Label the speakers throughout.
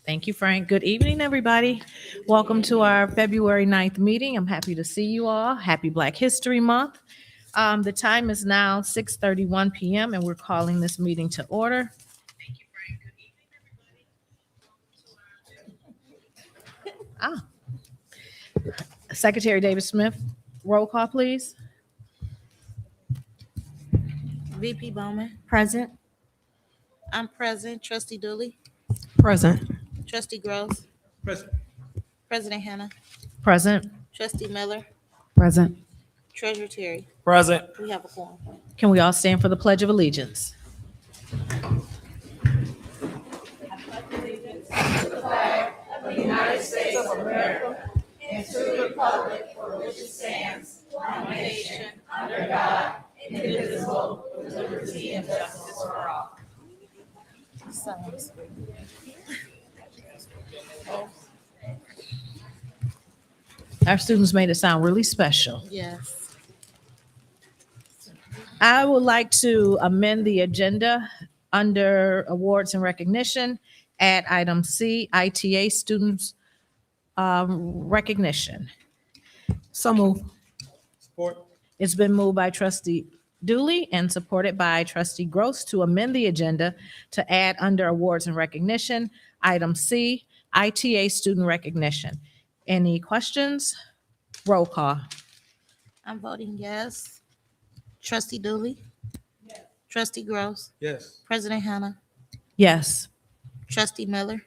Speaker 1: Thank you, Frank. Good evening, everybody. Welcome to our February 9th meeting. I'm happy to see you all. Happy Black History Month. The time is now 6:31 p.m. and we're calling this meeting to order. Thank you, Frank. Good evening, everybody. Secretary David Smith, roll call, please.
Speaker 2: VP Bowman.
Speaker 3: Present.
Speaker 2: I'm present. Trustee Dooley.
Speaker 3: Present.
Speaker 2: Trustee Gross.
Speaker 4: Present.
Speaker 2: President Hannah.
Speaker 1: Present.
Speaker 2: Trustee Miller.
Speaker 3: Present.
Speaker 2: Treasurer Terry.
Speaker 4: Present.
Speaker 2: We have a quorum.
Speaker 1: Can we all stand for the Pledge of Allegiance? Our students made it sound really special.
Speaker 2: Yes.
Speaker 1: I would like to amend the agenda under awards and recognition, add item C, ITA students recognition.
Speaker 3: So move.
Speaker 4: Support.
Speaker 1: It's been moved by trustee Dooley and supported by trustee Gross to amend the agenda to add under awards and recognition, item C, ITA student recognition. Any questions? Roll call.
Speaker 2: I'm voting yes. Trustee Dooley. Yes. Trustee Gross.
Speaker 4: Yes.
Speaker 2: President Hannah.
Speaker 1: Yes.
Speaker 2: Trustee Miller.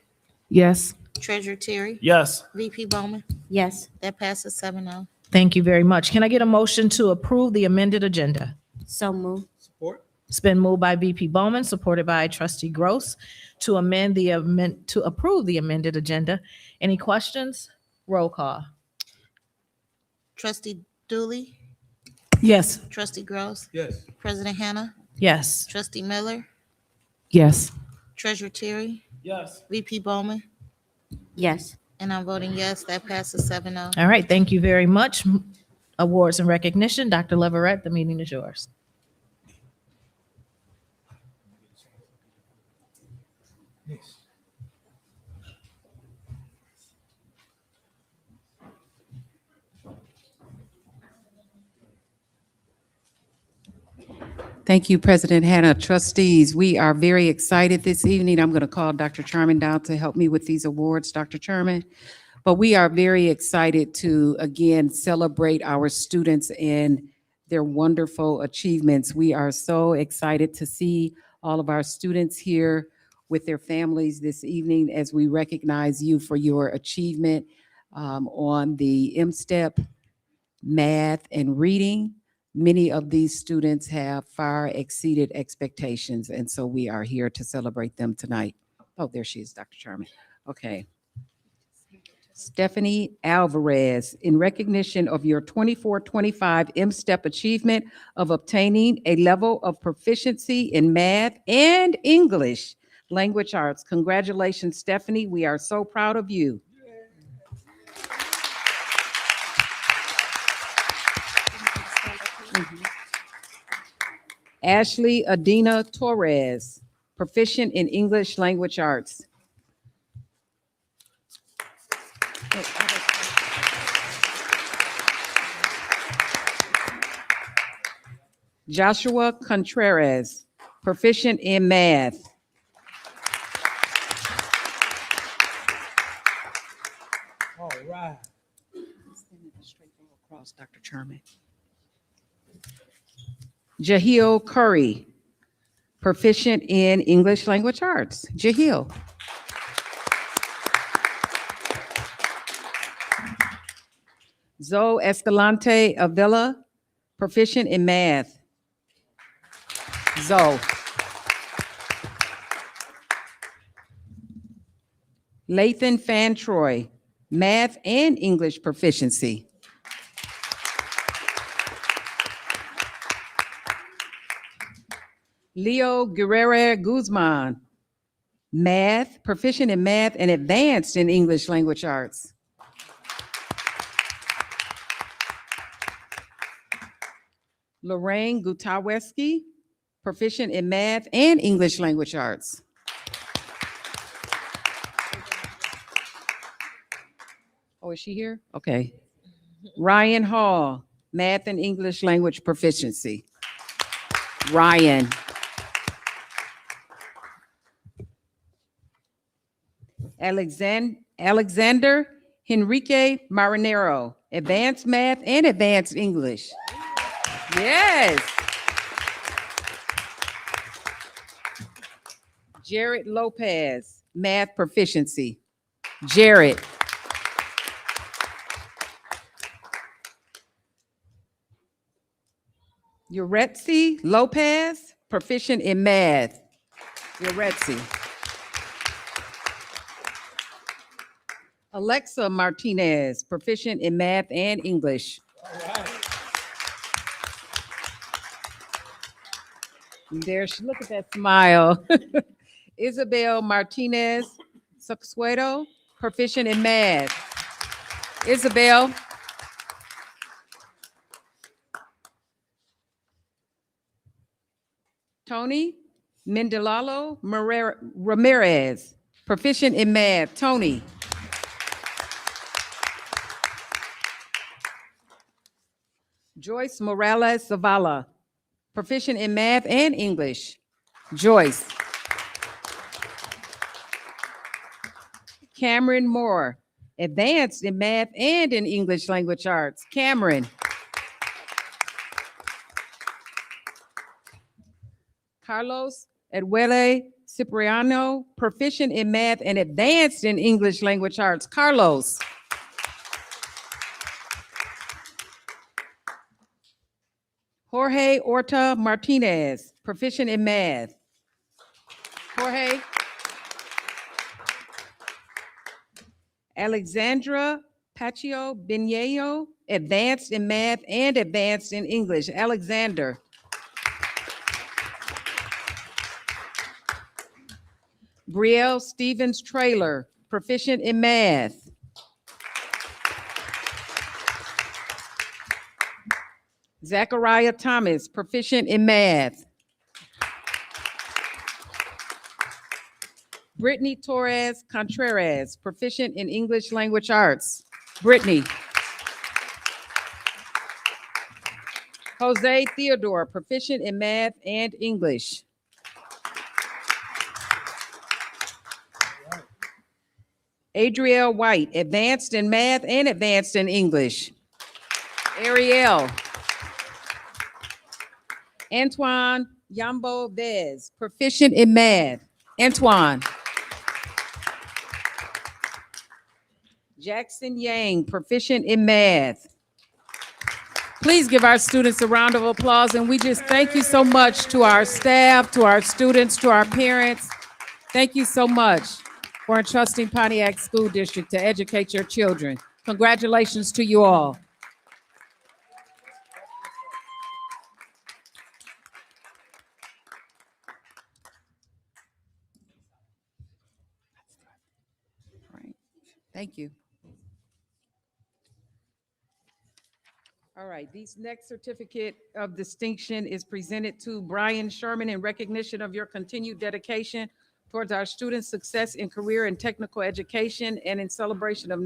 Speaker 3: Yes.
Speaker 2: Treasurer Terry.
Speaker 4: Yes.
Speaker 2: VP Bowman.
Speaker 3: Yes.
Speaker 2: That passes 7-0.
Speaker 1: Thank you very much. Can I get a motion to approve the amended agenda?
Speaker 3: So move.
Speaker 4: Support.
Speaker 1: It's been moved by VP Bowman, supported by trustee Gross to approve the amended agenda. Any questions? Roll call.
Speaker 2: Trustee Dooley.
Speaker 3: Yes.
Speaker 2: Trustee Gross.
Speaker 4: Yes.
Speaker 2: President Hannah.
Speaker 1: Yes.
Speaker 2: Trustee Miller.
Speaker 3: Yes.
Speaker 2: Treasurer Terry.
Speaker 4: Yes.
Speaker 2: VP Bowman.
Speaker 3: Yes.
Speaker 2: And I'm voting yes. That passes 7-0.
Speaker 1: All right, thank you very much. Awards and recognition. Dr. Leverett, the meeting is yours.
Speaker 5: Thank you, President Hannah. Trustees, we are very excited this evening. I'm going to call Dr. Charman down to help me with these awards, Dr. Charman. But we are very excited to, again, celebrate our students and their wonderful achievements. We are so excited to see all of our students here with their families this evening as we recognize you for your achievement on the M-STEP, math, and reading. Many of these students have far exceeded expectations, and so we are here to celebrate them tonight. Oh, there she is, Dr. Charman. Okay. Stephanie Alvarez, in recognition of your 24-25 M-STEP achievement of obtaining a level of proficiency in math and English language arts. Congratulations, Stephanie. We are so proud of you. Ashley Adina Torres, proficient in English language arts. Joshua Contreras, proficient in math.
Speaker 4: All right.
Speaker 5: Straight across, Dr. Charman. Jahil Curry, proficient in English language arts. Jahil. Zoe Escalante Avila, proficient in math. Zoe. Lathan Fantroy, math and English proficiency. Leo Guerrero Guzman, math, proficient in math and advanced in English language arts. Lorraine Gutaweski, proficient in math and English language arts. Oh, is she here? Okay. Ryan Hall, Math and English Language Proficiency. Ryan. Alexander Henrique Marinero, Advanced Math and Advanced English. Yes. Jared Lopez, Math Proficiency. Jared. Yuretsi Lopez, proficient in math. Yuretsi. Alexa Martinez, proficient in math and English.
Speaker 4: All right.
Speaker 5: And there she, look at that smile. Isabel Martinez Suxueto, proficient in math. Isabel. Tony Mendelalo Ramirez, proficient in math. Tony. Joyce Morales Zavala, proficient in math and English. Joyce. Cameron Moore, advanced in math and in English language arts. Cameron. Carlos Eduele Cipriano, proficient in math and advanced in English language arts. Carlos. Jorge Orta Martinez, proficient in math. Jorge. Alexandra Pacio Bineo, advanced in math and advanced in English. Alexander. Brielle Stevens Trailer, proficient in math. Zachariah Thomas, proficient in math. Brittany Torres Contreras, proficient in English language arts. Brittany. Jose Theodore, proficient in math and English. Adrielle White, advanced in math and advanced in English. Ariel. Antoine Yambo Vez, proficient in math. Antoine. Jackson Yang, proficient in math. Please give our students a round of applause, and we just thank you so much to our staff, to our students, to our parents. Thank you so much for entrusting Pontiac School District to educate your children. Congratulations to you all. All right. Thank you. All right, this next certificate of distinction is presented to Brian Sherman in recognition of your continued dedication towards our students' success in career and technical education and in celebration of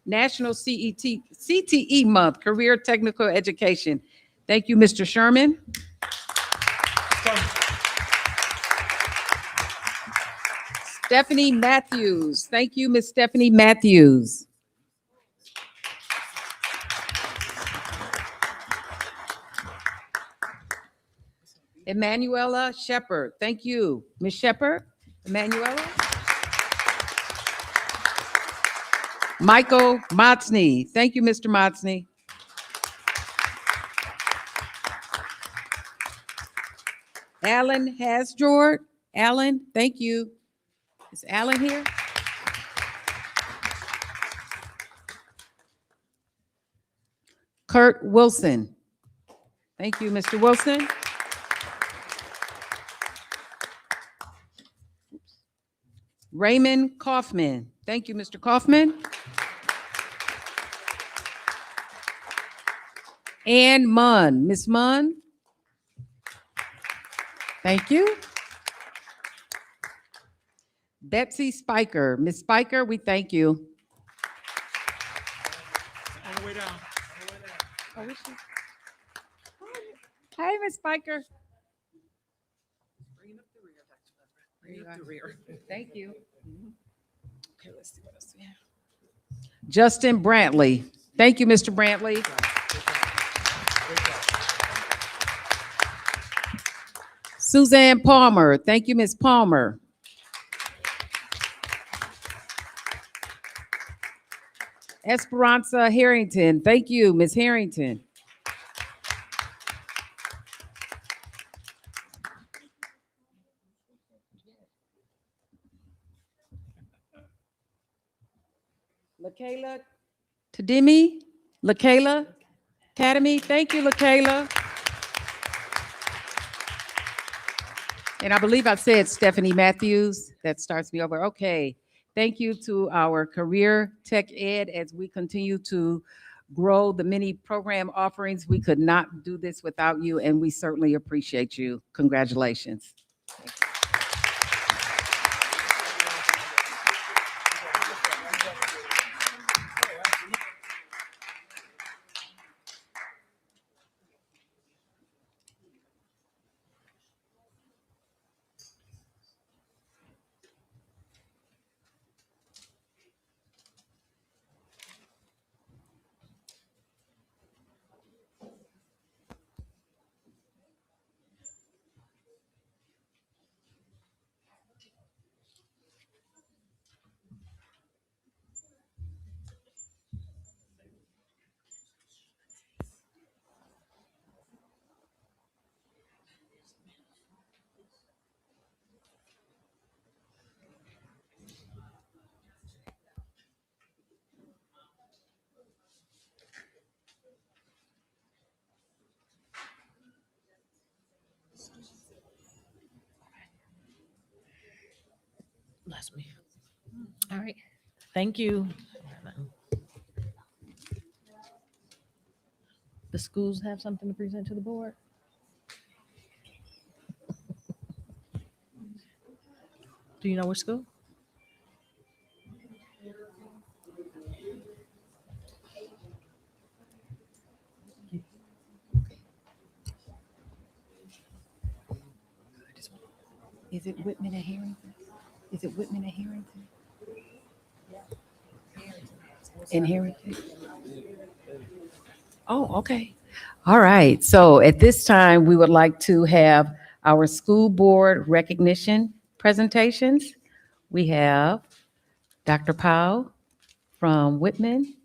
Speaker 5: National CTE Month, Career Technical Education. Thank you, Mr. Sherman. Stephanie Matthews. Thank you, Ms. Stephanie Matthews. Emanuela Shepherd. Thank you, Ms. Shepherd. Emanuela. Michael Motsney. Thank you, Mr. Motsney. Alan Hasjord. Alan, thank you. Is Alan here? Kurt Wilson. Thank you, Mr. Wilson. Raymond Kaufman. Thank you, Mr. Kaufman. Ann Munn. Ms. Munn. Thank you. Betsy Spiker. Ms. Spiker, we thank you.
Speaker 4: way down.
Speaker 5: Hey, Miss Spiker. Thank you. Okay, let's see what else we have. Justin Brantley. Thank you, Mr. Brantley. Suzanne Palmer. Thank you, Ms. Palmer. Esperanza Harrington. Thank you, Ms. Harrington. LaKayla Tadimi. LaKayla Academy. Thank you, LaKayla. And I believe I said Stephanie Matthews. That starts me over. Okay. Thank you to our Career Tech Ed as we continue to grow the many program offerings. We could not do this without you, and we certainly appreciate you. Congratulations.
Speaker 1: Bless me. All right. Thank you. The schools have something to present to the board? Do you know which school?
Speaker 5: Is it Whitman and Harrington? Is it Whitman and Harrington? In Harrington? Oh, okay. All right. So at this time, we would like to have our school board recognition presentations. We have Dr. Powell from Whitman.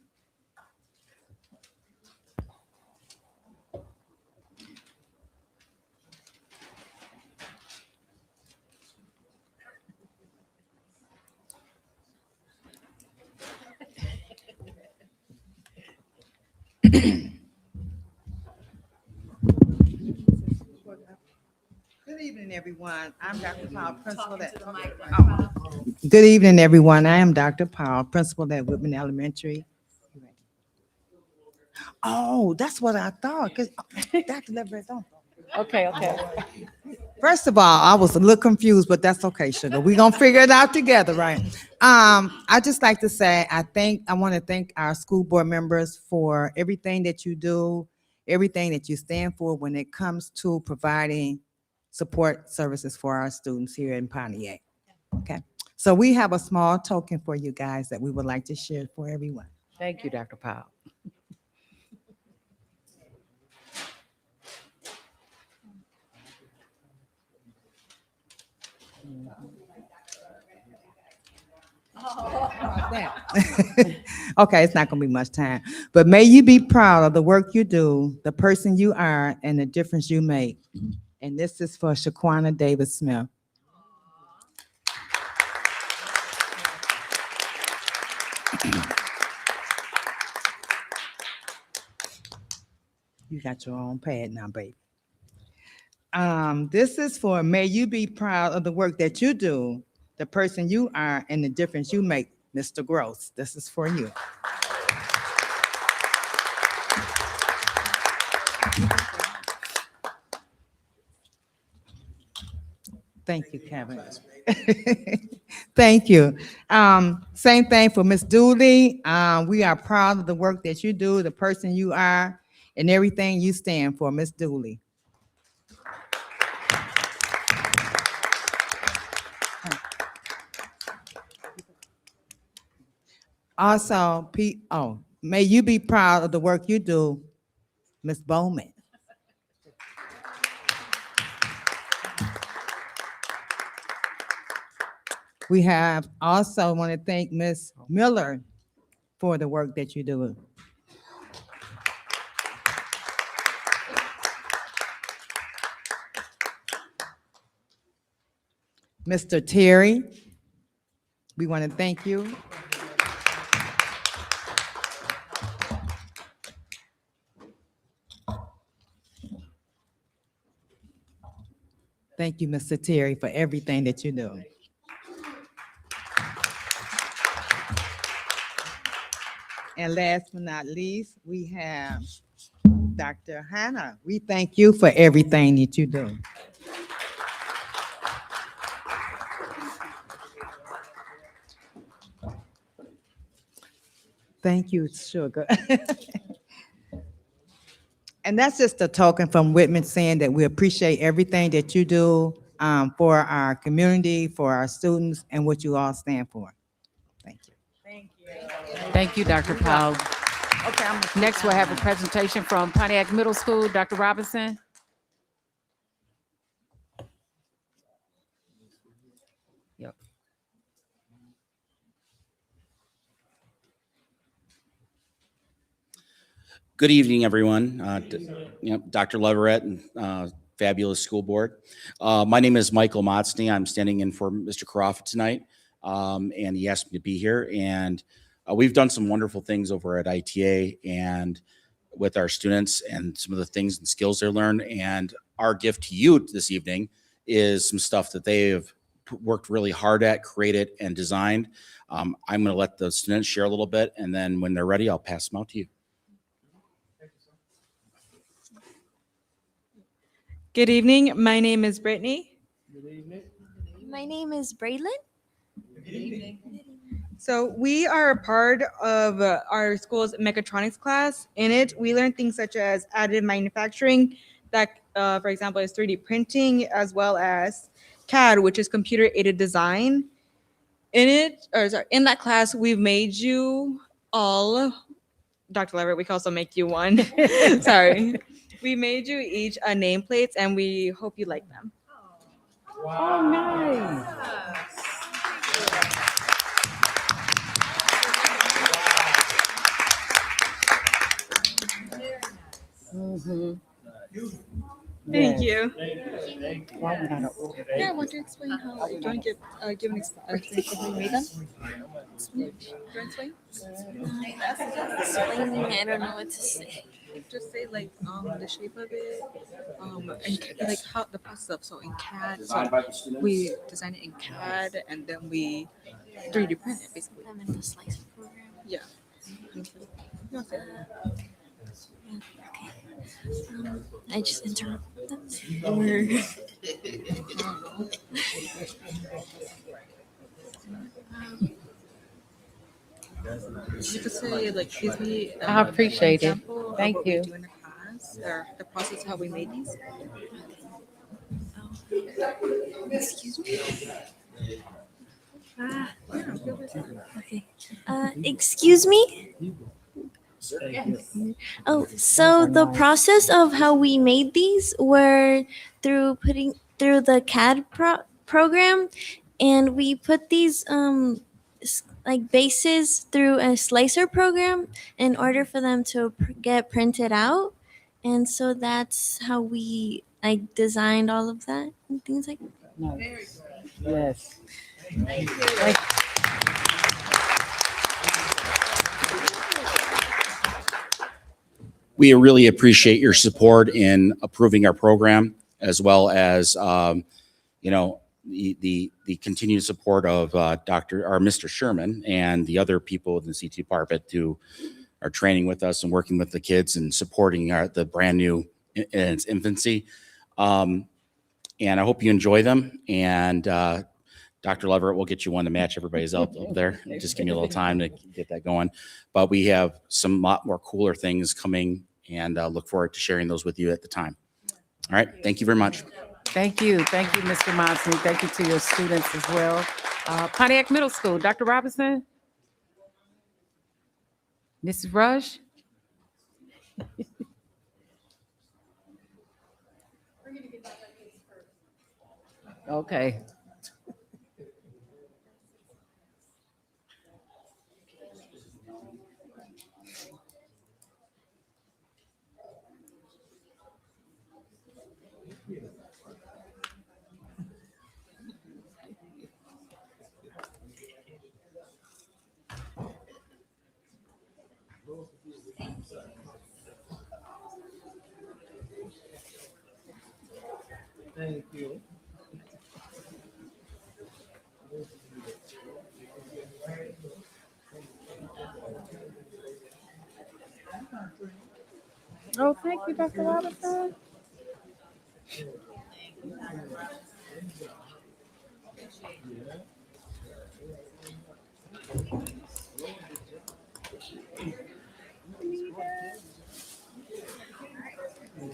Speaker 6: Good evening, everyone. I'm Dr. Powell, principal at. Good evening, everyone. I am Dr. Powell, principal at Whitman Elementary. Oh, that's what I thought. 'Cause Dr. Leverett.
Speaker 5: Okay.
Speaker 6: First of all, I was a little confused, but that's okay, sugar. We're gonna figure it out together, right? I just like to say I want to thank our school board members for everything that you do, everything that you stand for when it comes to providing support services for our students here in Pontiac. Okay, so we have a small token for you guys that we would like to share for everyone.
Speaker 5: Thank you, Dr. Powell.
Speaker 6: Okay, it's not gonna be much time, but may you be proud of the work you do, the person you are, and the difference you make. And this is for Shaquana Davis Smith. You got your own pad now, baby. This is for may you be proud of the work that you do, the person you are, and the difference you make, Mr. Gross. This is for you. Thank you, Kevin. Thank you. Same thing for Miss Dooley. We are proud of the work that you do, the person you are, and everything you stand for, Miss Dooley. Also, Pete, may you be proud of the work you do, Miss Bowman. We have also want to thank Miss Miller for the work that you do. Mr. Terry, we want to thank you. Thank you, Mr. Terry, for everything that you do. And last but not least, we have Dr. Hannah. We thank you for everything that you do. Thank you, Sugar. And that's just a token from Whitman saying that we appreciate everything that you do for our community, for our students, and what you all stand for. Thank you.
Speaker 5: Thank you, Dr. Powell. Next, we'll have a presentation from Pontiac Middle School. Dr. Robinson. Yep.
Speaker 7: Good evening, everyone. Dr. Leverett and fabulous school board. My name is Michael Motsney. I'm standing in for Mr. Crawford tonight, and he asked me to be here. And we've done some wonderful things over at ITA and with our students and some of the things and skills they learned. And our gift to you this evening is some stuff that they have worked really hard at, created, and designed. I'm going to let the students share a little bit, and then when they're ready, I'll pass them out to you.
Speaker 8: Good evening. My name is Brittany.
Speaker 4: Good evening.
Speaker 9: My name is Braylon.
Speaker 4: Good evening.
Speaker 8: So we are a part of our school's mechatronics class. In it, we learn things such as additive manufacturing, that, for example, is 3D printing, as well as CAD, which is computer-aided design. In that class, we've made you all, Dr. Leverett, we can also make you one. Sorry. We made you each a nameplates, and we hope you like them.
Speaker 5: Oh, nice.
Speaker 8: Thank you.
Speaker 9: Yeah, I want to explain how. Do you want to give an explanation how you made them? Explain. I don't know what to say.
Speaker 10: Just say like the shape of it, and like how the process of so in CAD. So we design it in CAD and then we 3D print it basically.
Speaker 9: I'm in the slicer program.
Speaker 10: Yeah.
Speaker 9: I just interrupted them.
Speaker 10: You could say like gives me.
Speaker 5: I appreciate it.
Speaker 10: example of
Speaker 5: Thank
Speaker 10: what
Speaker 5: you.
Speaker 10: We do in the past, or the process how we made these.
Speaker 9: Excuse me. Okay. Excuse me. Oh, so the process of how we made these were through putting through the CAD program, and we put these like bases through a slicer program in order for them to get printed out, and so that's how we like designed all of that and things like that.
Speaker 5: Nice. Yes.
Speaker 7: We really appreciate your support in approving our program, as well as, the continued support of Mr. Sherman and the other people in the CT department who are training with us and working with the kids and supporting the brand new in its infancy. and I hope you enjoy them. And Dr. Leverett will get you one to match everybody's up there. Just give me a little time to get that going. But we have some lot more cooler things coming, and look forward to sharing those with you at the time. All right. Thank you very much.
Speaker 5: Thank you. Thank you, Mr. Monson. Thank you to your students as well. Pontiac Middle School, Dr. Robinson? Mrs. Rush? Okay.
Speaker 4: Thank you.
Speaker 5: Oh, thank you, Dr. Robinson.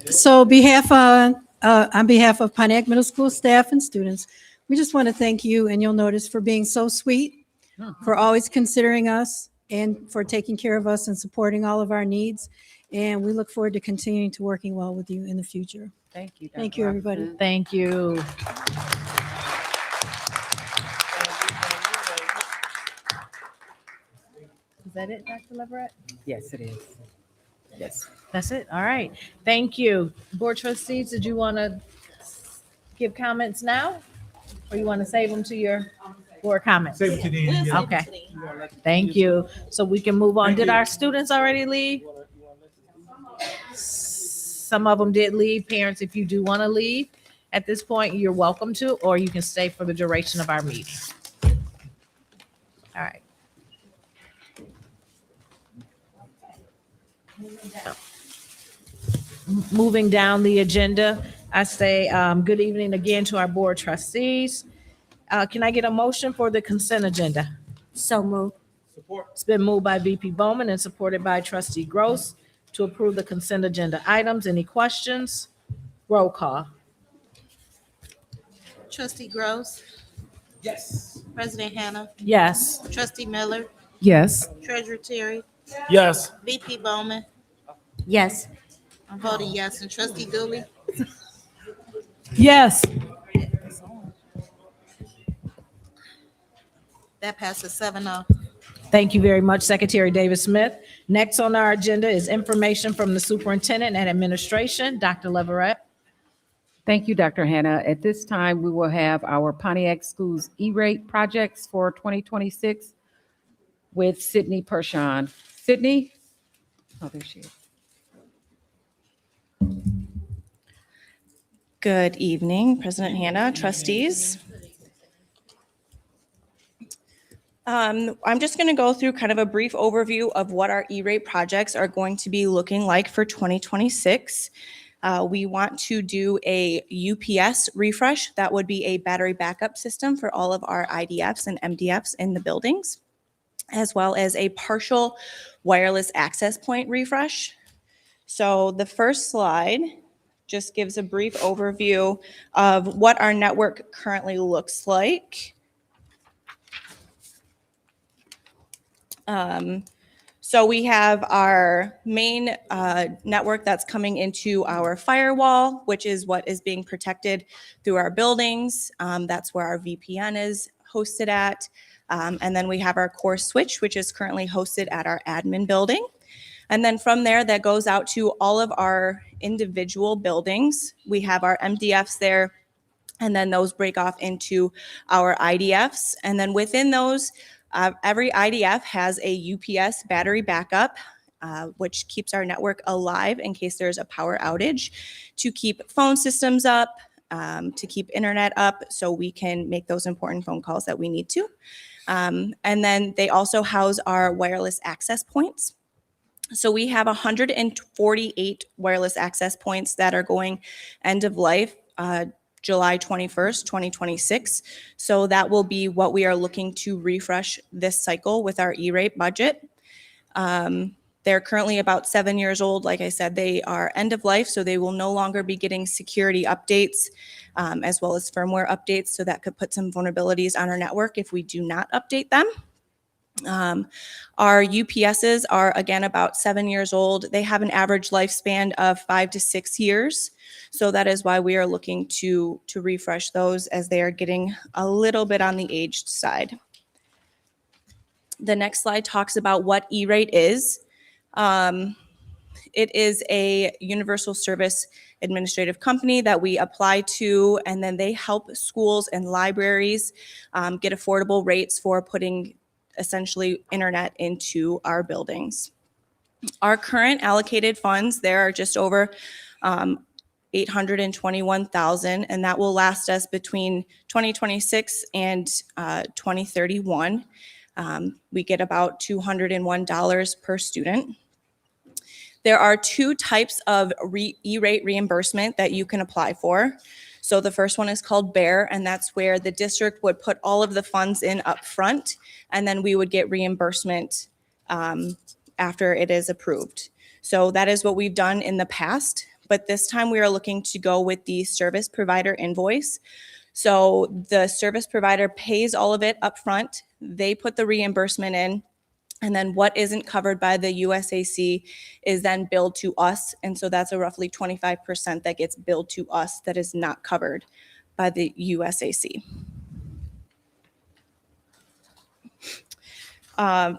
Speaker 11: So on behalf of Pontiac Middle School staff and students, we just want to thank you, and you'll notice, for being so sweet, for always considering us, and for taking care of us and supporting all of our needs. And we look forward to continuing to working well with you in the future.
Speaker 5: Thank you, Dr.
Speaker 11: Thank you, everybody.
Speaker 5: Robinson.
Speaker 1: Thank you. Is that it, Dr. Leverett?
Speaker 5: Yes, it is. Yes.
Speaker 1: That's it? All right. Thank you. Board trustees, did you want to give comments now? Or you want to save them to your board comments?
Speaker 4: Save it to the end. yeah.
Speaker 1: Okay. Thank you. So we can move on.
Speaker 4: Thank
Speaker 1: Did
Speaker 4: you.
Speaker 1: our students already leave? Some of them did leave. Parents, if you do want to leave at this point, you're welcome to, or you can stay for the duration of our meeting. All right. Moving down the agenda, I say good evening again to our board trustees. Can I get a motion for the consent agenda?
Speaker 3: So move.
Speaker 4: Support.
Speaker 1: It's been moved by VP Bowman and supported by trustee Gross to approve the consent agenda items. Any questions? Roll call.
Speaker 2: Trustee Gross,
Speaker 4: Yes.
Speaker 2: President Hannah,
Speaker 1: Yes.
Speaker 2: Trustee Miller,
Speaker 5: Yes.
Speaker 2: Treasurer Terry,
Speaker 4: Yes.
Speaker 2: VP Bowman.
Speaker 3: Yes.
Speaker 2: I'm voting yes. And Trustee Dooley,
Speaker 11: Yes.
Speaker 2: that passes 7-0.
Speaker 1: Thank you very much, Secretary Davis Smith. Next on our agenda is information from the superintendent and administration. Dr. Leverett.
Speaker 5: Thank you, Dr. Hannah. At this time, we will have our Pontiac Schools E-rate projects for 2026 with Sydney Pershawn. Sydney? Oh, there she is.
Speaker 12: Good evening, President Hannah, trustees. I'm just going to go through kind of a brief overview of what our E-rate projects are going to be looking like for 2026. We want to do a UPS refresh. That would be a battery backup system for all of our IDFs and MDFs in the buildings, as well as a partial wireless access point refresh. So the first slide just gives a brief overview of what our network currently looks like. So we have our main network that's coming into our firewall, which is what is being protected through our buildings. That's where our VPN is hosted at. And then we have our core switch, which is currently hosted at our admin building. And then from there, that goes out to all of our individual buildings. We have our MDFs there, and then those break off into our IDFs. And then within those, every IDF has a UPS battery backup, which keeps our network alive in case there's a power outage, to keep phone systems up, to keep internet up, so we can make those important phone calls that we need to. And then they also house our wireless access points. So we have 148 wireless access points that are going end of life July 21st, 2026. So that will be what we are looking to refresh this cycle with our E-rate budget. They're currently about 7 years old. Like I said, they are end of life, so they will no longer be getting security updates as well as firmware updates. So that could put some vulnerabilities on our network if we do not update them. Our UPSs are, again, about 7 years old. They have an average lifespan of 5 to 6 years. So that is why we are looking to refresh those, as they are getting a little bit on the aged side. The next slide talks about what E-rate is. It is a universal service administrative company that we apply to, and then they help schools and libraries get affordable rates for putting essentially internet into our buildings. Our current allocated funds, there are just over 821,000, and that will last us between 2026 and 2031. We get about $201 per student. There are 2 types of E-rate reimbursement that you can apply for. So the first one is called BEAR, and that's where the district would put all of the funds in up front, and then we would get reimbursement after it is approved. So that is what we've done in the past, but this time we are looking to go with the service provider invoice. So the service provider pays all of it up front, they put the reimbursement in, and then what isn't covered by the USAC is then billed to us. And so that's a roughly 25% that gets billed to us that is not covered by the USAC.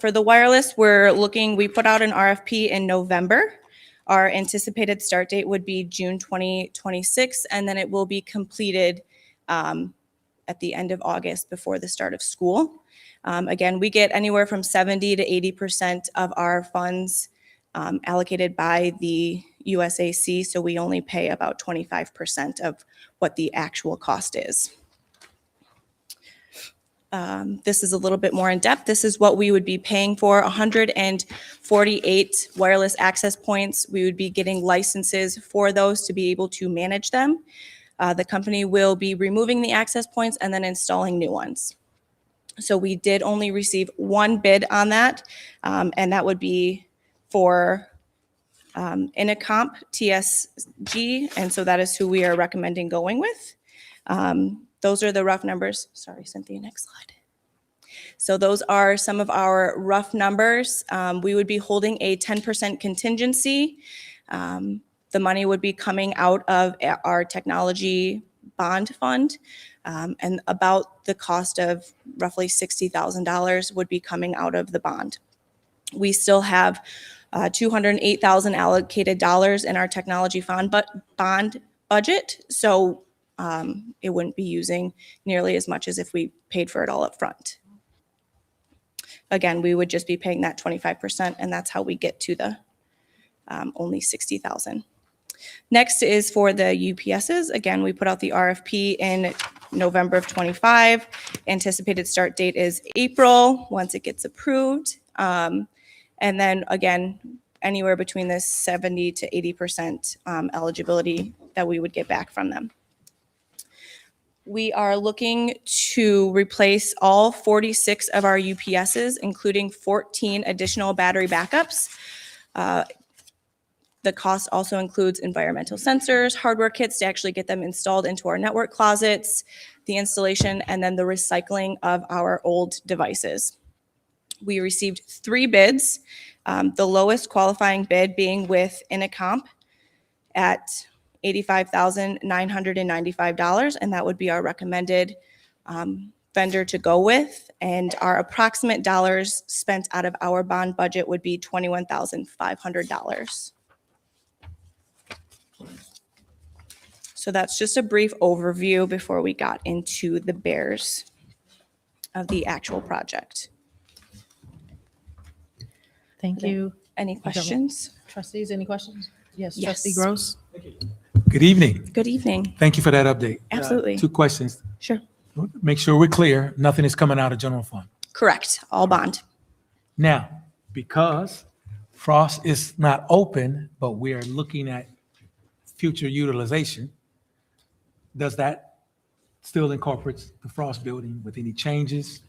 Speaker 12: For the wireless, we put out an RFP in November. Our anticipated start date would be June 2026, and then it will be completed at the end of August before the start of school. Again, we get anywhere from 70 to 80% of our funds allocated by the USAC, so we only pay about 25% of what the actual cost is. This is a little bit more in depth. This is what we would be paying for: 148 wireless access points. We would be getting licenses for those to be able to manage them. The company will be removing the access points and then installing new ones. So we did only receive 1 bid on that, and that would be for Intercomp TSG, and so that is who we are recommending going with. Those are the rough numbers. Sorry, Cynthia, next slide. So those are some of our rough numbers. We would be holding a 10% contingency. The money would be coming out of our technology bond fund, and about the cost of roughly $60,000 would be coming out of the bond. We still have $208,000 allocated dollars in our technology fund bond budget, so it wouldn't be using nearly as much as if we paid for it all up front. Again, we would just be paying that 25%, and that's how we get to the only $60,000. Next is for the UPSs. Again, we put out the RFP in November of 25. Anticipated start date is April, once it gets approved. And then again, anywhere between the 70 to 80% eligibility that we would get back from them. We are looking to replace all 46 of our UPSs, including 14 additional battery backups. The cost also includes environmental sensors, hardware kits to actually get them installed into our network closets, the installation, and then the recycling of our old devices. We received 3 bids, the lowest qualifying bid being with Intercomp at $85,995, and that would be our recommended vendor to go with. And our approximate dollars spent out of our bond budget would be $21,500. So that's just a brief overview before we got into the bears of the actual project.
Speaker 1: Thank you.
Speaker 12: Any questions?
Speaker 1: Trustees, any questions? Yes,
Speaker 12: Yes.
Speaker 1: Trustee Gross?
Speaker 4: Good evening.
Speaker 12: Good evening.
Speaker 4: Thank you for that update.
Speaker 12: Absolutely.
Speaker 4: 2 questions.
Speaker 12: Sure.
Speaker 4: Make sure we're clear, nothing is coming out of general fund.
Speaker 12: Correct. All bond.
Speaker 4: Now, because Frost is not open, but we are looking at future utilization, does that still incorporates the Frost Building with any changes,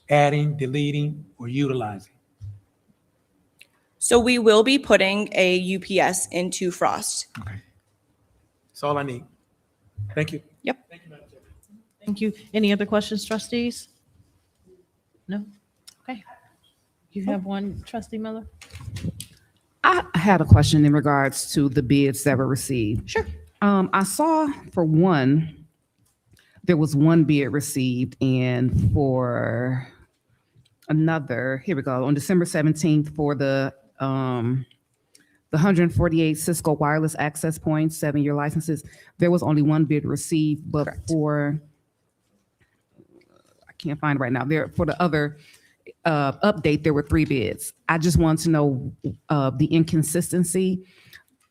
Speaker 4: adding, deleting, or utilizing?
Speaker 12: So we will be putting a UPS into Frost.
Speaker 4: Okay. That's all I need. Thank you.
Speaker 12: Yep.
Speaker 1: Thank you. Any other questions, trustees? No? Okay. You have one, trustee Miller?
Speaker 13: I had a question in regards to the bids that were received.
Speaker 12: Sure.
Speaker 13: I saw for one, there was one bid received, and for another, here we go, on December 17th for the 148 Cisco wireless access points, 7-year licenses, there was only one bid received, but for, I can't find it right now, there, for the other update, there were 3 bids. I just want to know the inconsistency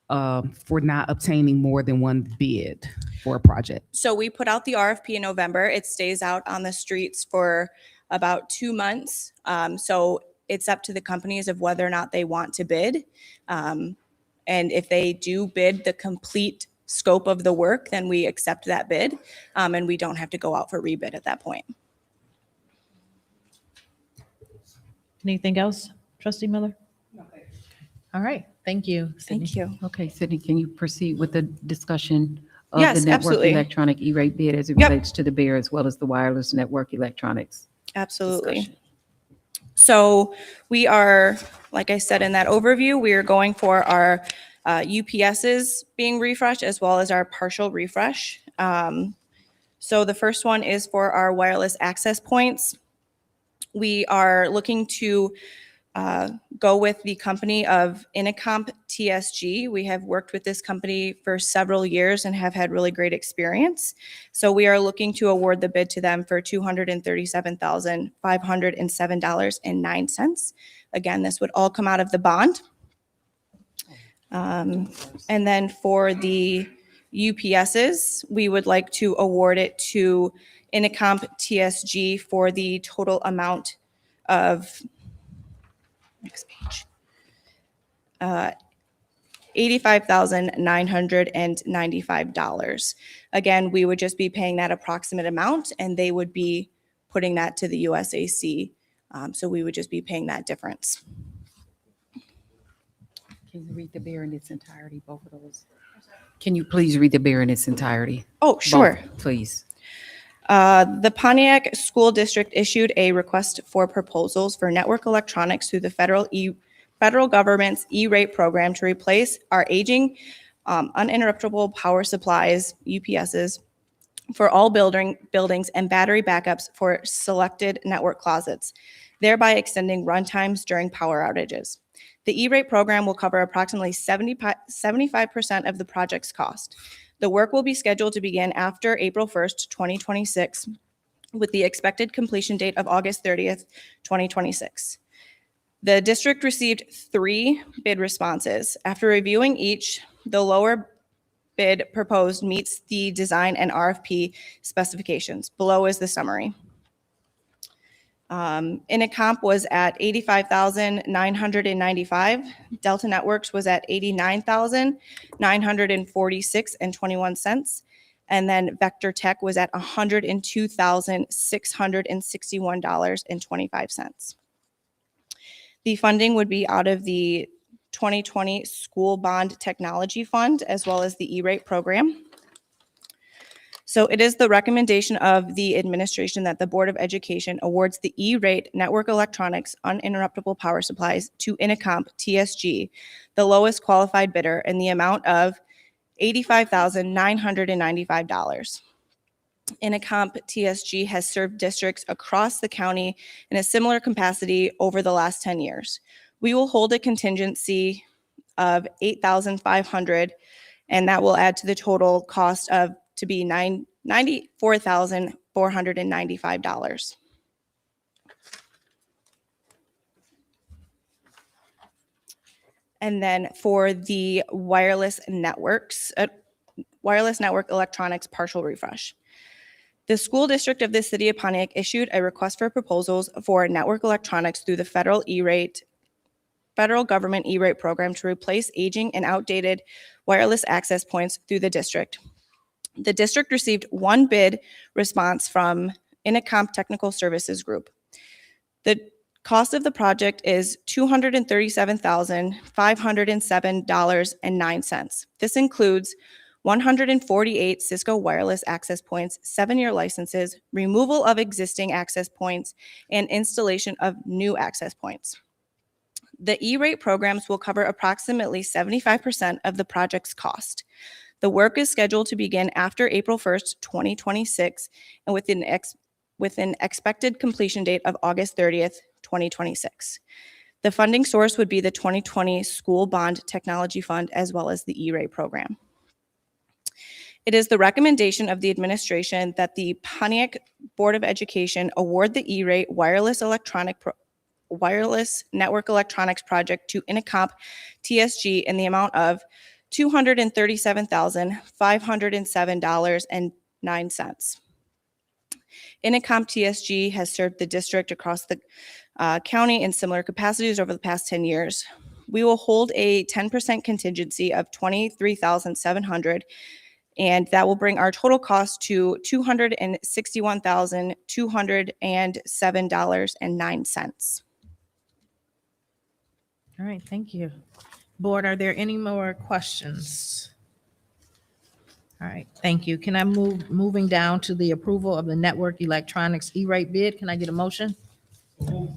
Speaker 13: for not obtaining more than one bid for a project.
Speaker 12: So we put out the RFP in November. It stays out on the streets for about 2 months. So it's up to the companies of whether or not they want to bid. And if they do bid the complete scope of the work, then we accept that bid. And we don't have to go out for rebid at that point.
Speaker 1: Anything else, trustee Miller? All right, thank you. Sydney.
Speaker 12: Thank you.
Speaker 5: Okay, Sydney, can you proceed with the discussion of
Speaker 12: Yes,
Speaker 5: the network
Speaker 12: absolutely.
Speaker 5: electronic E-rate bid as it
Speaker 12: Yep.
Speaker 5: relates to the bear as well as the wireless network electronics?
Speaker 12: Absolutely.
Speaker 5: discussion?
Speaker 12: So we are, like I said in that overview, we are going for our UPSs being refreshed as well as our partial refresh. So the first one is for our wireless access points. We are looking to go with the company of Inacomp TSG. We have worked with this company for several years and have had really great experience. So we are looking to award the bid to them for $237,507.09. Again, this would all come out of the bond. And then for the UPSs, we would like to award it to Inacomp TSG for the total amount of, next page, $85,995. Again, we would just be paying that approximate amount, and they would be putting that to the USAC. So we would just be paying that difference.
Speaker 5: Can you read the bear in its entirety, both of those? Can you please read the bear in its entirety?
Speaker 12: Oh, sure.
Speaker 5: Both, please.
Speaker 12: The Pontiac School District issued a request for proposals for network electronics through the federal government's E-rate program to replace our aging uninterruptible power supplies, UPSs, for all buildings and battery backups for selected network closets, thereby extending runtimes during power outages. The E-rate program will cover approximately 75% of the project's cost. The work will be scheduled to begin after April 1st, 2026, with the expected completion date of August 30th, 2026. The district received 3 bid responses. After reviewing each, the lower bid proposed meets the design and RFP specifications. Below is the summary. Inacomp was at $85,995. Delta Networks was at $89,946.21. And then Vector Tech was at $102,661.25. The funding would be out of the 2020 School Bond Technology Fund as well as the E-rate program. So it is the recommendation of the administration that the Board of Education awards the E-rate network electronics uninterruptible power supplies to Inacomp TSG, the lowest qualified bidder, in the amount of $85,995. Inacomp TSG has served districts across the county in a similar capacity over the last 10 years. We will hold a contingency of $8,500, and that will add to the total cost of to be $94,495. And then for the wireless network electronics partial refresh. The school district of the city of Pontiac issued a request for proposals for network electronics through the federal government E-rate program to replace aging and outdated wireless access points through the district. The district received one bid response from Inacomp Technical Services Group. The cost of the project is $237,507.09. This includes 148 Cisco wireless access points, 7-year licenses, removal of existing access points, and installation of new access points. The E-rate programs will cover approximately 75% of the project's cost. The work is scheduled to begin after April 1st, 2026, and with an expected completion date of August 30th, 2026. The funding source would be the 2020 School Bond Technology Fund as well as the E-rate program. It is the recommendation of the administration that the Pontiac Board of Education award the E-rate wireless network electronics project to Inacomp TSG in the amount of $237,507.09. Inacomp TSG has served the district across the county in similar capacities over the past 10 years. We will hold a 10% contingency of $23,700, and that will bring our total cost to $261,207.09.
Speaker 1: All right, thank you. Board, are there any more questions? All right, thank you. Can I moving down to the approval of the network electronics E-rate bid? Can I get a motion?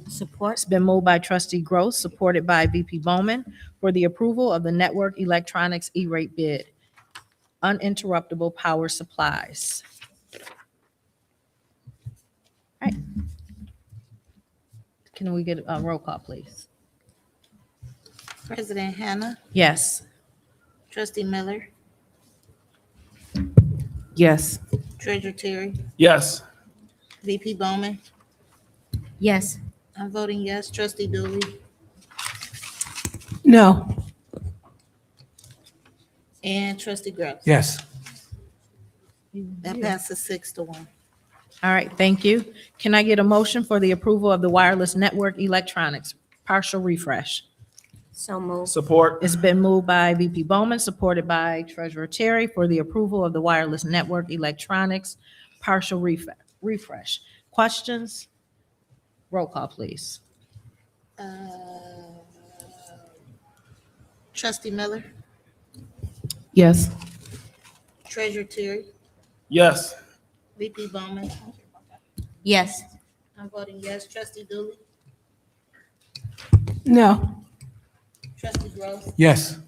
Speaker 3: Support.
Speaker 1: It's been moved by trustee Gross, supported by VP Bowman, for the approval of the network electronics E-rate bid. Uninterruptible power supplies. All right. Can we get a roll call, please?
Speaker 2: President Hannah,
Speaker 1: Yes.
Speaker 2: Trustee Miller,
Speaker 13: Yes.
Speaker 2: Treasurer Terry,
Speaker 4: Yes.
Speaker 2: VP Bowman.
Speaker 3: Yes.
Speaker 2: I'm voting yes. Trustee Dooley
Speaker 11: No.
Speaker 2: and Trustee Gross.
Speaker 4: Yes.
Speaker 2: That passes 6-1.
Speaker 1: All right, thank you. Can I get a motion for the approval of the wireless network electronics partial refresh?
Speaker 3: So moved.
Speaker 4: Support.
Speaker 1: It's been moved by VP Bowman, supported by Treasurer Terry, for the approval of the wireless network electronics partial refresh. Questions? Roll call, please.
Speaker 2: Trustee Miller,
Speaker 13: Yes.
Speaker 2: Treasurer Terry,
Speaker 4: Yes.
Speaker 2: VP Bowman.
Speaker 3: Yes.
Speaker 2: I'm voting yes. Trustee Dooley,
Speaker 11: No.
Speaker 2: Trustee Gross,
Speaker 4: Yes.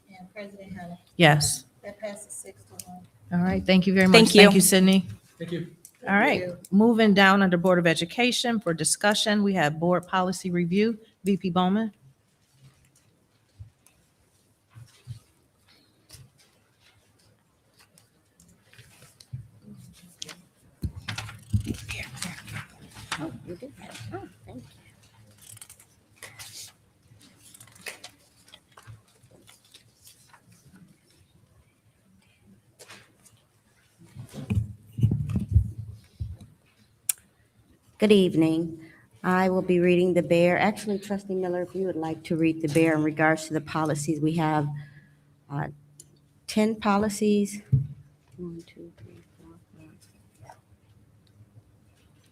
Speaker 2: and President Hannah.
Speaker 1: Yes.
Speaker 2: That passes 6-1.
Speaker 1: All right, thank you very much.
Speaker 12: Thank you.
Speaker 1: Thank you, Sydney.
Speaker 4: Thank you.
Speaker 1: All right, moving down under Board of Education for discussion, we have Board Policy Review. VP Bowman.
Speaker 3: Oh, you did that. Oh, thank you. Good evening. I will be reading the bear. Actually, Trustee Miller, if you would like to read the bear in regards to the policies, we have 10 policies. 1, 2, 3, 4, 5.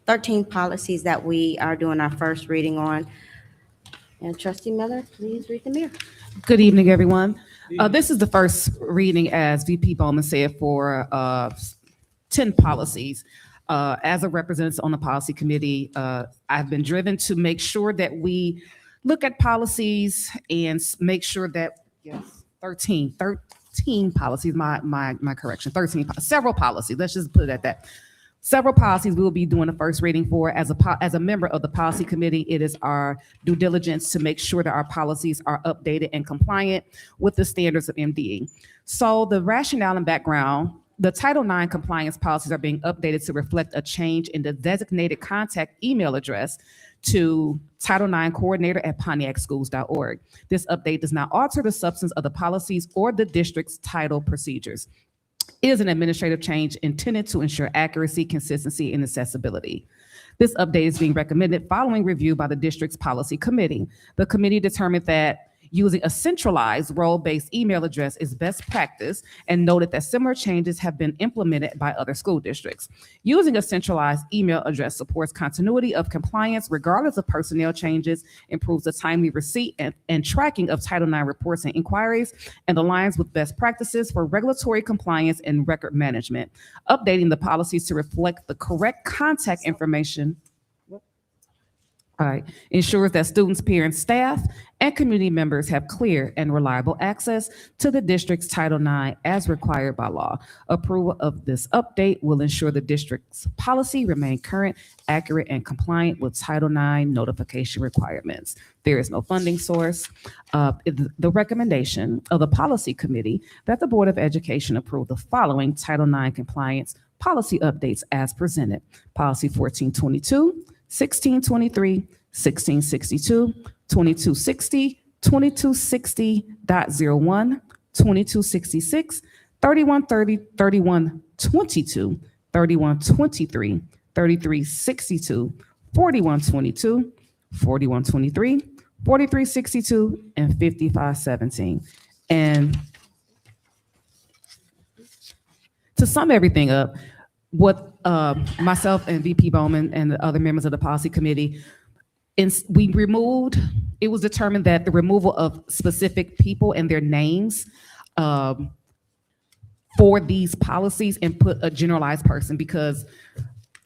Speaker 3: 13 policies that we are doing our first reading on. And Trustee Miller, please read the bear.
Speaker 13: Good evening, everyone. This is the first reading, as VP Bowman said, for 10 policies. As a representative on the policy committee, I've been driven to make sure that we look at policies and make sure that, yes, 13 policies, my correction, several policies, let's just put it at that. Several policies we will be doing the first reading for. As a member of the policy committee, it is our due diligence to make sure that our policies are updated and compliant with the standards of MDE. So the rationale and background: the Title IX compliance policies are being updated to reflect a change in the designated contact email address to Title IX coordinator@pontiacschools.org. This update does not alter the substance of the policies or the district's title procedures. It is an administrative change intended to ensure accuracy, consistency, and accessibility. This update is being recommended following review by the district's policy committee. The committee determined that Using a centralized role-based email address is best practice and noted that similar changes have been implemented by other school districts. Using a centralized email address supports continuity of compliance regardless of personnel changes, improves the timely receipt and tracking of Title IX reports and inquiries, and aligns with best practices for regulatory compliance and record management. Updating the policies to reflect the correct contact information ensures that students, parents, staff, and community members have clear and reliable access to the district's Title IX as required by law. Approval of this update will ensure the district's policy remain current, accurate, and compliant with Title IX notification requirements. There is no funding source. The recommendation of the policy committee that the Board of Education approve the following Title IX compliance policy updates as presented. Policy 1422, 1623, 1662, 2260, 2260.01, 2266, 3130, 3122, 3123, 3362, 4122, 4123, 4362, and 5517. And to sum everything up, what myself and VP Bowman and the other members of the policy committee, we removed, it was determined that the removal of specific people and their names for these policies and put a generalized person, because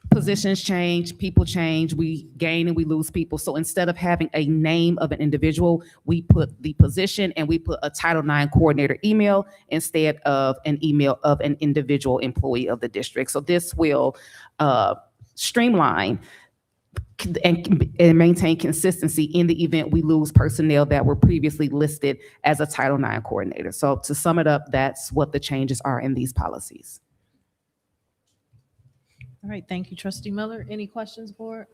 Speaker 13: positions change, people change, we gain and we lose people. So instead of having a name of an individual, we put the position and we put a Title IX coordinator email instead of an email of an individual employee of the district. So this will streamline and maintain consistency in the event we lose personnel that were previously listed as a Title IX coordinator. So to sum it up, that's what the changes are in these policies.
Speaker 1: All right, thank you, Trustee Miller. Any questions, board?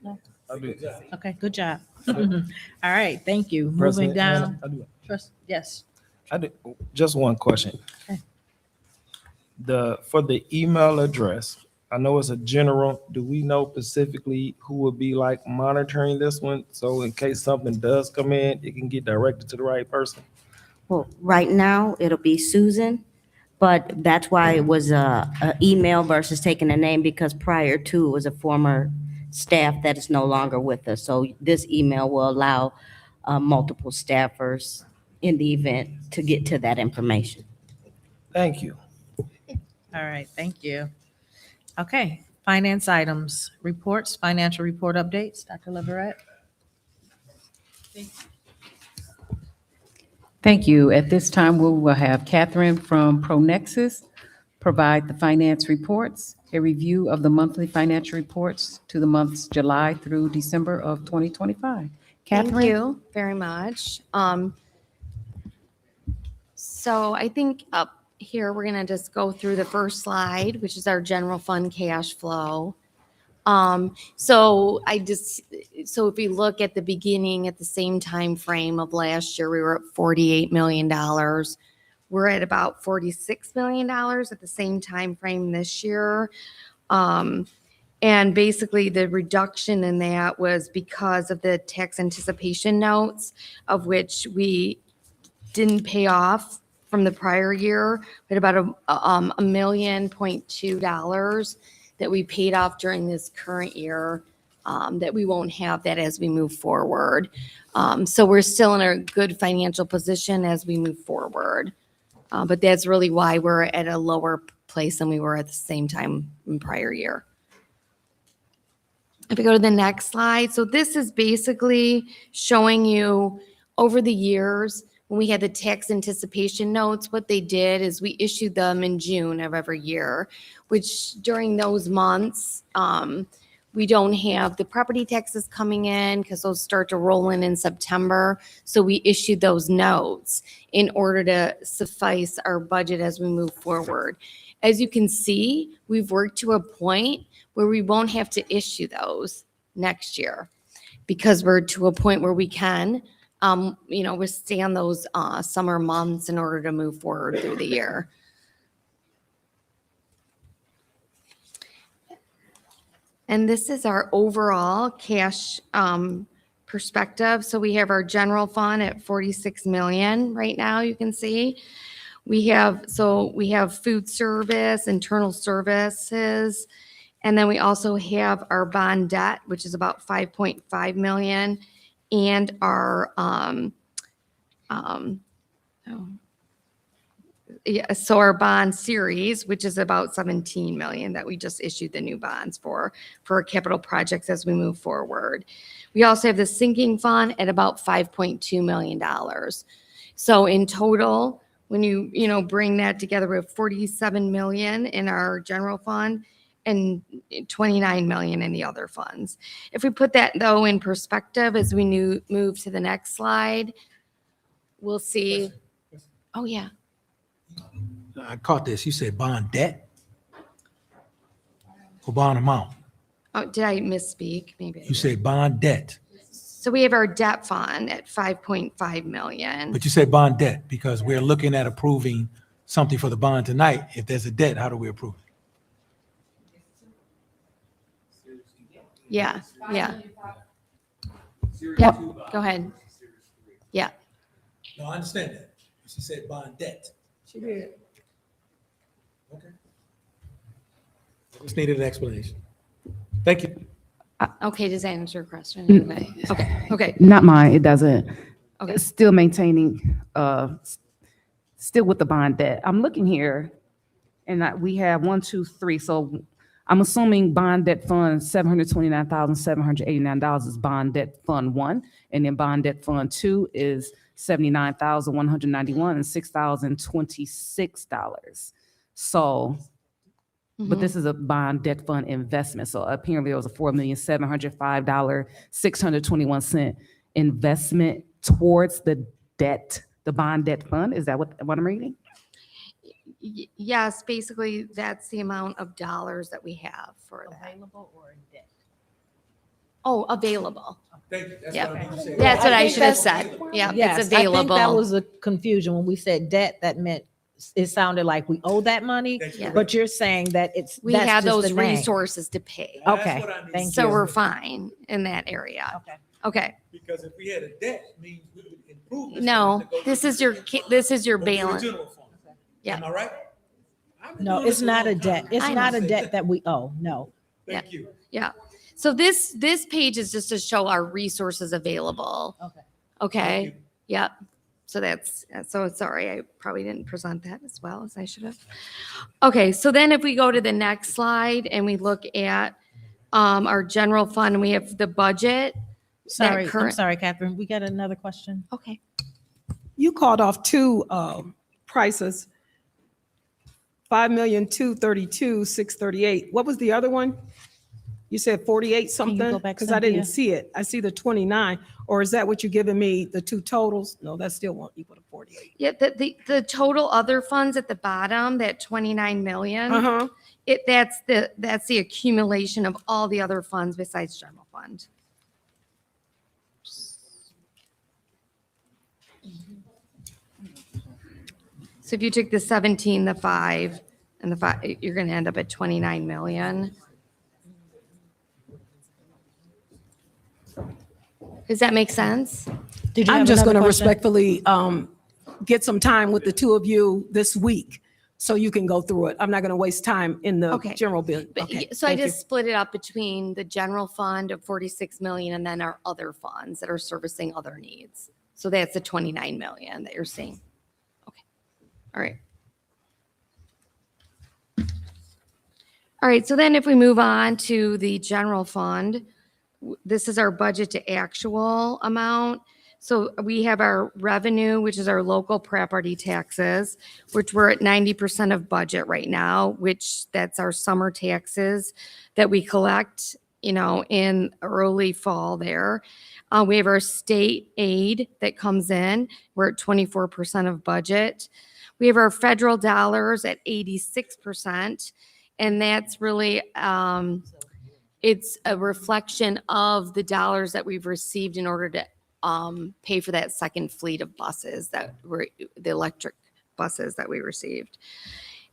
Speaker 1: No? Okay, good job. All right, thank you. Moving
Speaker 14: President,
Speaker 1: down.
Speaker 14: I do-
Speaker 1: Yes.
Speaker 14: Just one question.
Speaker 1: Okay.
Speaker 14: For the email address, I know it's a general. Do we know specifically who would be like monitoring this one? So in case something does come in, it can get directed to the right person?
Speaker 3: Well, right now, it'll be Susan, but that's why it was a email versus taking a name, because prior to it was a former staff that is no longer with us. So this email will allow multiple staffers in the event to get to that information.
Speaker 14: Thank you.
Speaker 1: All right, thank you. Okay, finance items, reports, financial report updates. Dr. Leverett.
Speaker 5: Thank you. At this time, we will have Catherine from ProNexus provide the finance reports, a review of the monthly financial reports to the months July through December of 2025. Catherine?
Speaker 15: Thank you very much. So I think up here, we're gonna just go through the first slide, which is our general fund cash flow. So if we look at the beginning, at the same time frame of last year, we were at $48 million. We're at about $46 million at the same time frame this year. And basically the reduction in that was because of the tax anticipation notes, of which we didn't pay off from the prior year. We had about $1.2 million that we paid off during this current year, that we won't have that as we move forward. So we're still in a good financial position as we move forward. But that's really why we're at a lower place than we were at the same time in prior year. If we go to the next slide, so this is basically showing you over the years, when we had the tax anticipation notes, what they did is we issued them in June of every year, which during those months, we don't have the property taxes coming in because those start to roll in September. So we issued those notes in order to suffice our budget as we move forward. As you can see, we've worked to a point where we won't have to issue those next year because we're to a point where we can withstand those summer months in order to move forward through the year. And this is our overall cash perspective, so we have our general fund at 46 million right now, you can see. We have food service, internal services, and then we also have our bond debt, which is about 5.5 million, and our, so our bond series, which is about 17 million that we just issued the new bonds for capital projects as we move forward. We also have the sinking fund at about $5.2 million. So in total, when you bring that together, we have 47 million in our general fund and 29 million in the other funds. If we put that though in perspective, as we move to the next slide, we'll see. Oh yeah.
Speaker 4: I caught this. You said bond debt or bond amount?
Speaker 15: Oh, did I misspeak? Maybe. I
Speaker 4: You
Speaker 15: did.
Speaker 4: said bond debt,
Speaker 15: So we have our debt fund at 5.5 million.
Speaker 4: but you said bond debt because we're looking at approving something for the bond tonight. If there's a debt, how do we approve it?
Speaker 15: Yeah, yeah. Yep, go ahead. Yeah.
Speaker 4: No, I understand that. She said bond debt.
Speaker 6: She did.
Speaker 4: Okay. I just needed an explanation. Thank you.
Speaker 15: Okay, does that answer your question?
Speaker 13: Mm.
Speaker 15: Okay.
Speaker 13: Not mine, it doesn't.
Speaker 15: Okay.
Speaker 13: It's still maintaining, still with the bond debt. I'm looking here, and we have 1, 2, 3. So I'm assuming bond debt fund, $729,789 is bond debt fund 1, and then bond debt fund 2 is $79,191 and $6,026. So, but this is a bond debt fund investment. So apparently there was a $4,705,621 investment towards the debt, the bond debt fund. Is that what I'm reading?
Speaker 15: Yes, basically that's the amount of dollars that we have for that.
Speaker 1: Available or in debt?
Speaker 15: Oh, available.
Speaker 4: Thank you. That's
Speaker 15: Yeah.
Speaker 4: what I need to say.
Speaker 15: That's what I
Speaker 1: think
Speaker 15: should have
Speaker 1: that's-
Speaker 15: said. Yeah,
Speaker 1: Yes,
Speaker 15: it's
Speaker 1: I think that
Speaker 15: available.
Speaker 1: was a confusion. When we said debt, that meant it sounded like we owe that money,
Speaker 15: Yeah.
Speaker 1: but you're saying that
Speaker 15: We
Speaker 1: that's
Speaker 15: have
Speaker 1: just
Speaker 15: those
Speaker 1: the name.
Speaker 15: resources to pay.
Speaker 1: Okay,
Speaker 4: what I need.
Speaker 1: thank
Speaker 15: So
Speaker 1: you.
Speaker 15: we're fine in that area.
Speaker 1: Okay.
Speaker 15: Okay.
Speaker 4: Because if we had a debt, it means we would improve. this
Speaker 15: No,
Speaker 4: fund to go
Speaker 15: this
Speaker 4: to
Speaker 15: is
Speaker 4: the
Speaker 15: your,
Speaker 4: general fund.
Speaker 15: this is your
Speaker 4: Go to the
Speaker 15: balance.
Speaker 4: general fund.
Speaker 15: Yeah.
Speaker 4: Am I right? I've been
Speaker 1: No,
Speaker 4: doing
Speaker 1: it's
Speaker 4: this a
Speaker 1: not a
Speaker 4: long
Speaker 1: debt.
Speaker 4: time.
Speaker 1: It's
Speaker 15: I
Speaker 1: not
Speaker 15: know.
Speaker 1: a debt that we owe. No.
Speaker 4: Thank you.
Speaker 15: Yeah. So this page is just to show our resources available.
Speaker 1: Okay.
Speaker 15: Okay.
Speaker 4: you.
Speaker 15: Yep. So so sorry, I probably didn't present that as well as I should have. Okay, so then if we go to the next slide and we look at our general fund, we have the budget.
Speaker 1: Sorry, I'm
Speaker 15: current-
Speaker 1: sorry, Catherine. We got another question.
Speaker 15: Okay.
Speaker 16: You called off two prices. 5,232,638. What was the other one? You said 48 something?
Speaker 1: go back,
Speaker 16: Because I didn't
Speaker 1: Cynthia?
Speaker 16: see it. I see the 29. Or is that what you're giving me, the two totals? No, that still won't equal to 48.
Speaker 15: Yeah, the total other funds at the bottom, that 29 million,
Speaker 16: Uh-huh.
Speaker 15: that's the accumulation of all the other funds besides general fund. So if you took the 17, the 5, and the 5, you're going to end up at 29 million. Does that make sense?
Speaker 1: Did you
Speaker 16: I'm
Speaker 1: have
Speaker 16: just going
Speaker 1: another
Speaker 16: to
Speaker 1: question?
Speaker 16: respectfully get some time with the two of you this week so you can go through it. I'm not going to waste time in the
Speaker 15: Okay.
Speaker 16: general bill.
Speaker 15: But
Speaker 16: Okay,
Speaker 15: so I
Speaker 16: thank you.
Speaker 15: just split it up between the general fund of 46 million and then our other funds that are servicing other needs. So that's the 29 million that you're seeing. Okay. All right. All right. So then if we move on to the general fund, this is our budget to actual amount. So we have our revenue, which is our local property taxes, which we're at 90% of budget right now, which that's our summer taxes that we collect, in early fall there. We have our state aid that comes in. We're at 24% of budget. We have our federal dollars at 86%. And that's really, it's a reflection of the dollars that we've received in order to pay for that second fleet of buses that were the electric buses that we received.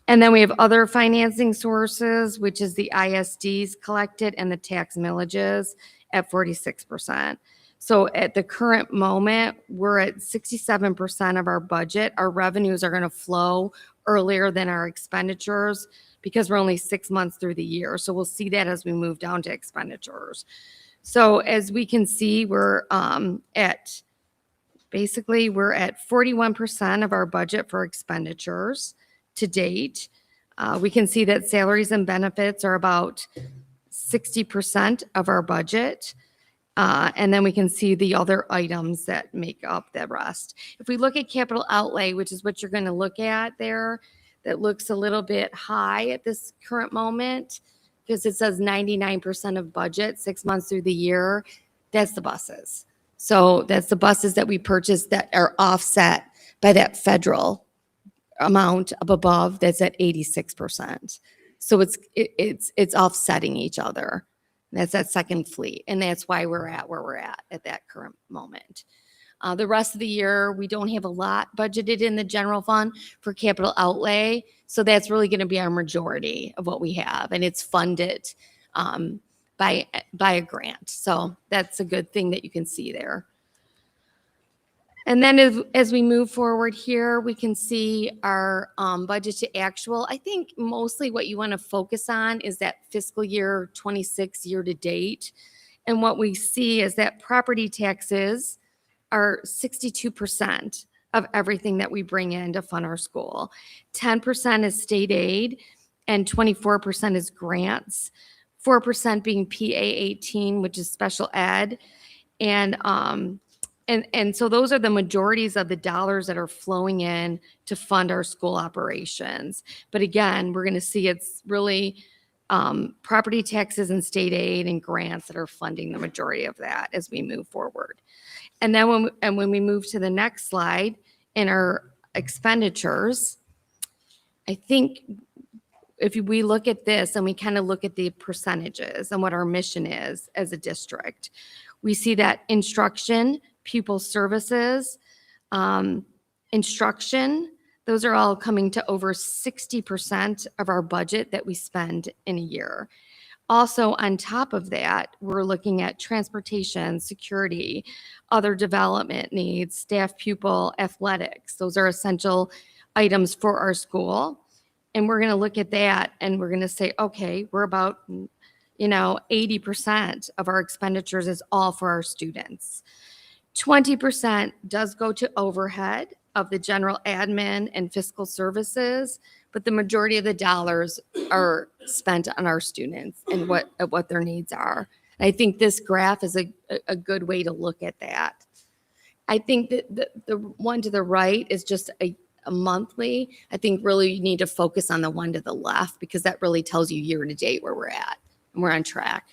Speaker 15: And then we have other financing sources, which is the ISDs collected and the tax millages at 46%. So at the current moment, we're at 67% of our budget. Our revenues are going to flow earlier than our expenditures because we're only 6 months through the year. So we'll see that as we move down to expenditures. So as we can see, we're at 41% of our budget for expenditures to date. We can see that salaries and benefits are about 60% of our budget. And then we can see the other items that make up the rest. If we look at capital outlay, which is what you're going to look at there, that looks a little bit high at this current moment because it says 99% of budget 6 months through the year. That's the buses. So that's the buses that we purchased that are offset by that federal amount up above that's at 86%. So it's offsetting each other. That's that second fleet. And that's why we're at where we're at that current moment. The rest of the year, we don't have a lot budgeted in the general fund for capital outlay. So that's really going to be our majority of what we have. And it's funded by a grant. So that's a good thing that you can see there. And then as we move forward here, we can see our budget to actual. I think mostly what you want to focus on is that fiscal year 26 year to date. And what we see is that property taxes are 62% of everything that we bring in to fund our school. 10% is state aid and 24% is grants, 4% being PA-18, which is special ed. And so those are the majorities of the dollars that are flowing in to fund our school operations. But again, we're going to see it's really property taxes and state aid and grants that are funding the majority of that as we move forward. And then when we move to the next slide in our expenditures, I think if we look at this and we kind of look at the percentages and what our mission is as a district, we see that instruction, pupil services, instruction, those are all coming to over 60% of our budget that we spend in a year. Also, on top of that, we're looking at transportation, security, other development needs, staff, pupil, athletics. Those are essential items for our school. And we're going to look at that and we're going to say, okay, we're about 80% of our expenditures is all for our students. 20% does go to overhead of the general admin and fiscal services, but the majority of the dollars are spent on our students and what their needs are. And I think this graph is a good way to look at that. I think that the one to the right is just a monthly. I think really you need to focus on the one to the left because that really tells you year to date where we're at and we're on track.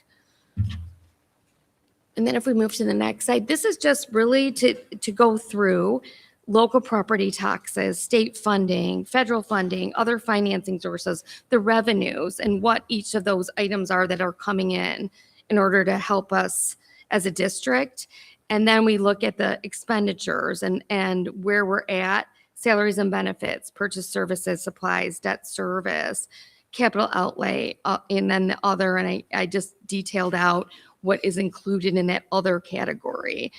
Speaker 15: And then if we move to the next slide, this is just really to go through local property taxes, state funding, federal funding, other financing sources, the revenues, and what each of those items are that are coming in order to help us as a district. And then we look at the expenditures and where we're at, salaries and benefits, purchase services, supplies, debt service, capital outlay, and then the other, and I just detailed out what is included in that other category.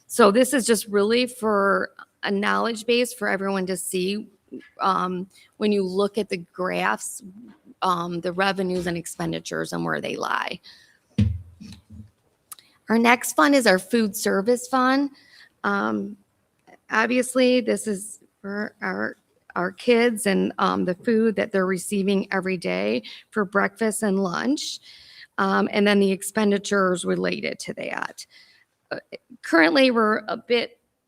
Speaker 15: So this is just really for a knowledge base for everyone to see when you look at the graphs, the revenues and expenditures and where they lie. Our next fund is our food service fund. Obviously, this is for our kids and the food that they're receiving every day for breakfast and lunch, and then the expenditures related to that. Currently, we're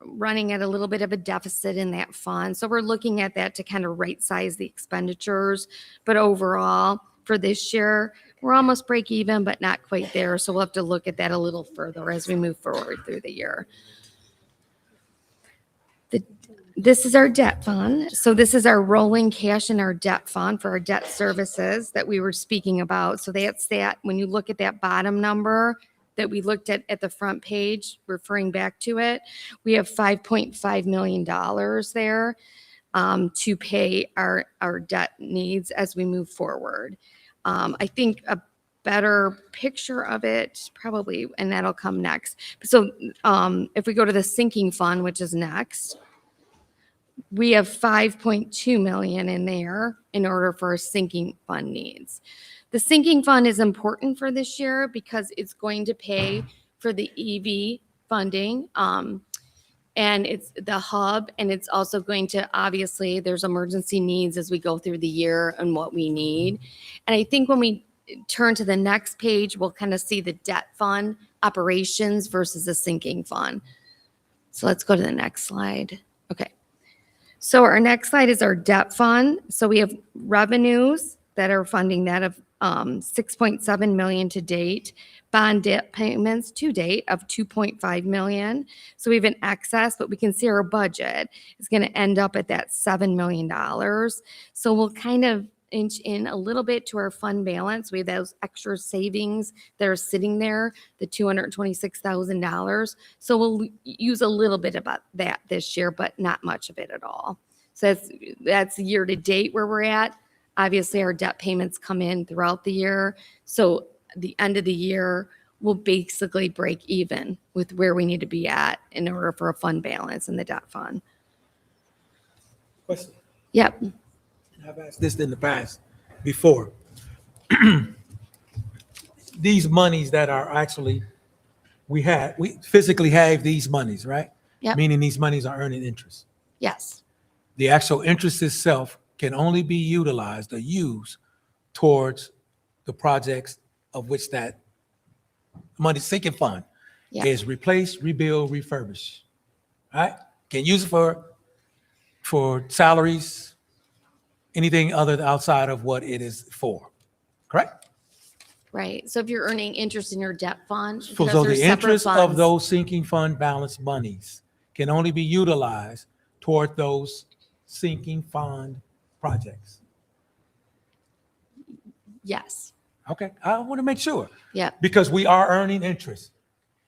Speaker 15: running at a little bit of a deficit in that fund. So we're looking at that to kind of right size the expenditures. But overall, for this year, we're almost break even, but not quite there. So we'll have to look at that a little further as we move forward through the year. This is our debt fund. So this is our rolling cash in our debt fund for our debt services that we were speaking about. So that's that. When you look at that bottom number that we looked at the front page, referring back to it, we have $5.5 million there to pay our debt needs as we move forward. I think better picture of it, probably, and that'll come next. So if we go to the sinking fund, which is next, we have 5.2 million in there in order for our sinking fund needs. The sinking fund is important for this year because it's going to pay for the EV funding. And it's the hub, and it's also going to, obviously, there's emergency needs as we go through the year and what we need. And I think when we turn to the next page, we'll kind of see the debt fund operations versus the sinking fund. So let's go to the next slide. Okay. So our next slide is our debt fund. So we have revenues that are funding that of 6.7 million to date, bond debt payments to date of 2.5 million. So we have an excess, but we can see our budget is going to end up at that $7 million. So we'll kind of inch in a little bit to our fund balance. We have those extra savings that are sitting there, the $226,000. So we'll use a little bit about that this year, but not much of it at all. So that's year to date where we're at. Obviously, our debt payments come in throughout the year. So the end of the year, we'll basically break even with where we need to be at in order for a fund balance in the debt fund.
Speaker 4: Question.
Speaker 15: Yep.
Speaker 4: I've asked this in the past before. These monies that are actually, we physically have these monies, right?
Speaker 15: Yep.
Speaker 4: Meaning these monies are earning interest.
Speaker 15: Yes.
Speaker 4: The actual interest itself can only be utilized or used towards the projects of which that money sinking fund is replace, rebuild, refurbish. Right? Can use it for salaries, anything other outside of what it is for. Correct?
Speaker 15: Right. So if you're earning interest in your debt fund,
Speaker 4: So
Speaker 15: because they're
Speaker 4: the
Speaker 15: separate
Speaker 4: interest of
Speaker 15: funds,
Speaker 4: those sinking fund balance monies can only be utilized toward those sinking fund projects.
Speaker 15: yes.
Speaker 4: Okay, I want to make sure.
Speaker 15: Yep.
Speaker 4: Because we are earning interest.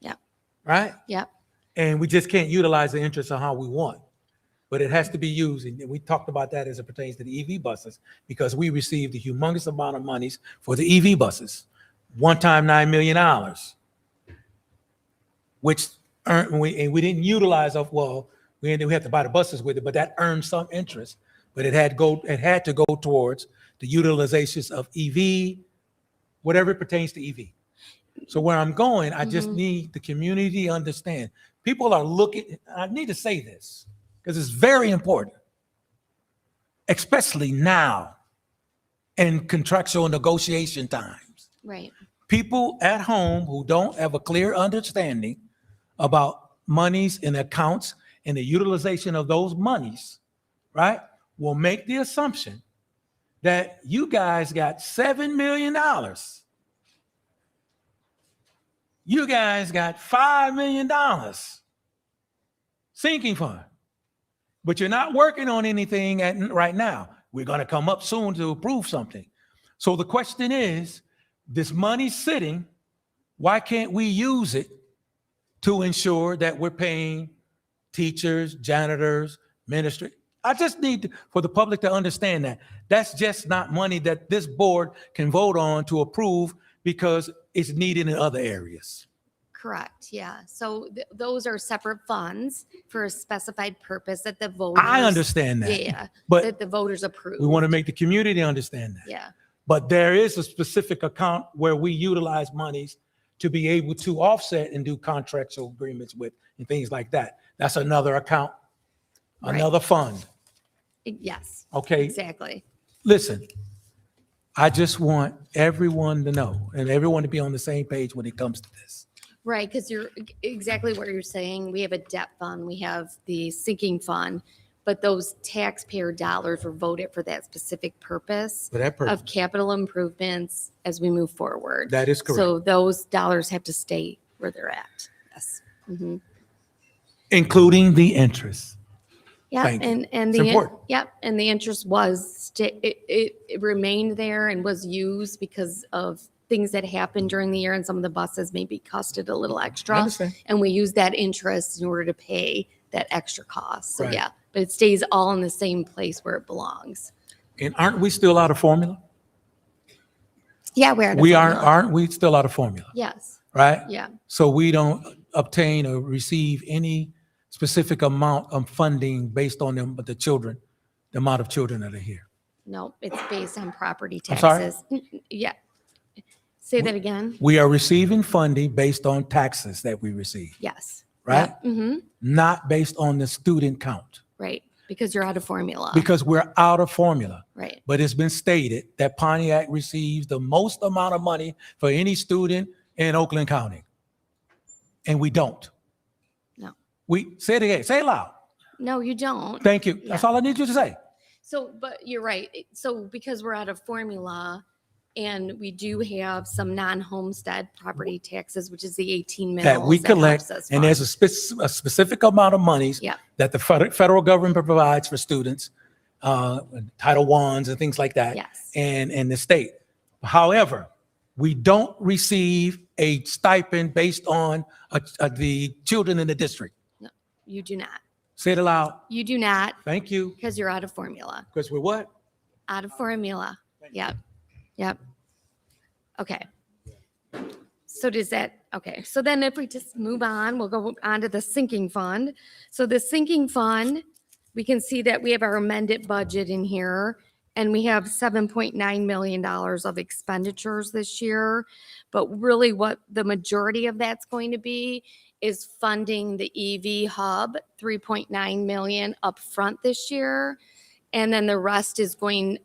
Speaker 15: Yep.
Speaker 4: Right?
Speaker 15: Yep.
Speaker 4: And we just can't utilize the interest on how we want. But it has to be used, and we talked about that as it pertains to the EV buses, because we received a humongous amount of monies for the EV buses. One time, $9 million, which earned, and we didn't utilize we had to buy the buses with it, but that earned some interest. But it had to go towards the utilizations of EV, whatever it pertains to EV. So where I'm going, I just need the community to understand. People are looking, I need to say this, because it's very important, especially now in contractual negotiation times.
Speaker 15: Right.
Speaker 4: People at home who don't have a clear understanding about monies and accounts and the utilization of those monies, right, will make the assumption that you guys got $7 million. You guys got $5 million sinking fund, but you're not working on anything right now. We're going to come up soon to approve something. So the question is, this money's sitting, why can't we use it to ensure that we're paying teachers, janitors, ministry? I just need for the public to understand that that's just not money that this board can vote on to approve because it's needed in other areas.
Speaker 15: Correct. Yeah. So those are separate funds for a specified purpose that the voters.
Speaker 4: I understand that.
Speaker 15: Yeah.
Speaker 4: But
Speaker 15: that the voters approve.
Speaker 4: we want to make the community understand that.
Speaker 15: Yeah.
Speaker 4: But there is a specific account where we utilize monies to be able to offset and do contractual agreements with and things like that. That's another account, another fund.
Speaker 15: Yes.
Speaker 4: Okay.
Speaker 15: Exactly.
Speaker 4: Listen, I just want everyone to know and everyone to be on the same page when it comes to this.
Speaker 15: Right. Because you're exactly what you're saying. We have a debt fund, we have the sinking fund, but those taxpayer dollars were voted for that specific purpose
Speaker 4: For that purpose.
Speaker 15: of capital improvements as we move forward.
Speaker 4: That is correct.
Speaker 15: So those dollars have to stay where they're at. Yes. Mm-hmm.
Speaker 4: Including the interest.
Speaker 15: Yeah,
Speaker 4: Thank you.
Speaker 15: and
Speaker 4: It's important.
Speaker 15: and the interest was it remained there and was used because of things that happened during the year, and some of the buses maybe costed a little
Speaker 4: I
Speaker 15: extra,
Speaker 4: understand.
Speaker 15: and we used that interest in order to pay that extra cost. So
Speaker 4: Right.
Speaker 15: yeah, but it stays all in the same place where it belongs.
Speaker 4: And aren't we still out of formula?
Speaker 15: Yeah, we're at a
Speaker 4: We
Speaker 15: formula.
Speaker 4: aren't we still out of formula,
Speaker 15: Yes,
Speaker 4: right?
Speaker 15: yeah.
Speaker 4: So we don't obtain or receive any specific amount of funding based on them, but the children, the amount of children that are here.
Speaker 15: No, it's based on property
Speaker 4: I'm sorry?
Speaker 15: taxes. Yeah. Say that again.
Speaker 4: We are receiving funding based on taxes that we receive,
Speaker 15: Yes.
Speaker 4: right?
Speaker 15: Mm-hmm.
Speaker 4: Not based on the student count,
Speaker 15: Right. Because you're out of formula.
Speaker 4: because we're out of formula.
Speaker 15: Right.
Speaker 4: But it's been stated that Pontiac receives the most amount of money for any student in Oakland County. And we don't.
Speaker 15: No.
Speaker 4: We say it again, say it loud.
Speaker 15: No, you don't.
Speaker 4: Thank you. That's all I need you to say.
Speaker 15: So, but you're right. So because we're out of formula and we do have some non-homestead property taxes, which is the 18 mills
Speaker 4: That we collect,
Speaker 15: helps us
Speaker 4: and there's
Speaker 15: fund.
Speaker 4: a specific amount of monies
Speaker 15: Yeah.
Speaker 4: that the federal government provides for students, Title Is and things like that,
Speaker 15: Yes.
Speaker 4: and the state. However, we don't receive a stipend based on the children in the district.
Speaker 15: No, you do not.
Speaker 4: Say it aloud.
Speaker 15: You do not
Speaker 4: Thank you.
Speaker 15: because you're out of formula.
Speaker 4: Because we're what?
Speaker 15: Out of formula. Yep. Yep. Okay. So does that, okay. So then if we just move on, we'll go on to the sinking fund. So the sinking fund, we can see that we have our amended budget in here and we have $7.9 million of expenditures this year. But really what the majority of that's going to be is funding the EV hub, 3.9 million upfront this year. And then the rest is going,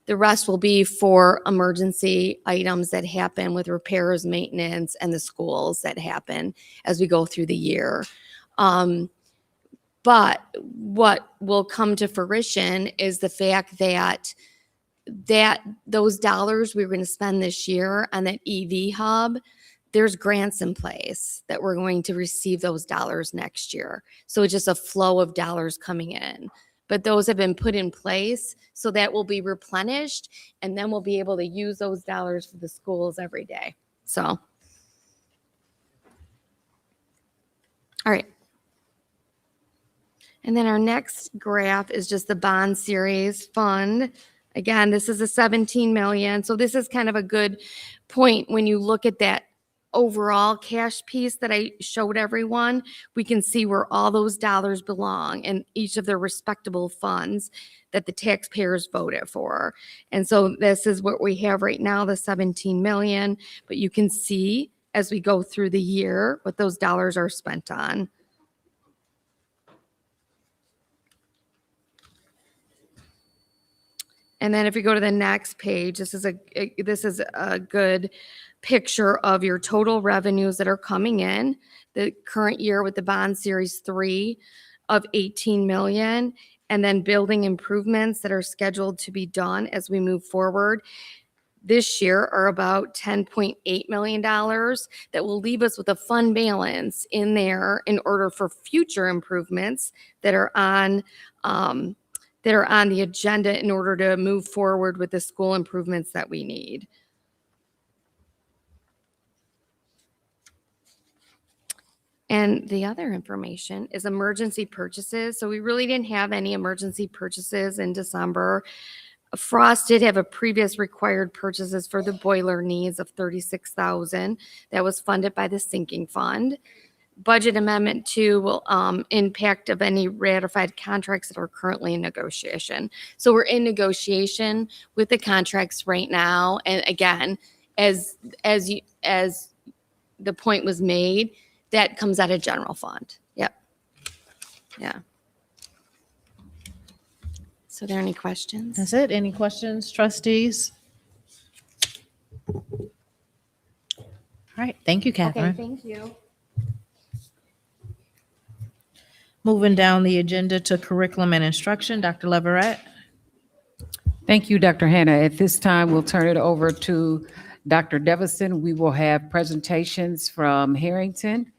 Speaker 15: the rest will be for emergency items that happen with repairs, maintenance, and the schools that happen as we go through the year. But what will come to fruition is the fact that those dollars we were going to spend this year on that EV hub, there's grants in place that we're going to receive those dollars next year. So it's just a flow of dollars coming in. But those have been put in place, so that will be replenished, and then we'll be able to use those dollars for the schools every day. So, all right. And then our next graph is just the bond series fund. Again, this is a 17 million. So this is kind of a good point when you look at that overall cash piece that I showed everyone. We can see where all those dollars belong in each of their respectable funds that the taxpayers voted for. And so this is what we have right now, the 17 million, but you can see as we go through the year what those dollars are spent on. And then if you go to the next page, this is a good picture of your total revenues that are coming in the current year with the bond series 3 of 18 million, and then building improvements that are scheduled to be done as we move forward this year are about $10.8 million that will leave us with a fund balance in there in order for future improvements that are on the agenda in order to move forward with the school improvements that we need. And the other information is emergency purchases. So we really didn't have any emergency purchases in December. Frost did have a previous required purchases for the boiler needs of $36,000 that was funded by the sinking fund. Budget Amendment 2 will impact of any ratified contracts that are currently in negotiation. So we're in negotiation with the contracts right now. And again, as the point was made, that comes out of general fund. Yep. Yeah. So are there any questions?
Speaker 1: That's it. Any questions, trustees? All right. Thank you, Catherine.
Speaker 15: Okay, thank you.
Speaker 1: Moving down the agenda to curriculum and instruction, Dr. Leverett.
Speaker 5: Thank you, Dr. Hannah. At this time, we'll turn it over to Dr. Devison. We will have presentations from Harrington,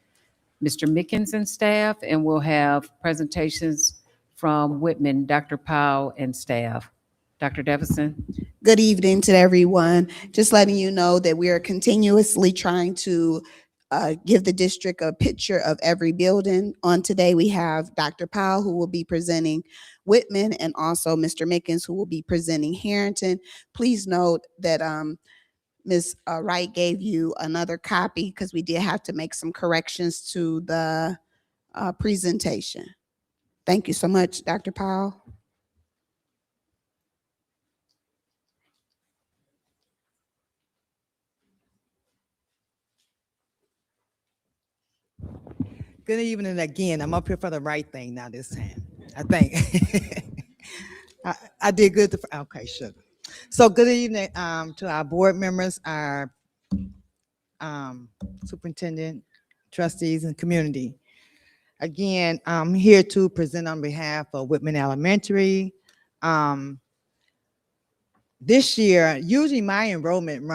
Speaker 5: Mr. Mickens and staff, and we'll have presentations from Whitman, Dr. Powell and staff. Dr. Devison.
Speaker 17: Good evening to everyone. Just letting you know that we are continuously trying to give the district a picture of every building. On today, we have Dr. Powell, who will be presenting Whitman, and also Mr. Mickens, who will be presenting Harrington. Please note that Ms. Wright gave you another copy because we did have to make some corrections to the presentation. Thank you so much, Dr. Powell.
Speaker 6: Good evening again. I'm up here for the right thing now this time, I think. I did good. Okay, sure. So good evening to our board members, our superintendent, trustees, and community. Again, I'm here to present on behalf of Whitman Elementary. This year, usually my enrollment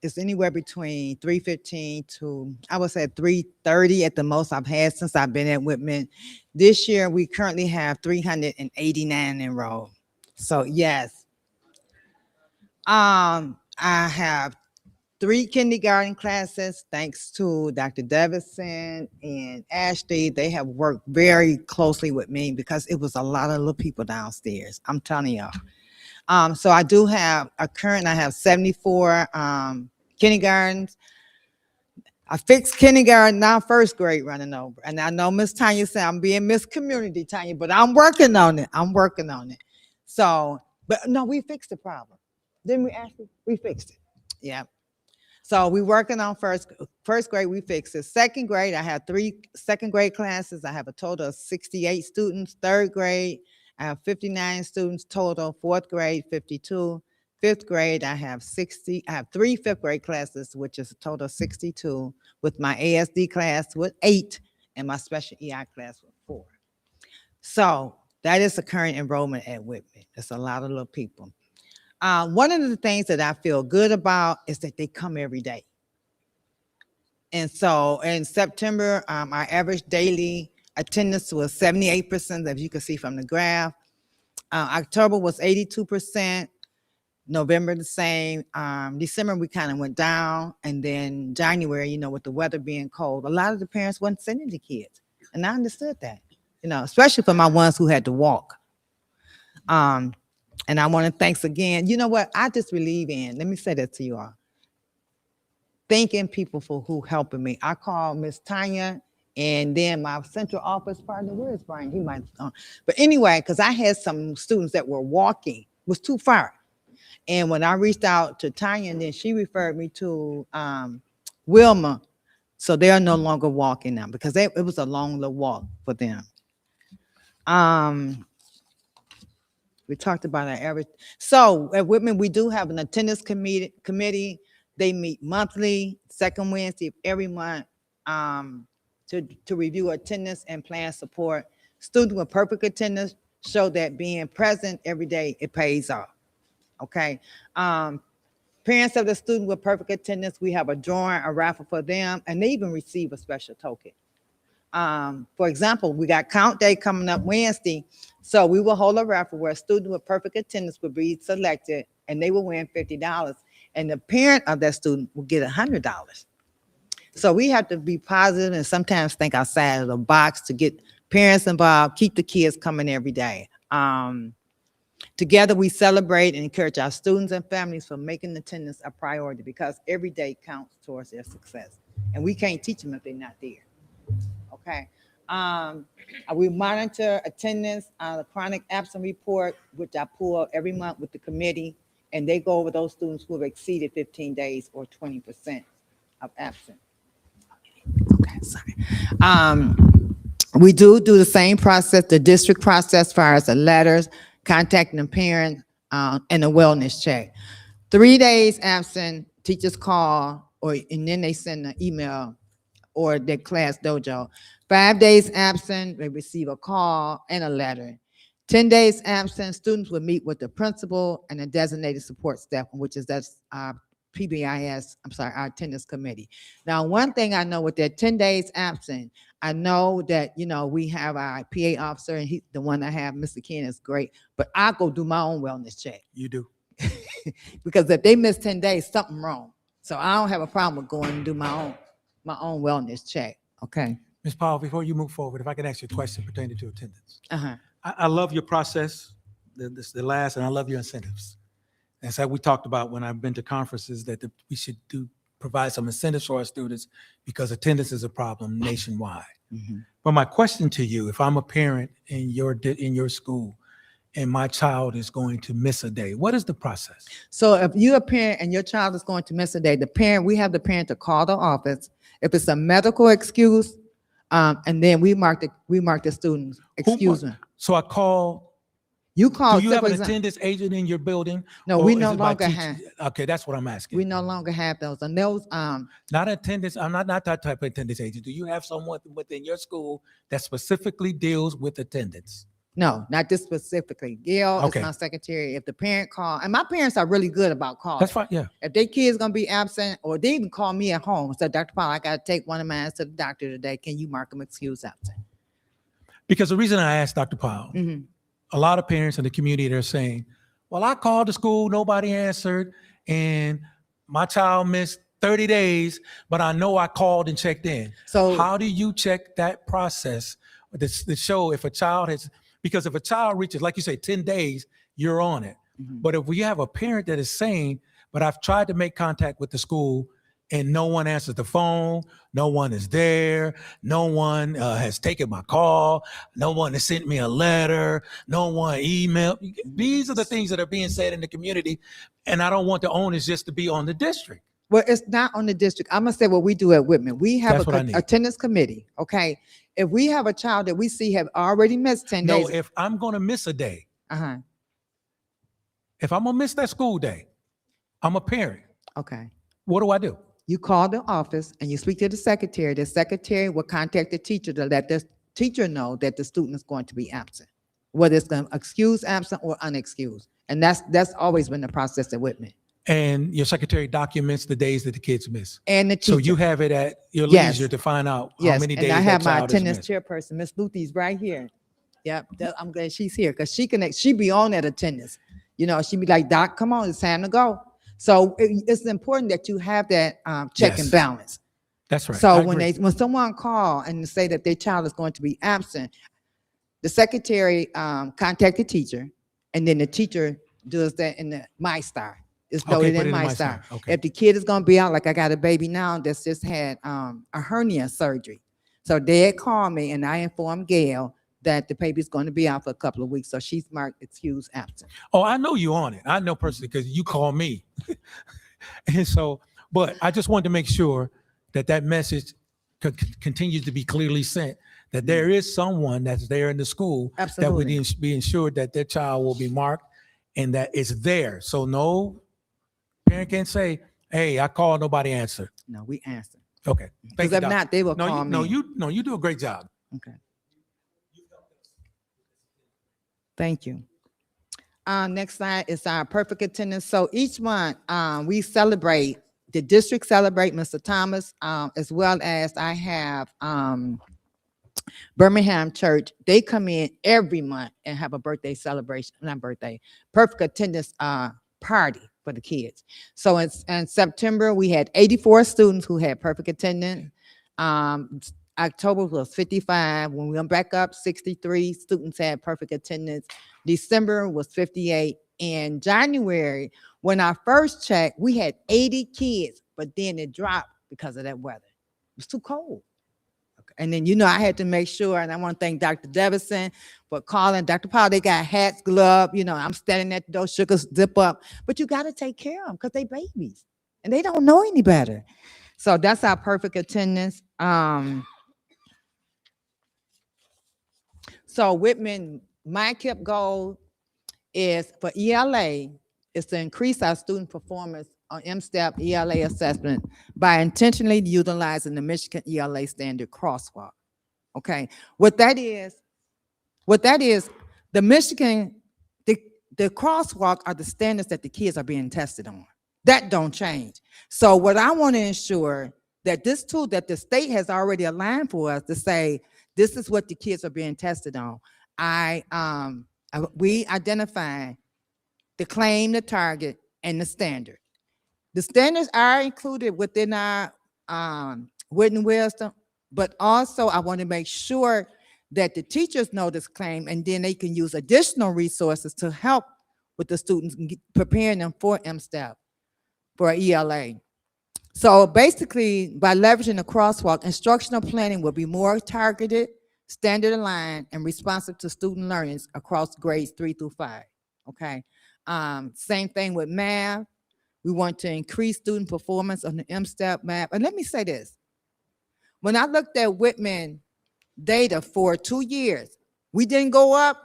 Speaker 6: is anywhere between 315 to, I would say 330 at the most I've had since I've been at Whitman. This year, we currently have 389 enrolled. So yes, I have 3 kindergarten classes, thanks to Dr. Davison and Ashley. They have worked very closely with me because it was a lot of little people downstairs. I'm telling y'all. So I do have I have 74 kindergartens. I fixed kindergarten, now first grade running over. And I know Miss Tanya said I'm being Miss Community, Tanya, but I'm working on it. I'm working on it. So, but no, we fixed the problem. Didn't we, Ashley? We fixed it. Yeah. So we working on first grade, we fixed it. Second grade, I have 3 second grade classes. I have a total of 68 students. Third grade, I have 59 students total. Fourth grade, 52. Fifth grade, I have 60. I have 3 fifth grade classes, which is a total of 62, with my ASD class with 8 and my special EI class with 4. So that is the current enrollment at Whitman. It's a lot of little people. One of the things that I feel good about is that they come every day. And so in September, our average daily attendance was 78%, as you can see from the graph. October was 82%. November the same. December we kind of went down, and then January, with the weather being cold, a lot of the parents wasn't sending the kids, and I understood that, especially for my ones who had to walk. And I want to thanks again. You know what? I just believe in, let me say that to you all, thanking people for who helping me. I called Miss Tanya, and then my central office partner, where is Brian? He might, but anyway, because I had some students that were walking, was too far. And when I reached out to Tanya, and then she referred me to Wilma, so they are no longer walking now because it was a long little walk for them. We talked about our average. So at Whitman, we do have an attendance committee. They meet monthly, second Wednesday of every month, to review attendance and plan support. Students with perfect attendance show that being present every day, it pays off. Okay. Parents of the student with perfect attendance, we have a drawing, a raffle for them, and they even receive a special token. For example, we got count day coming up Wednesday. So we will hold a raffle where a student with perfect attendance will be selected, and they will win $50. And the parent of that student will get $100. So we have to be positive and sometimes think outside of the box to get parents involved, keep the kids coming every day. Together, we celebrate and encourage our students and families for making attendance a priority, because every day counts towards their success. And we can't teach them if they're not there. Okay. We monitor attendance on the chronic absent report, which I pull every month with the committee, and they go over those students who have exceeded 15 days or 20% of absent. Okay, sorry. We do the same process, the district process, as far as the letters, contacting the parent, and a wellness check. 3 days absent, teachers call, and then they send an email or their class dojo. 5 days absent, they receive a call and a letter. 10 days absent, students will meet with the principal and a designated support staff, which is our PBIS, our attendance committee. Now, one thing I know with that 10 days absent, I know that, we have our PA officer, and the one I have, Mr. Ken, is great, but I go do my own wellness check.
Speaker 4: You do?
Speaker 6: Because if they miss 10 days, something wrong. So I don't have a problem with going and do my own wellness check. Okay.
Speaker 4: Ms. Powell, before you move forward, if I could ask you a question pertaining to attendance.
Speaker 6: Uh-huh.
Speaker 4: I love your process, the last, and I love your incentives. That's how we talked about when I've been to conferences that we should provide some incentives for our students because attendance is a problem nationwide. But my question to you, if I'm a parent in your school and my child is going to miss a day, what is the process?
Speaker 6: So if you're a parent and your child is going to miss a day, we have the parent to call the office. If it's a medical excuse, and then we mark the student's excuse.
Speaker 4: So I call.
Speaker 6: You call.
Speaker 4: Do you have an attendance agent in your building?
Speaker 6: No,
Speaker 4: or
Speaker 6: we
Speaker 4: is
Speaker 6: no
Speaker 4: it by
Speaker 6: longer
Speaker 4: teacher?
Speaker 6: have.
Speaker 4: Okay, that's what I'm asking.
Speaker 6: We no longer have those. And those,
Speaker 4: Not attendance. I'm not that type of attendance agent. Do you have someone within your school that specifically deals with attendance?
Speaker 6: no, not this specifically. Gail
Speaker 4: Okay.
Speaker 6: is my secretary. If the parent call, and my parents are really good about calling.
Speaker 4: That's fine. Yeah.
Speaker 6: If their kid's gonna be absent, or they even call me at home and say, Dr. Paul, I gotta take one of mine to the doctor today. Can you mark them excuse absent?
Speaker 4: Because the reason I asked Dr. Powell,
Speaker 6: Mhm.
Speaker 4: a lot of parents in the community are saying, well, I called the school, nobody answered, and my child missed 30 days, but I know I called and checked in.
Speaker 6: So
Speaker 4: how do you check that process to show if a child has, because if a child reaches, like you say, 10 days, you're on it. But if we have a parent that is saying, but I've tried to make contact with the school and no one answers the phone, no one is there, no one has taken my call, no one has sent me a letter, no one emailed. These are the things that are being said in the community, and I don't want the onus just to be on the district.
Speaker 6: Well, it's not on the district. I'm gonna say what we do at Whitman. We have
Speaker 4: That's what I need.
Speaker 6: attendance committee. Okay, if we have a child that we see have already missed 10
Speaker 4: No,
Speaker 6: days.
Speaker 4: if I'm going to miss a day,
Speaker 6: Uh-huh.
Speaker 4: if I'm going to miss that school day, I'm a parent.
Speaker 6: Okay.
Speaker 4: What do I do?
Speaker 6: You call the office and you speak to the secretary. The secretary will contact the teacher to let the teacher know that the student is going to be absent, whether it's an excused absent or unexcused. And that's always been the process at Whitman.
Speaker 4: And your secretary documents the days that the kids miss.
Speaker 6: And the teacher.
Speaker 4: So you have it at your
Speaker 6: Yes.
Speaker 4: leisure to find out how
Speaker 6: Yes,
Speaker 4: many
Speaker 6: and
Speaker 4: days
Speaker 6: I have
Speaker 4: that
Speaker 6: my
Speaker 4: child is
Speaker 6: attendance
Speaker 4: missed.
Speaker 6: chairperson, Miss Luthie's right here. Yep, I'm glad she's here because she be on that attendance. You know, she be like, Doc, come on, it's time to go. So it's important that you have that check
Speaker 4: Yes.
Speaker 6: and balance.
Speaker 4: That's right.
Speaker 6: So
Speaker 4: I
Speaker 6: when
Speaker 4: agree.
Speaker 6: when someone call and say that their child is going to be absent, the secretary contact the teacher, and then the teacher does that in the MyStar. It's
Speaker 4: Okay,
Speaker 6: loaded
Speaker 4: put
Speaker 6: in
Speaker 4: it in
Speaker 6: MyStar.
Speaker 4: MyStar. Okay.
Speaker 6: If the kid is going to be out, like I got a baby now that's just had a hernia surgery. So they called me and I informed Gail that the baby's going to be out for a couple of weeks. So she's marked excused absent.
Speaker 4: Oh, I know you on it. I know personally because you call me. And so, but I just wanted to make sure that that message continues to be clearly sent, that there is someone that's there in the school that would
Speaker 6: Absolutely.
Speaker 4: be ensured that their child will be marked and that it's there. So no parent can say, hey, I called, nobody answered.
Speaker 6: No, we answer.
Speaker 4: Okay. Thank
Speaker 6: Because
Speaker 4: you,
Speaker 6: if
Speaker 4: Doc.
Speaker 6: not, they will
Speaker 4: No,
Speaker 6: call me.
Speaker 4: No, you do a great job.
Speaker 6: Okay. Thank you. Next slide is our perfect attendance. So each month, we celebrate, the district celebrate Mr. Thomas, as well as I have Birmingham Church. They come in every month and have a birthday celebration, not birthday, perfect attendance party for the kids. So in September, we had 84 students who had perfect attendance. October was 55. When we went back up, 63 students had perfect attendance. December was 58. In January, when I first checked, we had 80 kids, but then it dropped because of that weather. It was too cold. Okay. And then, you know, I had to make sure, and I want to thank Dr. Devison for calling. Dr. Powell, they got hats, gloves, you know, I'm standing at the door, sugars zip up. But you got to take care of them because they babies and they don't know any better. So that's our perfect attendance. So Whitman, my KIP goal is for ELA is to increase our student performance on M-STEP ELA assessment by intentionally utilizing the Michigan ELA standard crosswalk. Okay, what that is, the Michigan, the crosswalk are the standards that the kids are being tested on. That don't change. So what I want to ensure that this tool that the state has already aligned for us to say, this is what the kids are being tested on. We identify the claim, the target, and the standard. The standards are included within our written wisdom, but also I want to make sure that the teachers know this claim and then they can use additional resources to help with the students, and preparing them for MSTEP, for ELA. So basically, by leveraging the crosswalk, instructional planning will be more targeted, standard aligned, and responsive to student learnings across grades 3 through 5. Okay. Same thing with math. We want to increase student performance on the MSTEP math. And let me say this. When I looked at Whitman data for 2 years, we didn't go up,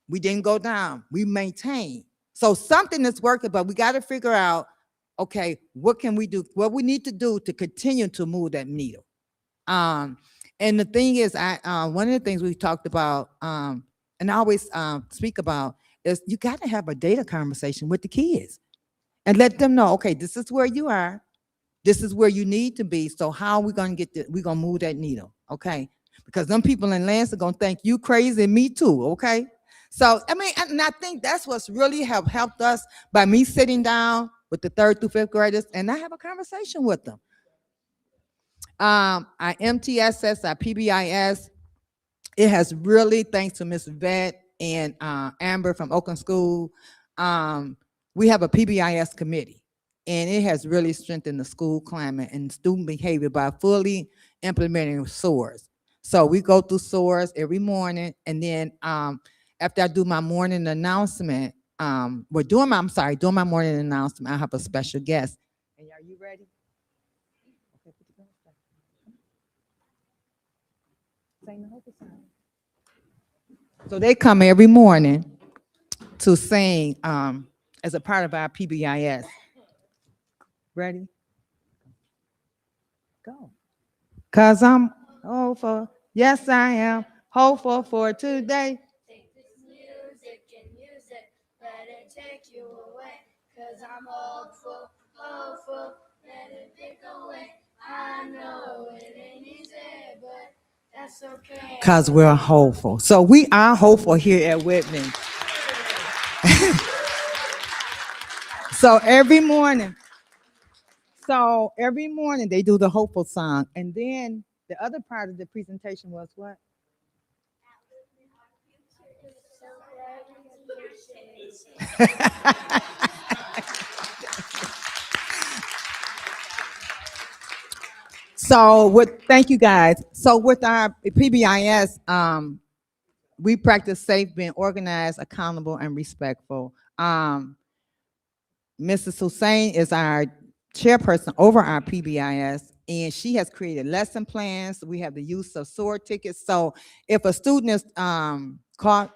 Speaker 6: we didn't go down, we maintained. So something is working, but we got to figure out, okay, what can we do? What we need to do to continue to move that needle. And the thing is, one of the things we talked about, and I always speak about, is you got to have a data conversation with the kids and let them know, okay, this is where you are, this is where you need to be. So how are we going to get we're going to move that needle, okay? Because them people in Lance are going to think you crazy and me too, okay? So, I mean, and I think that's what's really have helped us by me sitting down with the 3rd through 5th graders and I have a conversation with them. Our MTSS, our PBIS, it has really, thanks to Ms. Vet and Amber from Oakland School, we have a PBIS committee, and it has really strengthened the school climate and student behavior by fully implementing SOARs. So we go through SOARs every morning, and then after I do my morning announcement, during my morning announcement, I have a special guest. And are you ready? Okay, put your hands down. Sing the whole song. So they come every morning to sing as a part of our PBIS. Ready? Go. Cause I'm hopeful. Yes, I am hopeful for today.
Speaker 18: Take this music and use it. Let it take you away. Cause I'm hopeful, hopeful. Let it take away. I know it ain't easy, but that's okay.
Speaker 6: Cause we're hopeful. So we are hopeful here at Whitman. So every morning they do the hopeful song. And then the other part of the presentation was what? Thank you guys. So with our PBIS, we practice safe, being organized, accountable, and respectful. Mrs. Hussein is our chairperson over our PBIS, and she has created lesson plans. We have the use of SOAR tickets. So if a student is caught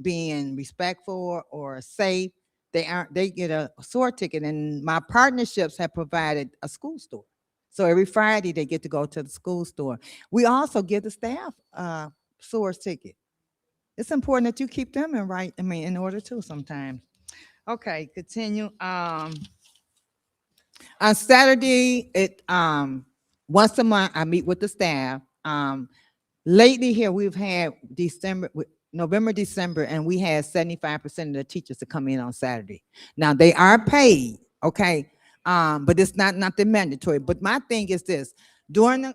Speaker 6: being respectful or safe, they get a SOAR ticket. And my partnerships have provided a school store. So every Friday they get to go to the school store. We also give the staff SOAR ticket. It's important that you keep them in order too sometimes. Okay, continue. On Saturday, once a month, I meet with the staff. Lately here, we've had November, December, and we had 75% of the teachers to come in on Saturday. Now, they are paid, okay? But it's not the mandatory. But my thing is this, during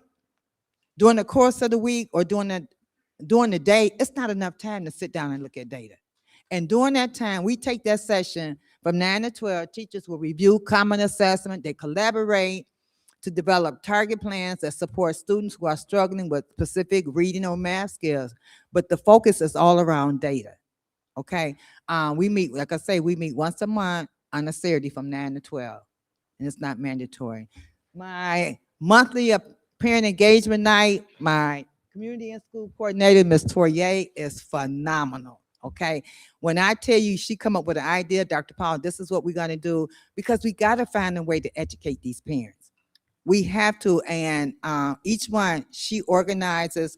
Speaker 6: the course of the week or during the day, it's not enough time to sit down and look at data. And during that time, we take that session from 9 to 12. Teachers will review common assessment. They collaborate to develop target plans that support students who are struggling with specific reading or math skills. But the focus is all around data, okay? We meet, like I say, we meet once a month on a Saturday from 9 to 12, and it's not mandatory. My monthly parent engagement night, my community and school coordinator, Ms. Toye, is phenomenal. Okay, when I tell you she come up with an idea, Dr. Paul, this is what we're going to do, because we got to find a way to educate these parents. We have to, and each one, she organizes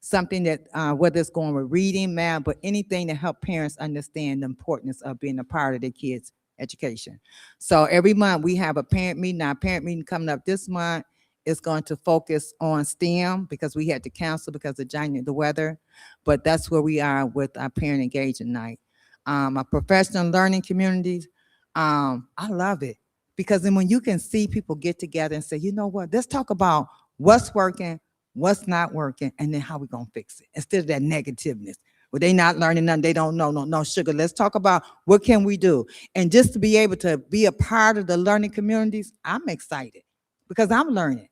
Speaker 6: something that, whether it's going with reading, math, but anything to help parents understand the importance of being a part of their kids' education. So every month we have a parent meeting. Our parent meeting coming up this month is going to focus on STEM because we had to cancel because of the weather, but that's where we are with our parent engagement night. Our professional learning communities, I love it, because then when you can see people get together and say, you know what, let's talk about what's working, what's not working, and then how we're gonna fix it, instead of that negativeness. Well, they not learning nothing. They don't know, no sugar. Let's talk about what can we do. And just to be able to be a part of the learning communities, I'm excited because I'm learning.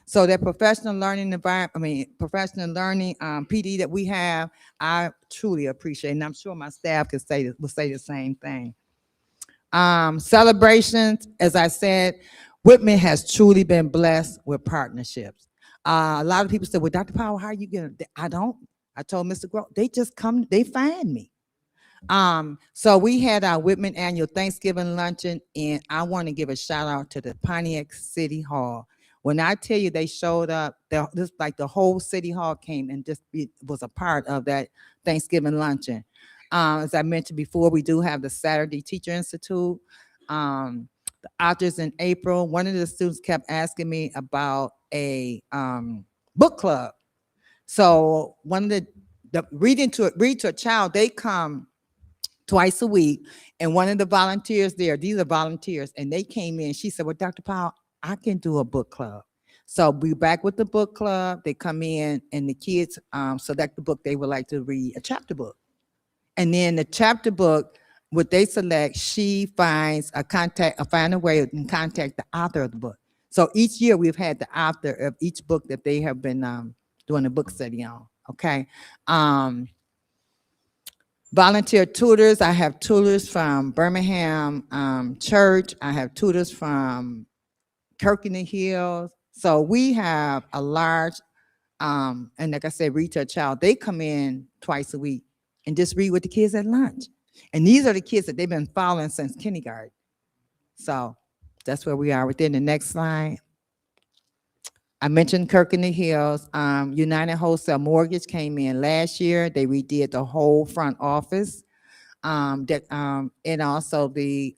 Speaker 6: So that professional learning environment, professional learning PD that we have, I truly appreciate, and I'm sure my staff will say the same thing. Celebrations, as I said, Whitman has truly been blessed with partnerships. A lot of people say, well, Dr. Powell, how are you getting? I don't. I told Mr. Grow, they just come, they find me. So we had our Whitman annual Thanksgiving luncheon, and I want to give a shout out to the Pontiac City Hall. When I tell you they showed up, this like the whole City Hall came and just was a part of that Thanksgiving luncheon. As I mentioned before, we do have the Saturday Teacher Institute. The authors in April, one of the students kept asking me about a book club. So one of the read to a child, they come twice a week, and one of the volunteers there, these are volunteers, and they came in. She said, well, Dr. Powell, I can do a book club. So we back with the book club. They come in, and the kids select the book they would like to read, a chapter book. And then the chapter book, what they select, she finds find a way to contact the author of the book. So each year we've had the author of each book that they have been doing a book study on. Okay. Volunteer tutors. I have tutors from Birmingham Church. I have tutors from Kirk in the Hills. So we have a large, and like I said, read to a child. They come in twice a week and just read with the kids at lunch. And these are the kids that they've been following since kindergarten. So that's where we are. Within the next slide. I mentioned Kirk in the Hills. United Wholesale Mortgage came in last year. They redid the whole front office. And also the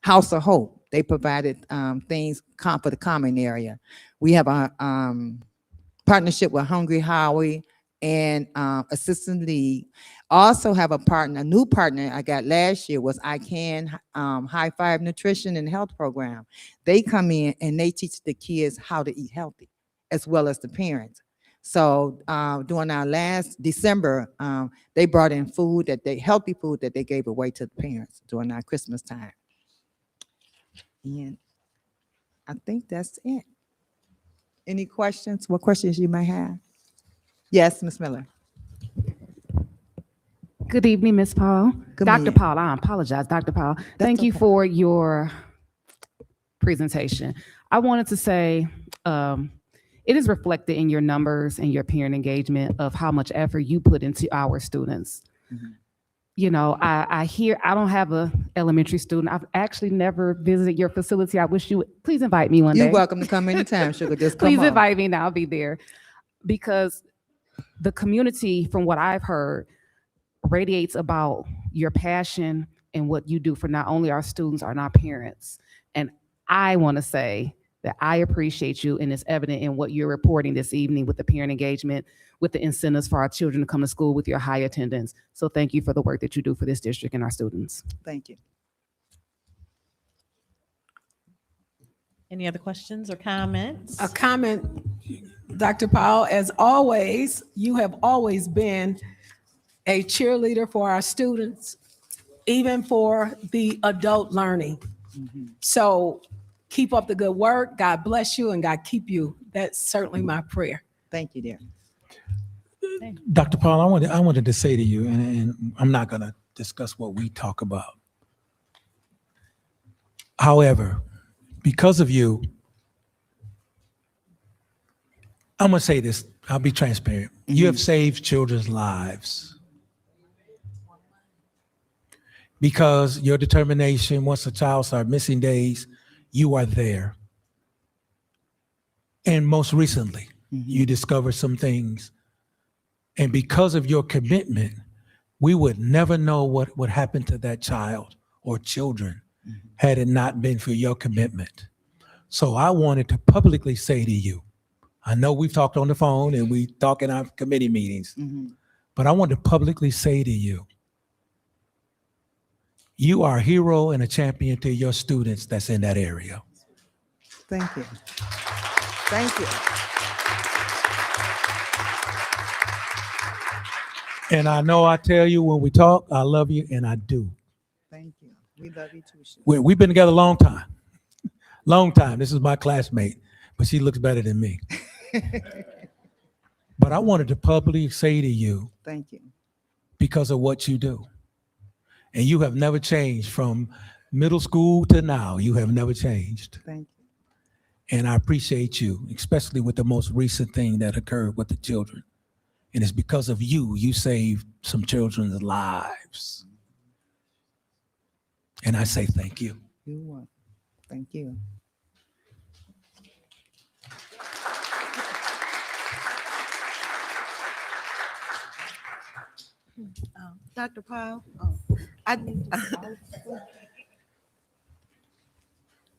Speaker 6: House of Hope. They provided things for the common area. We have a partnership with Hungry Howie and Assistant League. Also have a new partner I got last year was I Can High Five Nutrition and Health Program. They come in and they teach the kids how to eat healthy, as well as the parents. So during our last December, they brought in healthy food that they gave away to the parents during our Christmas time. And I think that's it. Any questions? What questions you might have? Yes, Ms. Miller.
Speaker 13: Good evening, Ms. Paul. Dr. Paul, I apologize, Dr. Paul. Thank you for your presentation. I wanted to say it is reflected in your numbers and your parent engagement of how much effort you put into our students. Mm-hmm. You know, I don't have a elementary student. I've actually never visited your facility. I wish you would please invite me one day.
Speaker 6: You're welcome to come anytime, sugar. Just come
Speaker 13: please
Speaker 6: on.
Speaker 13: invite me and I'll be there. Because the community, from what I've heard, radiates about your passion and what you do for not only our students, and our parents. And I want to say that I appreciate you, and it's evident in what you're reporting this evening with the parent engagement, with the incentives for our children to come to school, with your high attendance. So thank you for the work that you do for this district and our students.
Speaker 6: Thank you.
Speaker 1: Any other questions or comments?
Speaker 16: A comment, Dr. Powell, as always, you have always been a cheerleader for our students, even for the adult learning. Mm-hmm. So keep up the good work. God bless you and God keep you. That's certainly my prayer.
Speaker 6: Thank you, dear.
Speaker 4: Dr. Paul, I wanted to say to you, and I'm not going to discuss what we talk about. However, because of you, I'm going to say this. I'll be transparent. Mm-hmm. You have saved children's lives. Because your determination, once a child starts missing days, you are there. And most recently, you discovered some things. And because of your commitment, we would never know what would happen to that child or children had it not been for your commitment. So I wanted to publicly say to you, I know we've talked on the phone and we talk in our committee meetings, but I want to publicly say to you, you are a hero and a champion to your students that's in that area.
Speaker 6: Thank you. Thank you.
Speaker 4: And I know I tell you when we talk, I love you, and I do.
Speaker 6: Thank you. We love you too. Sue.
Speaker 4: We've been together a long time. Long time. This is my classmate, but she looks better than me. But I wanted to publicly say to you,
Speaker 6: Thank you.
Speaker 4: because of what you do. And you have never changed from middle school to now. You have never changed.
Speaker 6: Thank you.
Speaker 4: And I appreciate you, especially with the most recent thing that occurred with the children. And it's because of you, you saved some children's lives. And I say thank you.
Speaker 6: You won. Thank you.
Speaker 2: Dr. Powell? I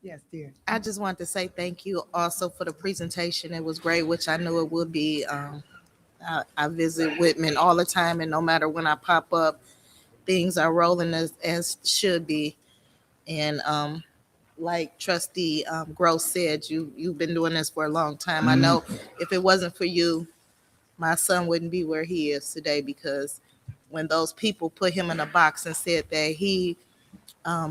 Speaker 6: Yes, dear.
Speaker 2: I just wanted to say thank you also for the presentation. It was great, which I knew it would be. I visit Whitman all the time, and no matter when I pop up, things are rolling as should be. And like Trustee Gross said, you've been doing this for a long time. I know if it wasn't for you, my son wouldn't be where he is today, because when those people put him in a box and said that he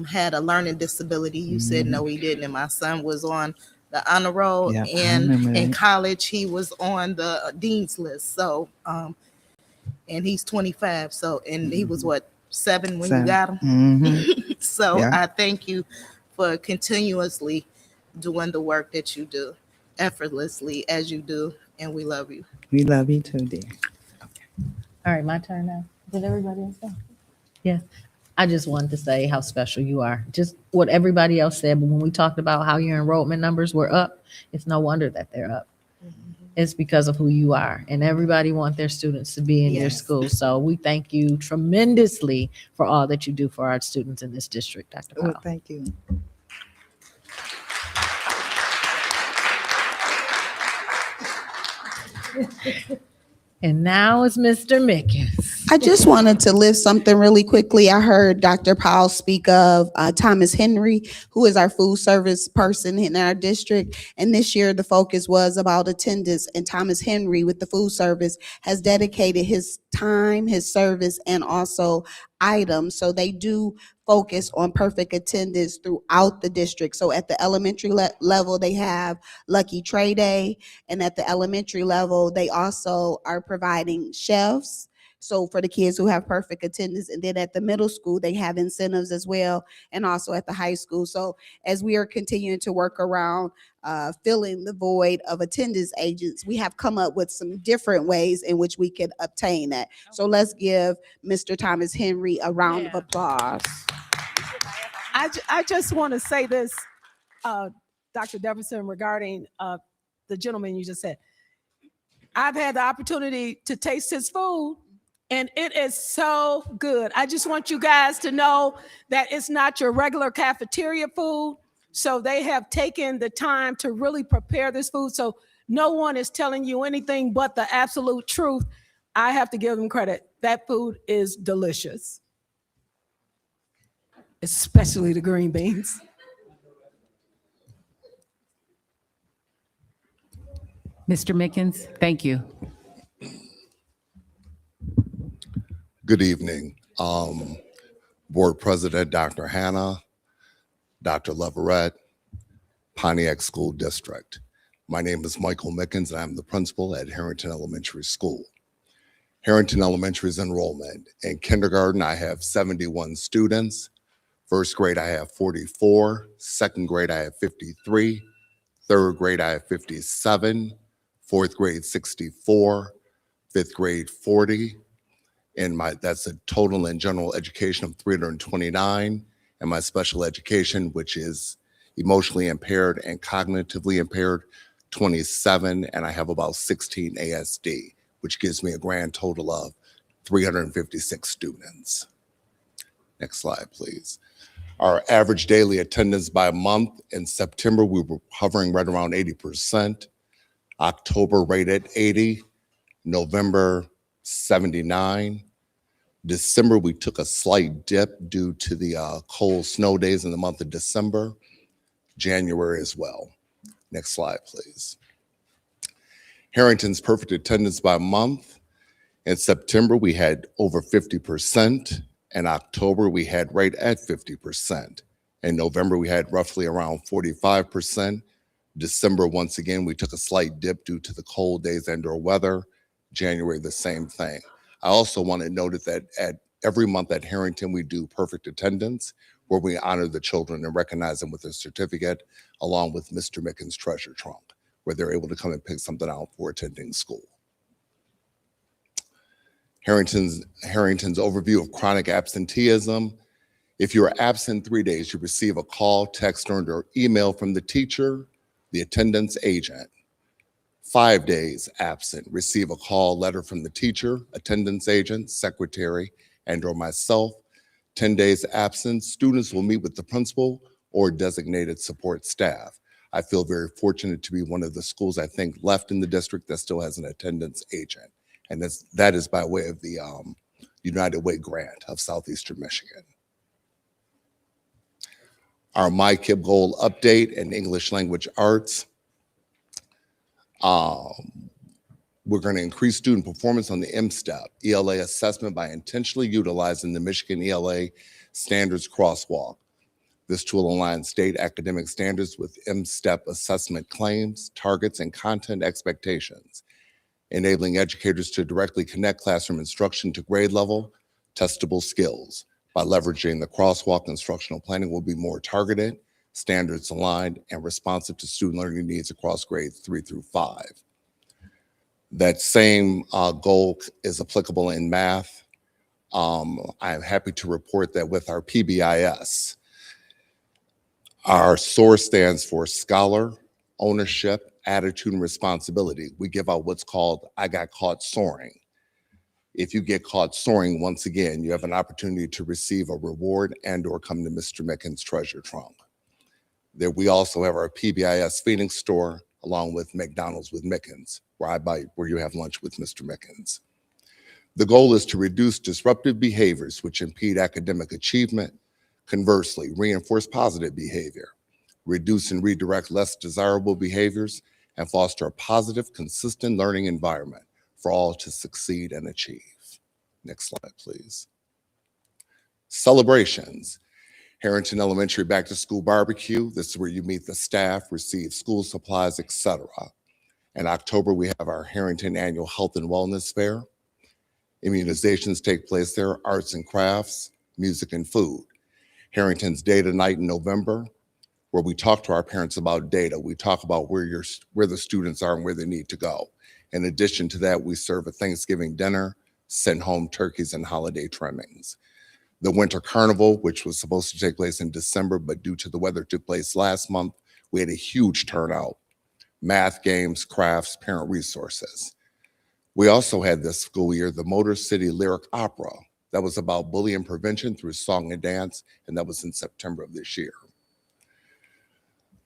Speaker 2: had a learning disability, you said no, he didn't. And my son was on the honor roll,
Speaker 6: Yep, I
Speaker 2: and
Speaker 6: remember
Speaker 2: in
Speaker 6: that.
Speaker 2: college he was on the dean's list. So and he's 25. So, and he was what, 7 when you got him?
Speaker 6: Mhm.
Speaker 2: So
Speaker 6: Yeah.
Speaker 2: I thank you for continuously doing the work that you do, effortlessly as you do, and we love you.
Speaker 6: We love you too, dear.
Speaker 1: All right, my turn now. Did everybody else go? Yes. I just wanted to say how special you are. Just what everybody else said, but when we talked about how your enrollment numbers were up, it's no wonder that they're up. It's because of who you are, and everybody want their students to be in your
Speaker 2: Yes.
Speaker 1: school. So we thank you tremendously for all that you do for our students in this district, Dr.
Speaker 6: Well,
Speaker 1: Powell.
Speaker 6: thank you.
Speaker 1: And now it's Mr. Mickens.
Speaker 17: I just wanted to lift something really quickly. I heard Dr. Powell speak of Thomas Henry, who is our food service person in our district. And this year, the focus was about attendance. And Thomas Henry, with the food service, has dedicated his time, his service, and also items. So they do focus on perfect attendance throughout the district. So at the elementary level, they have Lucky Tray Day. And at the elementary level, they also are providing chefs. So for the kids who have perfect attendance, and then at the middle school, they have incentives as well, and also at the high school. So as we are continuing to work around filling the void of attendance agents, we have come up with some different ways in which we can obtain that. So let's give Mr. Thomas Henry a round of applause.
Speaker 16: I just want to say this, Dr. Deverson, regarding the gentleman you just said. I've had the opportunity to taste his food, and it is so good. I just want you guys to know that it's not your regular cafeteria food. So they have taken the time to really prepare this food. So no one is telling you anything but the absolute truth. I have to give them credit. That food is delicious, especially the green beans.
Speaker 13: Mr. Mickens, thank you.
Speaker 19: Good evening. Board President Dr. Hannah, Dr. Leverett, Pontiac School District. My name is Michael Mickens, and I'm the principal at Harrington Elementary School. Harrington Elementary's enrollment. In kindergarten, I have 71 students. First grade, I have 44. Second grade, I have 53. Third grade, I have 57. Fourth grade, 64. Fifth grade, 40. And that's a total in general education of 329. And my special education, which is emotionally impaired and cognitively impaired, 27. And I have about 16 ASD, which gives me a grand total of 356 students. Next slide, please. Our average daily attendance by month in September, we were hovering right around 80%. October rated 80, November 79. December, we took a slight dip due to the cold snow days in the month of December. January as well. Next slide, please. Harrington's perfect attendance by month. In September, we had over 50%. In October, we had right at 50%. In November, we had roughly around 45%. December, once again, we took a slight dip due to the cold days and/or weather. January, the same thing. I also want to note that at every month at Harrington, we do perfect attendance, where we honor the children and recognize them with a certificate, along with Mr. Mickens' treasure trunk, where they're able to come and pick something out for attending school. Harrington's overview of chronic absenteeism. If you are absent 3 days, you receive a call, text, or email from the teacher, the attendance agent. 5 days absent, receive a call, letter from the teacher, attendance agent, secretary, and/or myself. 10 days absent, students will meet with the principal or designated support staff. I feel very fortunate to be one of the schools, I think, left in the district that still has an attendance agent. And that is by way of the United Way grant of Southeastern Michigan. Our MyKib goal update in English language arts. We're going to increase student performance on the M-STEP ELA assessment by intentionally utilizing the Michigan ELA standards crosswalk. This tool aligns state academic standards with M-STEP assessment claims, targets, and content expectations, enabling educators to directly connect classroom instruction to grade level, testable skills. By leveraging the crosswalk, instructional planning will be more targeted, standards aligned, and responsive to student learning needs across grades 3 through 5. That same goal is applicable in math. I'm happy to report that with our PBIS, our SOAR stands for Scholar, Ownership, Attitude, and Responsibility. We give out what's called I Got Caught Soaring. If you get caught soaring, once again, you have an opportunity to receive a reward and/or come to Mr. Mickens' treasure trunk. There, we also have our PBIS Phoenix store, along with McDonald's with Mickens, where you have lunch with Mr. Mickens. The goal is to reduce disruptive behaviors which impede academic achievement. Conversely, reinforce positive behavior, reduce and redirect less desirable behaviors, and foster a positive, consistent learning environment for all to succeed and achieve. Next slide, please. Celebrations. Harrington Elementary Back to School Barbecue. This is where you meet the staff, receive school supplies, etc. In October, we have our Harrington Annual Health and Wellness Fair. Immunizations take place there, arts and crafts, music and food. Harrington's Data Night in November, where we talk to our parents about data. We talk about where the students are and where they need to go. In addition to that, we serve a Thanksgiving dinner, send home turkeys and holiday trimmings. The Winter Carnival, which was supposed to take place in December, but due to the weather took place last month, we had a huge turnout. Math, games, crafts, parent resources. We also had this school year the Motor City Lyric Opera. That was about bullying prevention through song and dance, and that was in September of this year.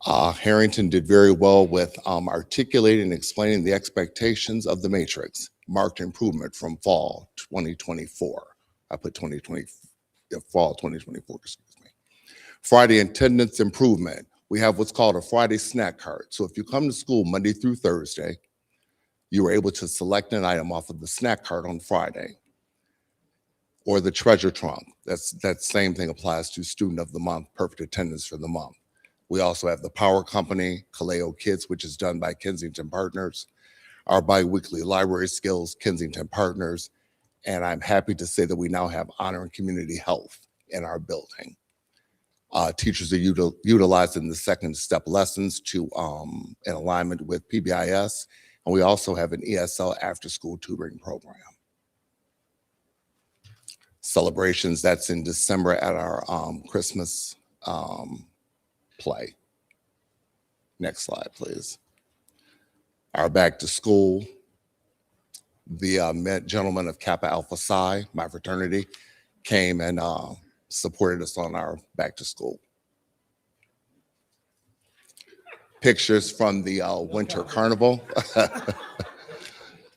Speaker 19: Harrington did very well with articulating and explaining the expectations of the matrix, marked improvement from fall 2024. I put 2020, fall 2024, excuse me. Friday attendance improvement. We have what's called a Friday snack cart. So if you come to school Monday through Thursday, you are able to select an item off of the snack cart on Friday. Or the treasure trunk. That same thing applies to student of the month, perfect attendance for the month. We also have the Power Company, Kaleo Kids, which is done by Kensington Partners, our biweekly library skills, Kensington Partners, and I'm happy to say that we now have Honor and Community Health in our building. Teachers are utilizing the second step lessons in alignment with PBIS, and we also have an ESL after-school tutoring program. Celebrations, that's in December at our Christmas play. Next slide, please. Our back to school. The gentlemen of Kappa Alpha Psi, my fraternity, came and supported us on our back to school. Pictures from the Winter Carnival.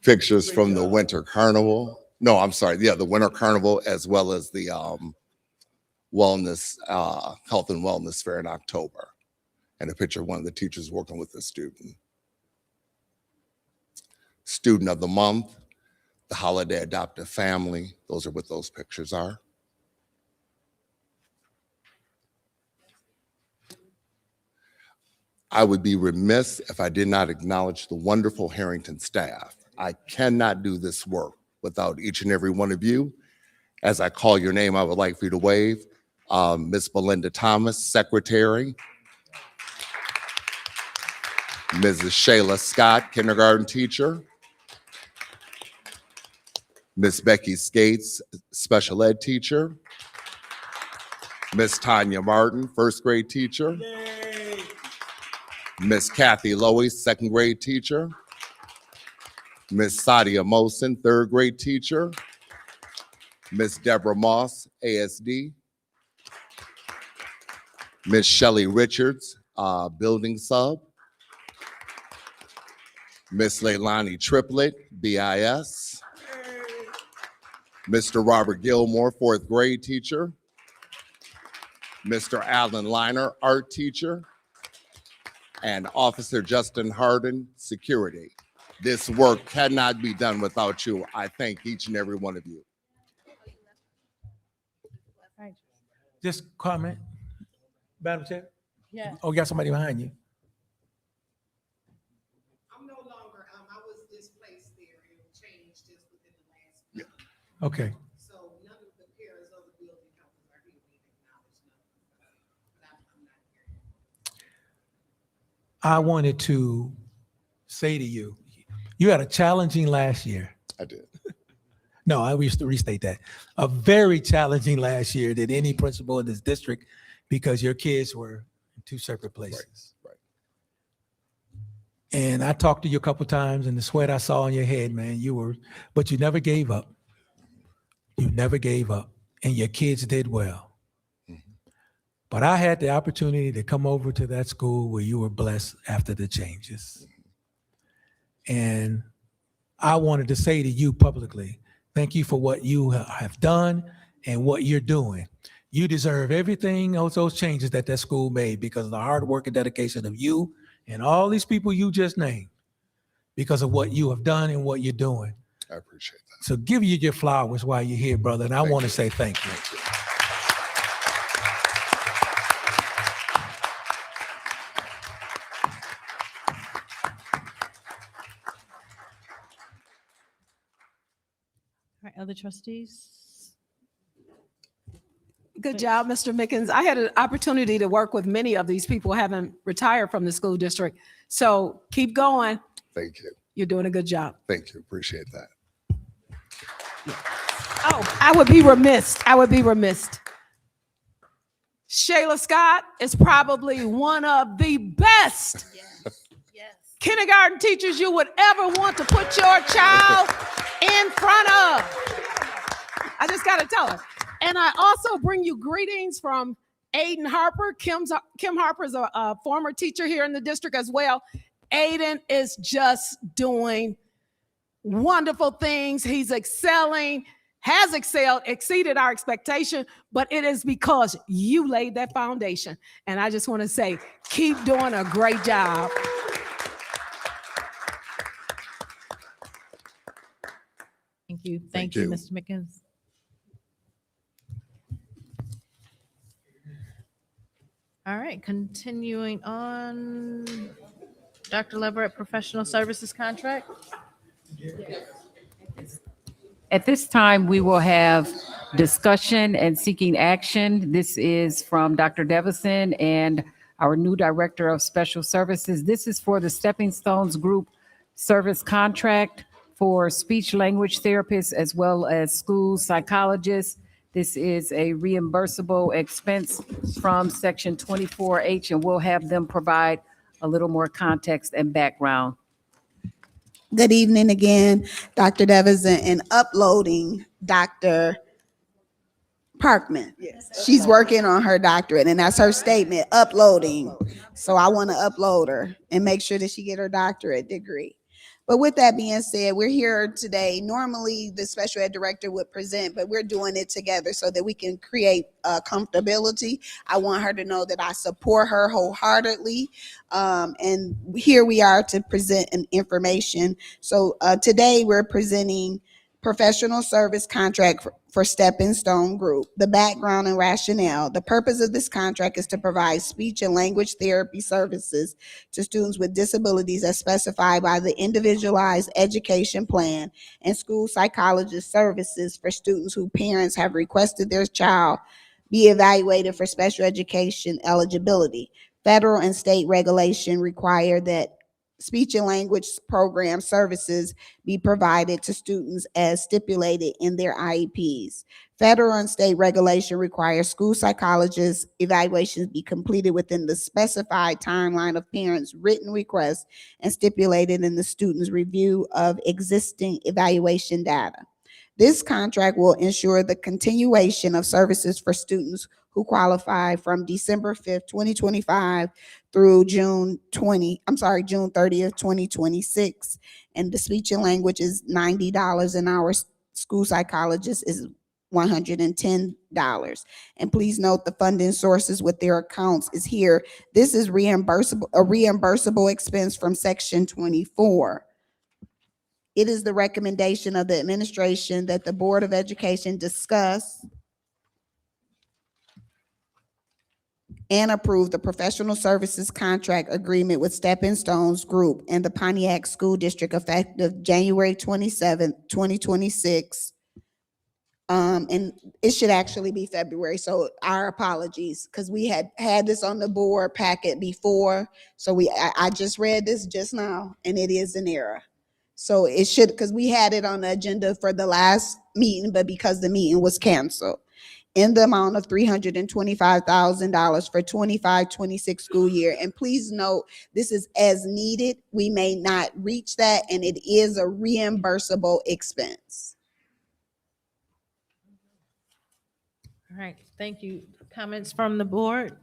Speaker 19: Pictures from the Winter Carnival. No, I'm sorry. Yeah, the Winter Carnival, as well as the wellness, health and wellness fair in October. And a picture of one of the teachers working with the student. Student of the month. the Holiday Adoptive Family. Those are what those pictures are. I would be remiss if I did not acknowledge the wonderful Harrington staff. I cannot do this work without each and every one of you. As I call your name, I would like for you to wave. Ms. Belinda Thomas, Secretary. Mrs. Shayla Scott, Kindergarten teacher. Ms. Becky Skates, Special Ed teacher. Ms. Tanya Martin, First grade teacher. Ms. Kathy Lowy, Second grade teacher. Ms. Sadia Mosin, Third grade teacher. Ms. Deborah Moss, ASD. Ms. Shelley Richards, building sub. Ms. Leilani Triplett, BIS. Mr. Robert Gilmore, fourth grade teacher. Mr. Alan Liner, art teacher. And Officer Justin Harden, security. This work cannot be done without you. I thank each and every one of you.
Speaker 4: Just comment. Madam Chair?
Speaker 1: Yeah.
Speaker 4: Oh, you got somebody behind you.
Speaker 6: I'm no longer, I was displaced there and changed just within the last week.
Speaker 4: Okay.
Speaker 6: So none of the pairs of the building helpers are here being acknowledged. But I'm not here.
Speaker 4: I wanted to say to you, you had a challenging last year.
Speaker 19: I did.
Speaker 4: No, I used to restate that. A very challenging last year than any principal in this district because your kids were in two separate places.
Speaker 19: Right.
Speaker 4: And I talked to you a couple times and the sweat I saw on your head, man, but you never gave up. You never gave up and your kids did well. But I had the opportunity to come over to that school where you were blessed after the changes. And I wanted to say to you publicly, thank you for what you have done and what you're doing. You deserve everything, all those changes that school made because of the hard work and dedication of you and all these people you just named because of what you have done and what you're doing.
Speaker 19: I appreciate that.
Speaker 4: So give you your flowers while you're here, brother. And I want to say thank you.
Speaker 1: All right, other trustees?
Speaker 16: Good job, Mr. Mickens. I had an opportunity to work with many of these people having retired from the school district. So keep going.
Speaker 19: Thank you.
Speaker 16: You're doing a good job.
Speaker 19: Thank you. Appreciate that.
Speaker 16: Oh, I would be remiss. Shayla Scott is probably one of the best kindergarten teachers you would ever want to put your child in front of. I just got to tell her. And I also bring you greetings from Aiden Harper. Kim Harper's a former teacher here in the district as well. Aiden is just doing wonderful things. He's excelling, has excelled, exceeded our expectation, but it is because you laid that foundation. And I just want to say, keep doing a great job.
Speaker 1: Thank you. Thank you, Mr. Mickens. All right, continuing on. Dr. Leverett, professional services contract.
Speaker 5: At this time, we will have discussion and seeking action. This is from Dr. Devison and our new Director of Special Services. This is for the Stepping Stones Group service contract for speech language therapists as well as school psychologists. This is a reimbursable expense from Section 24H, and we'll have them provide a little more context and background.
Speaker 17: Good evening again, Dr. Devison, and uploading Dr. Parkman. Yes. She's working on her doctorate, and that's her statement, uploading. So I want to upload her and make sure that she get her doctorate degree. But with that being said, we're here today. Normally, the special ed director would present, but we're doing it together so that we can create comfortability. I want her to know that I support her wholeheartedly. And here we are to present an information. So today we're presenting professional service contract for Stepping Stone Group. The background and rationale. The purpose of this contract is to provide speech and language therapy services to students with disabilities as specified by the Individualized Education Plan and school psychologist services for students whose parents have requested their child be evaluated for special education eligibility. Federal and state regulation require that speech and language program services be provided to students as stipulated in their IEPs. Federal and state regulation requires school psychologists evaluations be completed within the specified timeline of parents' written requests and stipulated in the student's review of existing evaluation data. This contract will ensure the continuation of services for students who qualify from December 5th, 2025 through June 30th, 2026. And the speech and language is $90 an hour. School psychologist is $110. And please note the funding sources with their accounts is here. This is a reimbursable expense from Section 24. It is the recommendation of the administration that the Board of Education discuss and approve the professional services contract agreement with Stepping Stones Group and the Pontiac School District effective January 27th, 2026. And it should actually be February, so our apologies, because we had this on the board packet before. So I just read this just now, and it is an error. So it should, because we had it on the agenda for the last meeting, but because the meeting was canceled, in the amount of $325,000 for 25-26 school year. And please note, this is as needed. We may not reach that, and it is a reimbursable expense.
Speaker 1: All right, thank you. Comments from the board?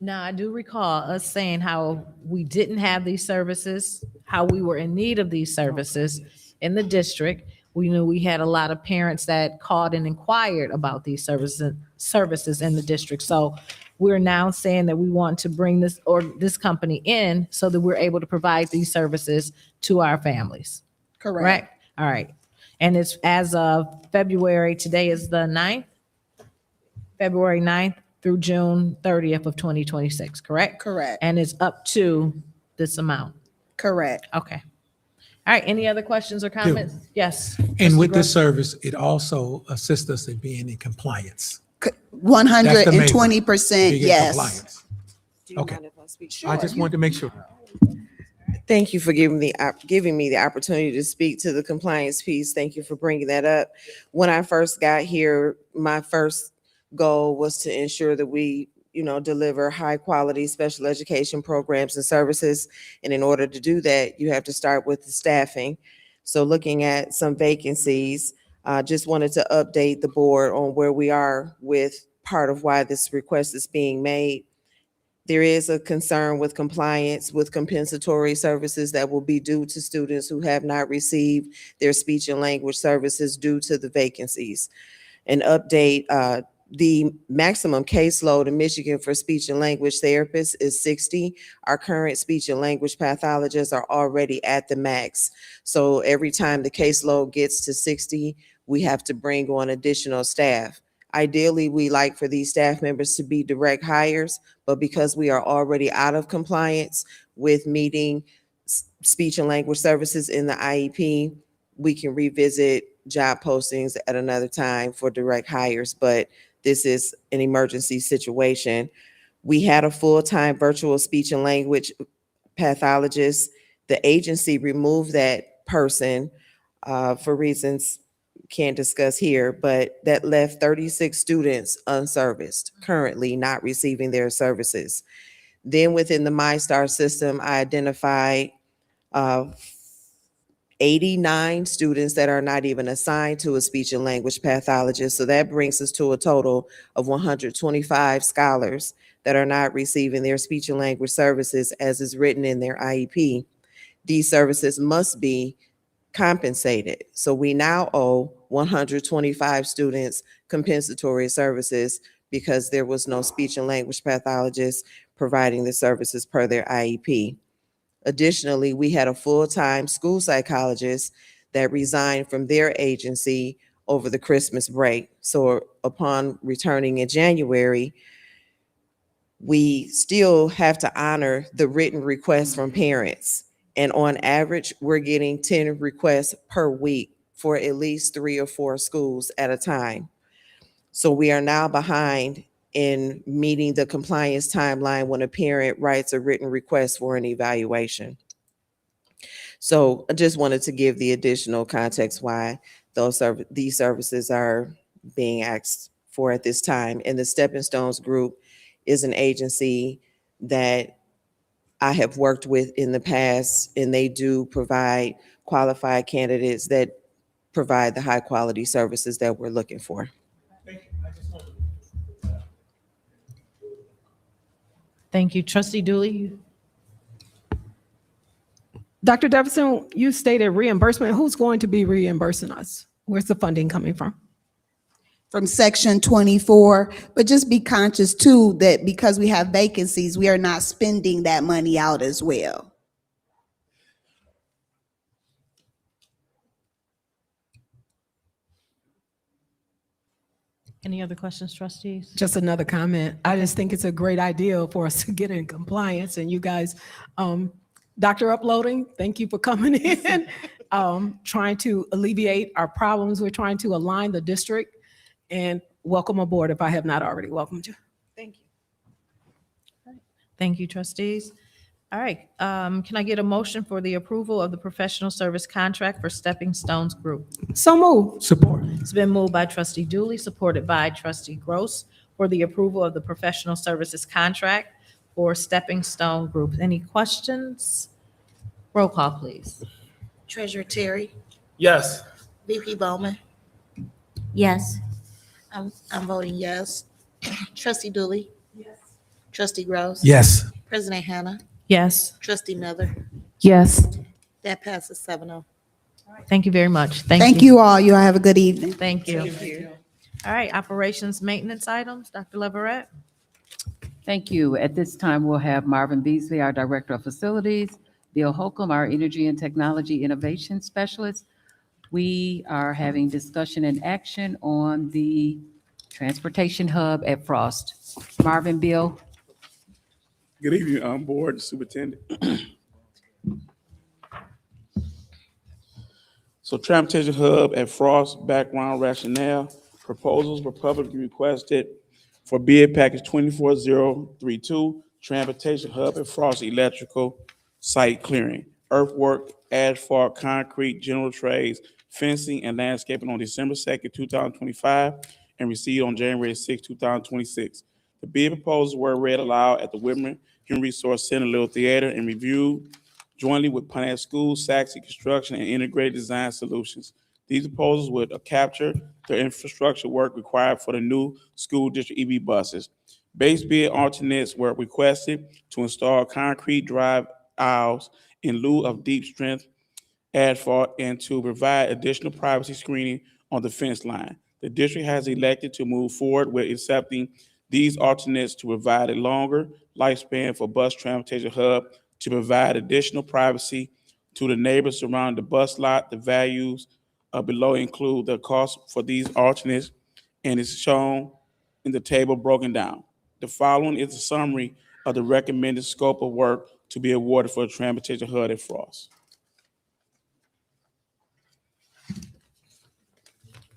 Speaker 1: Now, I do recall us saying how we didn't have these services, how we were in need of these services in the district. We knew we had a lot of parents that called and inquired about these services in the district. So we're now saying that we want to bring this company in so that we're able to provide these services to our families.
Speaker 17: Correct.
Speaker 1: All right. And it's as of February, today is the 9th, February 9th through June 30th of 2026, correct?
Speaker 17: Correct.
Speaker 1: And it's up to this amount.
Speaker 17: Correct.
Speaker 1: Okay. All right, any other questions or comments? Yes.
Speaker 4: And
Speaker 1: Mr.
Speaker 4: with this
Speaker 1: Grubb?
Speaker 4: service, it also assists us in being in compliance.
Speaker 17: 120%,
Speaker 4: Being in
Speaker 17: yes.
Speaker 4: compliance. Okay.
Speaker 20: Sure.
Speaker 4: I just wanted to make sure.
Speaker 20: Thank you for giving me the opportunity to speak to the compliance piece. Thank you for bringing that up. When I first got here, my first goal was to ensure that we, deliver high quality special education programs and services. And in order to do that, you have to start with the staffing. So looking at some vacancies, just wanted to update the board on where we are with part of why this request is being made. There is a concern with compliance with compensatory services that will be due to students who have not received their speech and language services due to the vacancies. An update, the maximum caseload in Michigan for speech and language therapists is 60. Our current speech and language pathologists are already at the max. So every time the caseload gets to 60, we have to bring on additional staff. Ideally, we like for these staff members to be direct hires, but because we are already out of compliance with meeting speech and language services in the IEP, we can revisit job postings at another time for direct hires, but this is an emergency situation. We had a full-time virtual speech and language pathologist. The agency removed that person for reasons can't discuss here, but that left 36 students unserviced, currently not receiving their services. Then within the MyStar system, I identified 89 students that are not even assigned to a speech and language pathologist. So that brings us to a total of 125 scholars that are not receiving their speech and language services as is written in their IEP. These services must be compensated. So we now owe 125 students compensatory services because there was no speech and language pathologist providing the services per their IEP. Additionally, we had a full-time school psychologist that resigned from their agency over the Christmas break. So upon returning in January, we still have to honor the written requests from parents. And on average, we're getting 10 requests per week for at least 3 or 4 schools at a time. So we are now behind in meeting the compliance timeline when a parent writes a written request for an evaluation. So I just wanted to give the additional context why these services are being asked for at this time. And the Stepping Stones Group is an agency that I have worked with in the past, and they do provide qualified candidates that provide the high quality services that we're looking for.
Speaker 1: Thank you. Trustee Dooley?
Speaker 16: Dr. Jefferson, you stated reimbursement. Who's going to be reimbursing us? Where's the funding coming from?
Speaker 17: From Section 24, but just be conscious too that because we have vacancies, we are not spending that money out as well.
Speaker 1: Any other questions, trustees?
Speaker 16: Just another comment. I just think it's a great idea for us to get in compliance, and you guys, Dr. Uploading, thank you for coming in, trying to alleviate our problems. We're trying to align the district, and welcome aboard if I have not already welcomed you.
Speaker 20: Thank you.
Speaker 1: Thank you, trustees. All right, can I get a motion for the approval of the professional service contract for Stepping Stones Group?
Speaker 16: So moved.
Speaker 4: Support.
Speaker 1: It's been moved by trustee Dooley, supported by trustee Gross, for the approval of the professional services contract for Stepping Stone Group. Any questions? Roll call, please.
Speaker 2: Treasurer Terry,
Speaker 14: Yes.
Speaker 2: VP Bowman,
Speaker 3: Yes.
Speaker 2: I'm voting yes. Trustee Dooley. Yes. Trustee Gross.
Speaker 4: Yes.
Speaker 2: President Hannah.
Speaker 1: Yes.
Speaker 2: Trustee Miller.
Speaker 13: Yes.
Speaker 2: That passes 7-0.
Speaker 1: Thank you very much.
Speaker 17: Thank you all. You all have a good evening.
Speaker 1: Thank you. All right, operations maintenance items, Dr. Leverett.
Speaker 5: Thank you. At this time, we'll have Marvin Beasley, our Director of Facilities, Bill Holcomb, our Energy and Technology Innovation Specialist. We are having discussion and action on the transportation hub at Frost. Marvin, Bill.
Speaker 21: Good evening, Board Superintendent. So Transportation Hub at Frost, background rationale. Proposals were publicly requested for bid package 24032, Transportation Hub at Frost Electrical Site Clearing, Earthwork, Asphalt, Concrete, General Trades, Fencing, and Landscaping on December 2nd, 2025, and received on January 6, 2026. The bid proposals were read aloud at the Whitman Human Resource Center Little Theater and reviewed jointly with Pontiac Schools, Saxon Construction, and Integrated Design Solutions. These proposals would capture the infrastructure work required for the new school district EV buses. Base bid alternates were requested to install concrete drive aisles in lieu of deep strength asphalt and to provide additional privacy screening on the fence line. The district has elected to move forward with accepting these alternates to provide a longer lifespan for bus transportation hub, to provide additional privacy to the neighbors surrounding the bus lot. The values below include the cost for these alternates and is shown in the table broken down. The following is a summary of the recommended scope of work to be awarded for the transportation hub at Frost.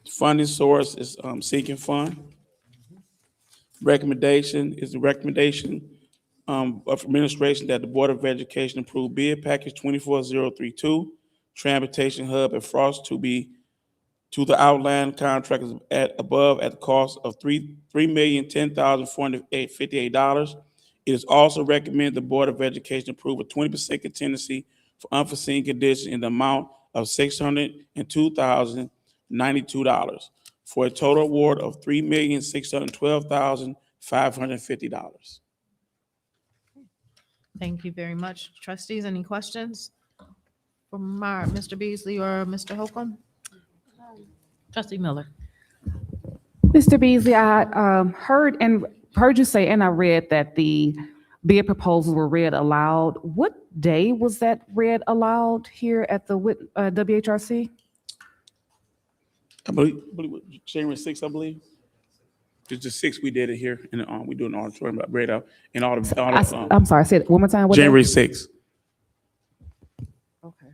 Speaker 21: The funding source is Sinking Fund. Recommendation is the recommendation of administration that the Board of Education approve bid package 24032, Transportation Hub at Frost to the outline contractors at the cost of $3,010,458. It is also recommended the Board of Education approve a 20% contingency for unforeseen conditions in the amount of $602,092 for a total award of $3,612,550.
Speaker 1: Thank you very much. Trustees, any questions for Mr. Beasley or Mr. Holcomb? Trustee Miller.
Speaker 13: Mr. Beasley, I heard you say, and I read that the bid proposals were read aloud. What day was that read aloud here at the WHRC?
Speaker 21: I believe January 6th, I believe. It's the 6th we did it here, and we do an auditorium right out in
Speaker 13: I'm sorry, say it one more time. What day?
Speaker 21: January 6th.
Speaker 13: Okay.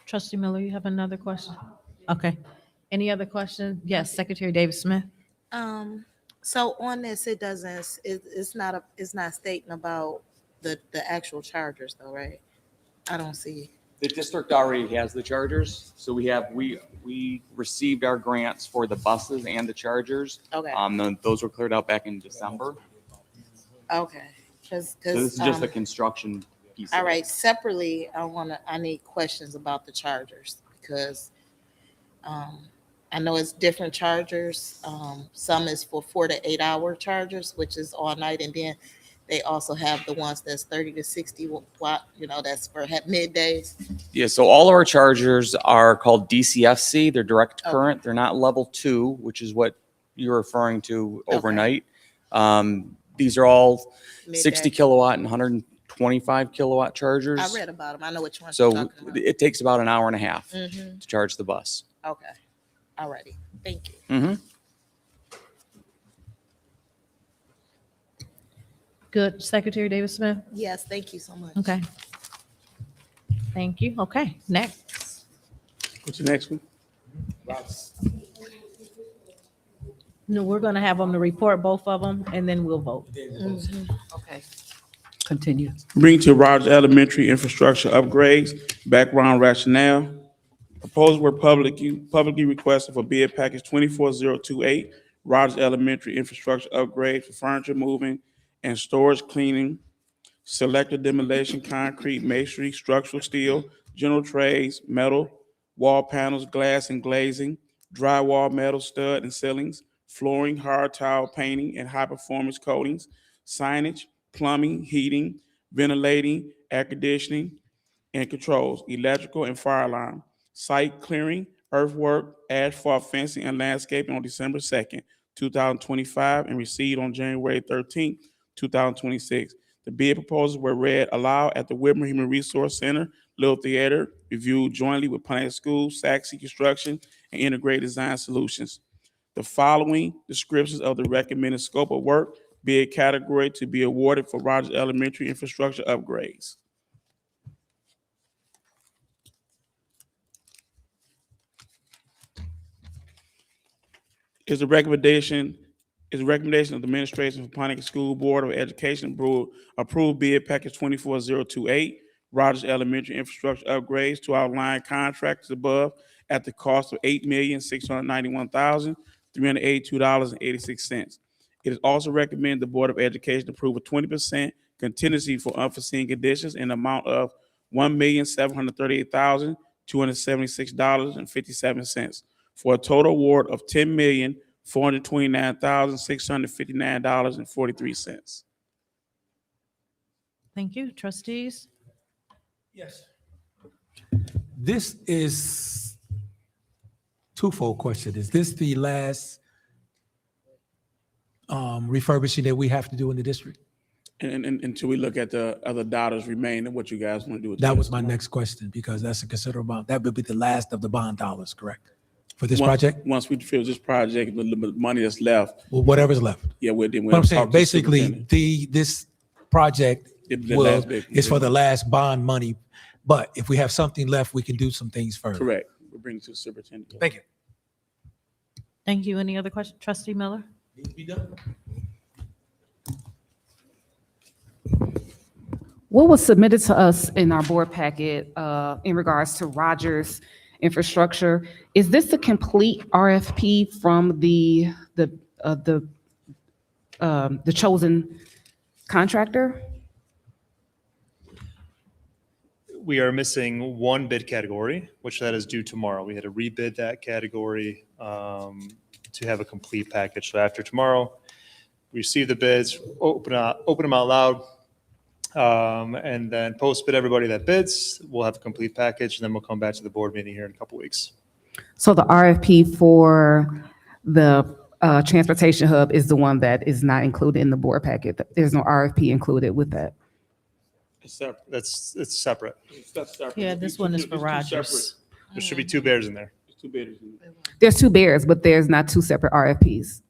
Speaker 1: Trustee Miller, you have another question? Okay. Any other questions? Yes, Secretary David Smith.
Speaker 2: So on this, it's not stating about the actual chargers though, right? I don't see.
Speaker 8: The district already has the chargers, so we received our grants for the buses and the chargers.
Speaker 2: Okay.
Speaker 8: Those were cleared out back in December.
Speaker 2: Okay. Cause,
Speaker 8: So this is just the construction piece.
Speaker 2: all
Speaker 8: of it.
Speaker 2: right, separately, I need questions about the chargers because I know it's different chargers. Some is for 4 to 8 hour chargers, which is all night, and then they also have the ones that's 30 to 60 watt, that's for middays.
Speaker 8: Yeah, so all of our chargers are called DCFC. They're direct current. They're not level 2, which is what you're referring to overnight. These are all 60 kilowatt and 125 kilowatt chargers.
Speaker 2: I read about them. I know which ones you're
Speaker 8: So
Speaker 2: talking about.
Speaker 8: it takes about an hour and a half
Speaker 2: Mhm.
Speaker 8: to charge the bus.
Speaker 2: Okay. Alrighty. Thank you.
Speaker 8: Mm-hmm.
Speaker 1: Good, Secretary David Smith?
Speaker 2: Yes, thank you so much.
Speaker 1: Okay. Thank you. Okay, next.
Speaker 21: What's the next one?
Speaker 1: No, we're gonna have them to report both of them, and then we'll vote.
Speaker 13: Okay. Continue.
Speaker 21: Bring to Rogers Elementary infrastructure upgrades, background rationale. Proposals were publicly requested for bid package 24028, Rogers Elementary infrastructure upgrade for furniture moving and storage cleaning, selected demolition, concrete, masonry, structural steel, general trades, metal, wall panels, glass and glazing, drywall, metal stud and ceilings, flooring, hard tile painting, and high-performance coatings, signage, plumbing, heating, ventilating, air conditioning, and controls, electrical and fire alarm, site clearing, earthwork, asphalt fencing, and landscaping on December 2nd, 2025, and received on January 13th, 2026. The bid proposals were read aloud at the Whitmer Human Resource Center, Little Theater, reviewed jointly with Pontiac Schools, Saxe Construction, and Integrated Design Solutions. The following descriptions of the recommended scope of work, bid category to be awarded for Rogers Elementary infrastructure upgrades. Is the recommendation of the administration for Pontiac School Board of Education approve bid package 24028, Rogers Elementary infrastructure upgrades to outline contractors above at the cost of $8,691,382.86. It is also recommended the Board of Education approve a 20% contingency for unforeseen conditions in the amount of $1,738,276.57 for a total award of $10,429,659.43.
Speaker 1: Thank you, trustees.
Speaker 4: Yes. This is twofold question. Is this the last refurbishing that we have to do in the district?
Speaker 21: And until we look at the other dollars remain and what you guys want to do with
Speaker 4: That was my next question, because that's a considerable amount. That would be the last of the bond dollars, correct? For this project?
Speaker 21: Once we finish this project, the money that's left.
Speaker 4: Well, whatever's left.
Speaker 21: Yeah, we'll
Speaker 4: What I'm saying,
Speaker 21: talk to the
Speaker 4: basically,
Speaker 21: superintendent.
Speaker 4: this project
Speaker 21: The last big-
Speaker 4: is for the last bond money. But if we have something left, we can do some things further.
Speaker 21: Correct. We'll bring it to the superintendent.
Speaker 4: Thank you.
Speaker 1: Thank you. Any other questions? Trustee Miller?
Speaker 4: Needs to be done.
Speaker 13: What was submitted to us in our board packet in regards to Rogers infrastructure, is this the complete RFP from the chosen contractor?
Speaker 22: We are missing one bid category, which that is due tomorrow. We had to rebid that category to have a complete package. So after tomorrow, we receive the bids, open them out loud, and then post bid everybody that bids. We'll have a complete package, and then we'll come back to the board meeting here in a couple weeks.
Speaker 13: So the RFP for the transportation hub is the one that is not included in the board packet. There's no RFP included with that.
Speaker 21: It's separate.
Speaker 22: It's separate.
Speaker 21: That's separate.
Speaker 1: Yeah, this one is for Rogers.
Speaker 22: There should be two bears in there.
Speaker 21: It's two bidders.
Speaker 13: There's two bears, but there's not two separate RFPs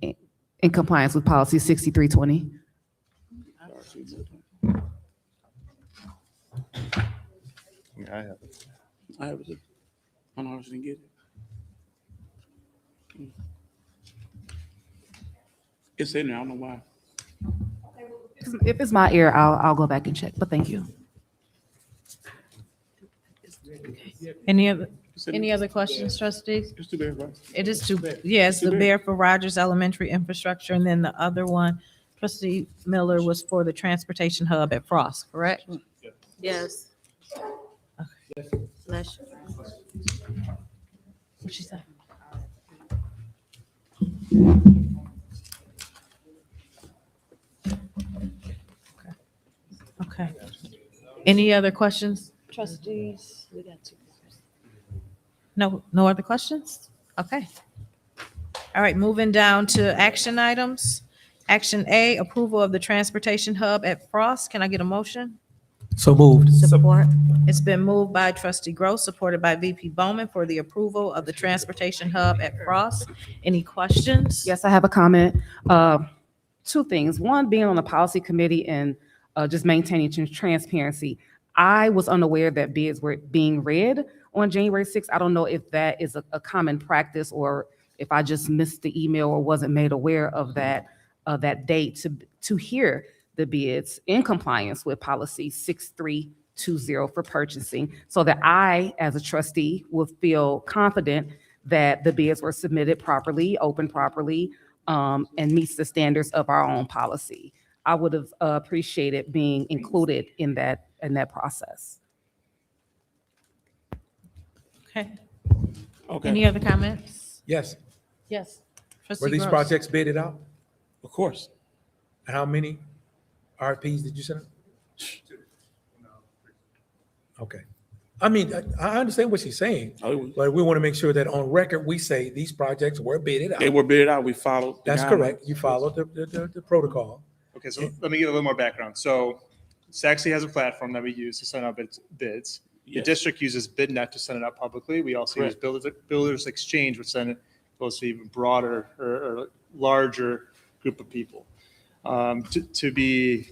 Speaker 13: in compliance with policy 6320.
Speaker 22: I have it.
Speaker 21: I have it. I don't know if I didn't get it. It's in there. I don't know why.
Speaker 13: If it's my error, I'll go back and check, but thank you.
Speaker 1: Any other questions, trustees?
Speaker 21: It's two bidders, right?
Speaker 1: It is two, yes, the bear for Rogers Elementary Infrastructure, and then the other one, trustee Miller, was for the transportation hub at Frost, correct?
Speaker 2: Yes. Bless you.
Speaker 1: What'd she say? Okay. Any other questions, trustees? We got two. No other questions? Okay. All right, moving down to action items. Action A, approval of the transportation hub at Frost. Can I get a motion?
Speaker 4: So moved.
Speaker 3: Support.
Speaker 1: It's been moved by trustee Gross, supported by VP Bowman for the approval of the transportation hub at Frost. Any questions?
Speaker 13: Yes, I have a comment. Two things. One, being on the policy committee and just maintaining transparency. I was unaware that bids were being read on January 6th. I don't know if that is a common practice or if I just missed the email or wasn't made aware of that date to hear the bids in compliance with policy 6320 for purchasing, so that I, as a trustee, will feel confident that the bids were submitted properly, opened properly, and meets the standards of our own policy. I would have appreciated being included in that process.
Speaker 1: Okay.
Speaker 21: Okay.
Speaker 1: Any other comments?
Speaker 4: Yes.
Speaker 1: Yes.
Speaker 4: Were
Speaker 1: Trustee
Speaker 4: these
Speaker 1: Gross.
Speaker 4: projects bidded out?
Speaker 21: Of course.
Speaker 4: And how many RFPs did you send? Okay. I mean, I understand what she's saying, but we want to make sure that on record, we say these projects were bidded out.
Speaker 21: They were bidded out. We followed.
Speaker 4: That's correct. You followed the protocol.
Speaker 22: Okay, so let me give a little more background. So Saxy has a platform that we use to send out bids. The
Speaker 21: Yes.
Speaker 22: district uses BidNet to send it out publicly. We also use Builders Exchange, which then goes to even broader or larger group of people. To be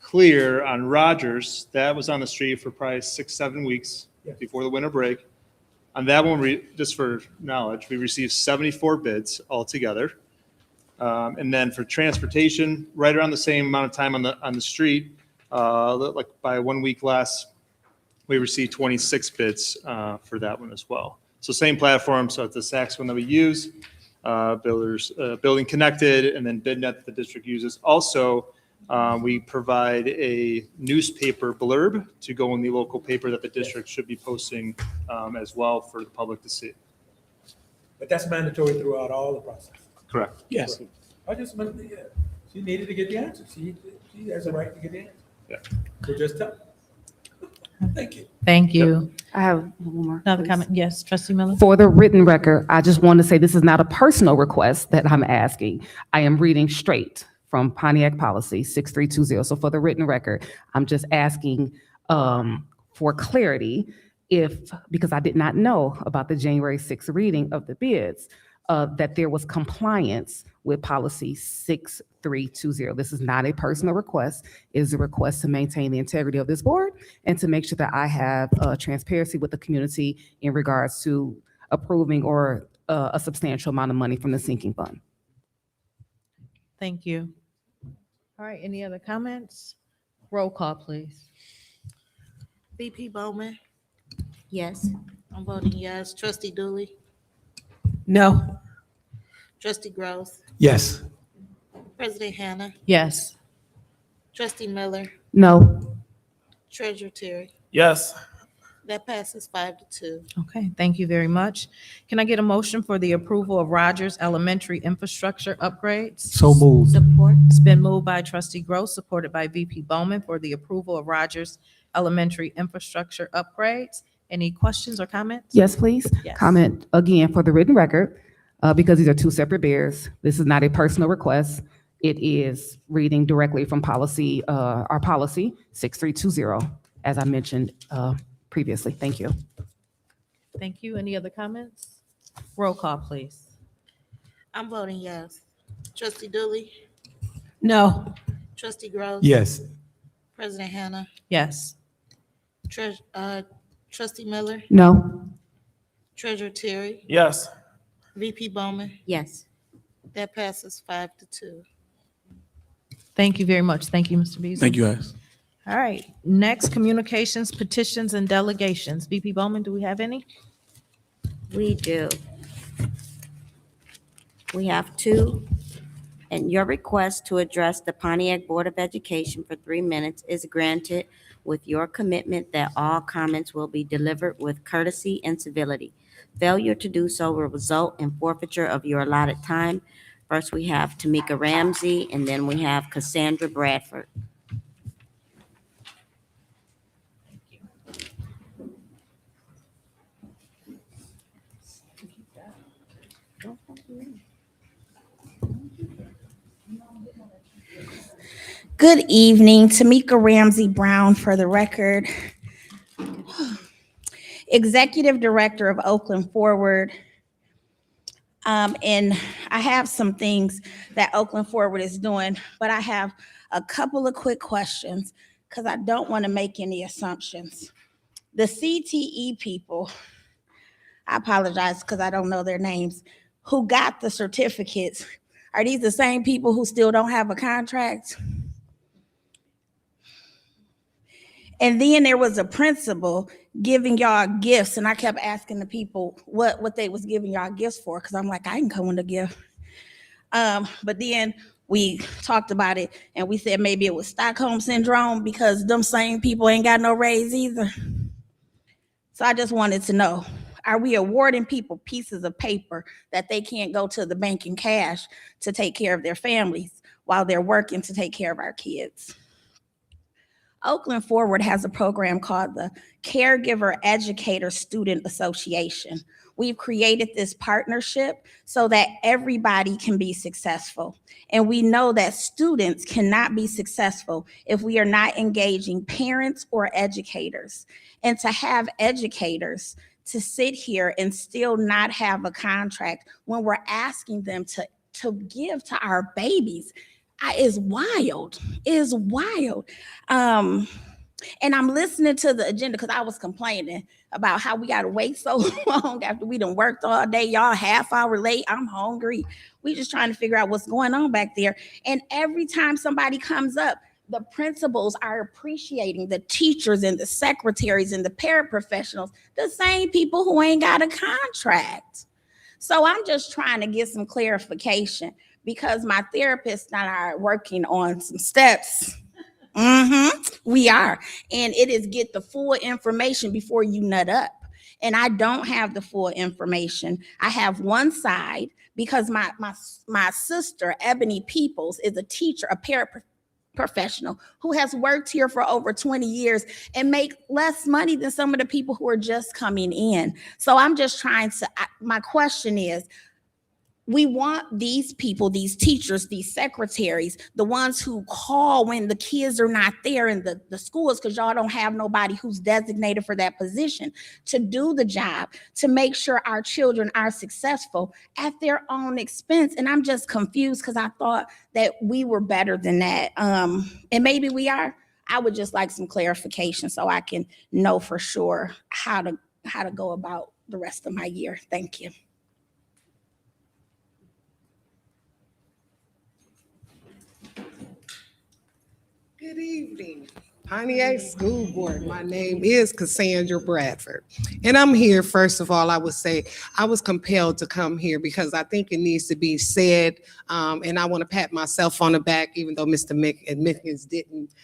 Speaker 22: clear on Rogers, that was on the street for probably 6-7 weeks before the winter break. On that one, just for knowledge, we received 74 bids altogether. And then for transportation, right around the same amount of time on the street, like by 1 week less, we received 26 bids for that one as well. So same platform, so it's the SACS one that we use, Building Connected, and then BidNet that the district uses. Also, we provide a newspaper blurb to go in the local paper that the district should be posting as well for the public to see.
Speaker 4: But that's mandatory throughout all the process.
Speaker 22: Correct.
Speaker 21: Yes.
Speaker 4: I just, she needed to get the answer. She has a right to get the answer.
Speaker 22: Yeah.
Speaker 4: So just tell. Thank you.
Speaker 1: Thank you.
Speaker 13: I have one more.
Speaker 1: Another
Speaker 13: please.
Speaker 1: comment? Yes, trustee Miller?
Speaker 13: For the written record, I just want to say this is not a personal request that I'm asking. I am reading straight from Pontiac policy 6320. So for the written record, I'm just asking for clarity because I did not know about the January 6th reading of the bids, that there was compliance with policy 6320. This is not a personal request. It is a request to maintain the integrity of this board and to make sure that I have transparency with the community in regards to approving or a substantial amount of money from the sinking fund.
Speaker 1: Thank you. All right, any other comments? Roll call, please.
Speaker 2: VP Bowman,
Speaker 3: Yes.
Speaker 2: I'm voting yes. Trustee Dooley,
Speaker 16: No.
Speaker 2: trustee Gross,
Speaker 4: Yes.
Speaker 2: President Hannah,
Speaker 1: Yes.
Speaker 2: trustee Miller,
Speaker 13: No.
Speaker 2: treasurer Terry.
Speaker 14: Yes.
Speaker 2: That passes 5-2.
Speaker 1: Okay, thank you very much. Can I get a motion for the approval of Rogers Elementary infrastructure upgrades?
Speaker 4: So moved.
Speaker 3: Support.
Speaker 1: It's been moved by trustee Gross, supported by VP Bowman for the approval of Rogers Elementary infrastructure upgrades. Any questions or comments?
Speaker 13: Yes, please.
Speaker 1: Yes.
Speaker 13: Comment again for the written record. because these are two separate bids. This is not a personal request. It is reading directly from our policy 6320, as I mentioned previously. Thank you.
Speaker 1: Thank you. Any other comments? Roll call, please.
Speaker 2: I'm voting yes. Trustee Dooley,
Speaker 16: No.
Speaker 2: Trustee Gross.
Speaker 4: Yes.
Speaker 2: President Hannah,
Speaker 1: Yes.
Speaker 2: Trustee Miller,
Speaker 13: No.
Speaker 2: Treasurer Terry,
Speaker 14: Yes.
Speaker 2: VP Bowman.
Speaker 3: Yes.
Speaker 2: That passes 5-2.
Speaker 1: Thank you very much. Thank you, Mr. Beasley.
Speaker 21: Thank you, guys.
Speaker 1: All right. Next, communications, petitions, and delegations. VP Bowman, do we have any?
Speaker 3: We do. We have two. And your request to address the Pontiac Board of Education for 3 minutes is granted with your commitment that all comments will be delivered with courtesy and civility. Failure to do so will result in forfeiture of your allotted time. First, we have Tamika Ramsey, and then we have Cassandra Bradford.
Speaker 9: Good evening, Tamika Ramsey Brown for the record. Executive Director of Oakland Forward. And I have some things that Oakland Forward is doing, but I have a couple of quick questions because I don't want to make any assumptions. The CTE people, I apologize because I don't know their names, who got the certificates, are these the same people who still don't have a contract? And then there was a principal giving y'all gifts, and I kept asking the people what they was giving y'all gifts for, because I'm like, I can come with a gift. But then we talked about it, and we said maybe it was Stockholm Syndrome because them same people ain't got no raise either. So I just wanted to know, are we awarding people pieces of paper that they can't go to the bank in cash to take care of their families while they're working to take care of our kids? Oakland Forward has a program called the Caregiver Educator Student Association. We've created this partnership so that everybody can be successful. And we know that students cannot be successful if we are not engaging parents or educators. And to have educators to sit here and still not have a contract when we're asking them to give to our babies is wild. Is wild. And I'm listening to the agenda because I was complaining about how we got to wait so long after we done worked all day. Y'all half hour late. I'm hungry. We just trying to figure out what's going on back there. And every time somebody comes up, the principals are appreciating the teachers and the secretaries and the paraprofessionals, the same people who ain't got a contract. So I'm just trying to get some clarification because my therapist and I are working on some steps. We are. And it is get the full information before you nut up. And I don't have the full information. I have one side because my sister, Ebony Peoples, is a teacher, a paraprofessional who has worked here for over 20 years and make less money than some of the people who are just coming in. So I'm just trying to, my question is, we want these people, these teachers, these secretaries, the ones who call when the kids are not there in the schools because y'all don't have nobody who's designated for that position to do the job, to make sure our children are successful at their own expense. And I'm just confused because I thought that we were better than that. And maybe we are. I would just like some clarification so I can know for sure how to go about the rest of my year. Thank you.
Speaker 10: Good evening, Pontiac School Board. My name is Cassandra Bradford. And I'm here, first of all, I would say I was compelled to come here because I think it needs to be said. And I want to pat myself on the back, even though Mr. Mickens didn't,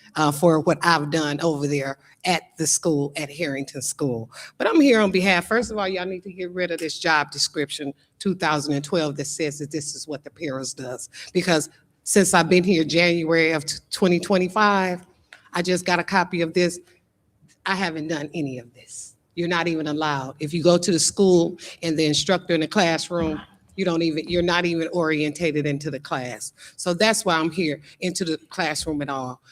Speaker 10: for what I've done over there at the school, at Harrington School. But I'm here on behalf, first of all, y'all need to get rid of this job description 2012 that says that this is what the paras does. Because since I've been here January of 2025, I just got a copy of this. I haven't done any of this. You're not even allowed. If you go to the school and the instructor in the classroom You're not even orientated into the class. So that's why I'm here into the classroom at all.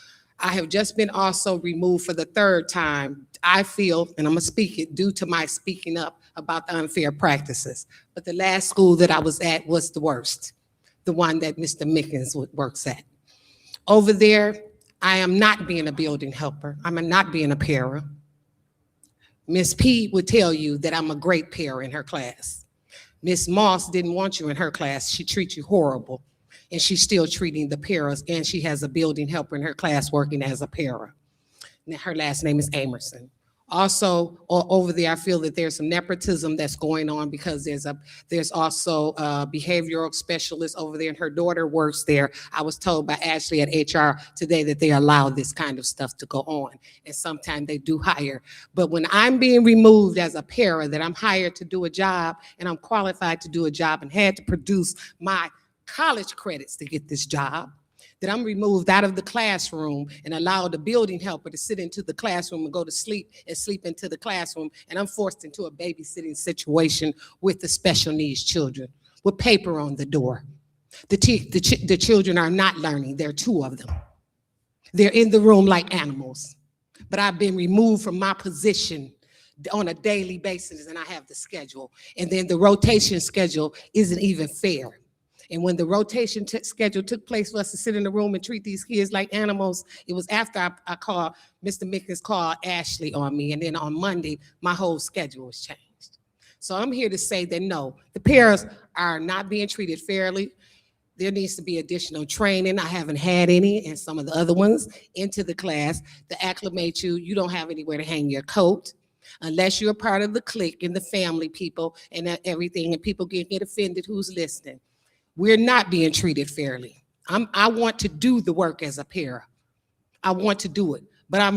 Speaker 10: I have just been also removed for the third time. I feel, and I'm gonna speak it, due to my speaking up about the unfair practices. But the last school that I was at was the worst, the one that Mr. Mickens works at. Over there, I am not being a building helper. I'm not being a para. Miss P would tell you that I'm a great para in her class. Miss Moss didn't want you in her class. She treats you horrible. And she's still treating the paras, and she has a building helper in her class working as a para. Now, her last name is Amerson. Also, over there, I feel that there's some nepotism that's going on because there's also a behavioral specialist over there, and her daughter works there. I was told by Ashley at HR today that they allow this kind of stuff to go on, and sometimes they do hire. But when I'm being removed as a para, that I'm hired to do a job, and I'm qualified to do a job, and had to produce my college credits to get this job, that I'm removed out of the classroom and allowed the building helper to sit into the classroom and go to sleep and sleep into the classroom, and I'm forced into a babysitting situation with the special needs children with paper on the door. The children are not learning. There are two of them. They're in the room like animals, but I've been removed from my position on a daily basis, and I have the schedule. And then the rotation schedule isn't even fair. And when the rotation schedule took place for us to sit in the room and treat these kids like animals, it was after I called, Mr. Mickens called Ashley on me. And then on Monday, my whole schedule was changed. So I'm here to say that no, the parents are not being treated fairly. There needs to be additional training. I haven't had any, and some of the other ones into the class to acclimate you. You don't have anywhere to hang your coat unless you're a part of the clique and the family people and everything, and people get offended who's listening. We're not being treated fairly. I want to do the work as a para. I want to do it, but I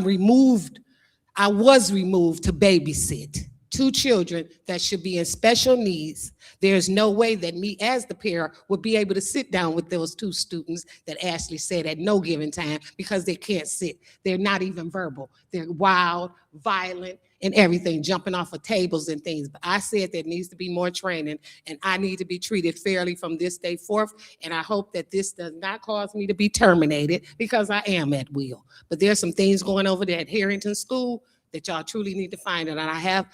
Speaker 10: was removed to babysit two children that should be in special needs. There's no way that me as the para would be able to sit down with those two students that Ashley said at no given time because they can't sit. They're not even verbal. They're wild, violent, and everything, jumping off of tables and things. But I said there needs to be more training, and I need to be treated fairly from this day forth. And I hope that this does not cause me to be terminated because I am at will. But there's some things going over there at Harrington School that y'all truly need to find out. And I have,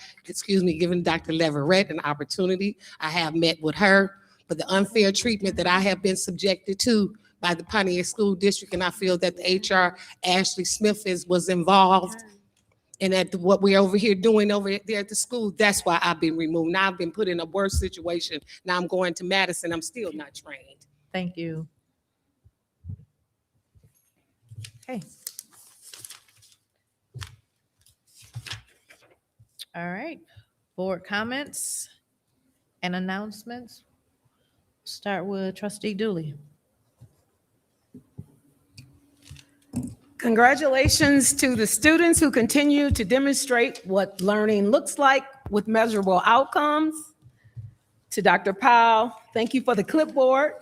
Speaker 10: given Dr. Leverett an opportunity. I have met with her, but the unfair treatment that I have been subjected to by the Pontiac School District, and I feel that the HR, Ashley Smith, was involved. And at what we're over here doing over there at the school, that's why I've been removed. Now I've been put in a worse situation. Now I'm going to Madison. I'm still not trained.
Speaker 1: Thank you. Okay. All right, board comments and announcements. Start with Trustee Dooley.
Speaker 16: Congratulations to the students who continue to demonstrate what learning looks like with measurable outcomes. To Dr. Powell, thank you for the clipboard.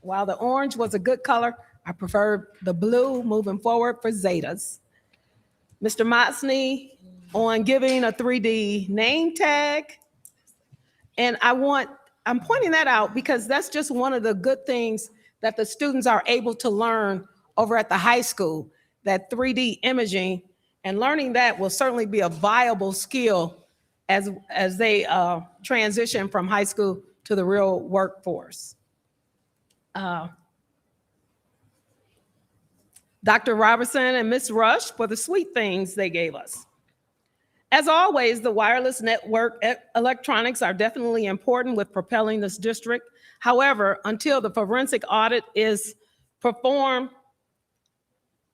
Speaker 16: While the orange was a good color, I prefer the blue moving forward for Zetas. Mr. Motsney on giving a 3D name tag. And I'm pointing that out because that's just one of the good things that the students are able to learn over at the high school, that 3D imaging, and learning that will certainly be a viable skill as they transition from high school to the real workforce. Dr. Robertson and Ms. Rush for the sweet things they gave us. As always, the wireless network electronics are definitely important with propelling this district. However, until the forensic audit is performed,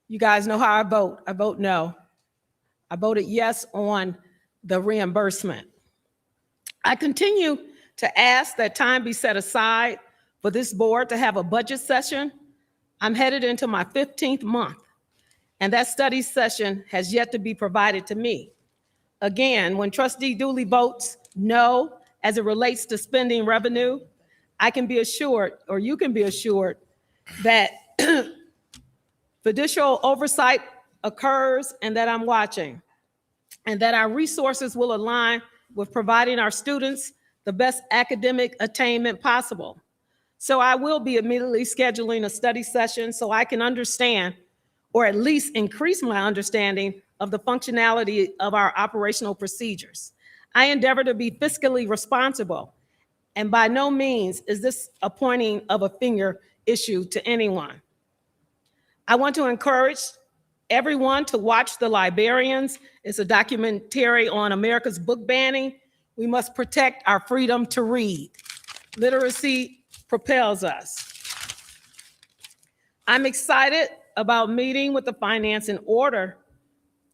Speaker 16: you guys know how I vote. I vote no. I voted yes on the reimbursement. I continue to ask that time be set aside for this board to have a budget session. I'm headed into my 15th month, and that study session has yet to be provided to me. Again, when Trustee Dooley votes no as it relates to spending revenue, I can be assured, or you can be assured, that judicial oversight occurs and that I'm watching, and that our resources will align with providing our students the best academic attainment possible. So I will be immediately scheduling a study session so I can understand, or at least increase my understanding of the functionality of our operational procedures. I endeavor to be fiscally responsible, and by no means is this a pointing of a finger issue to anyone. I want to encourage everyone to watch The Librarians. It's a documentary on America's book banning. We must protect our freedom to read. Literacy propels us. I'm excited about meeting with the finance in order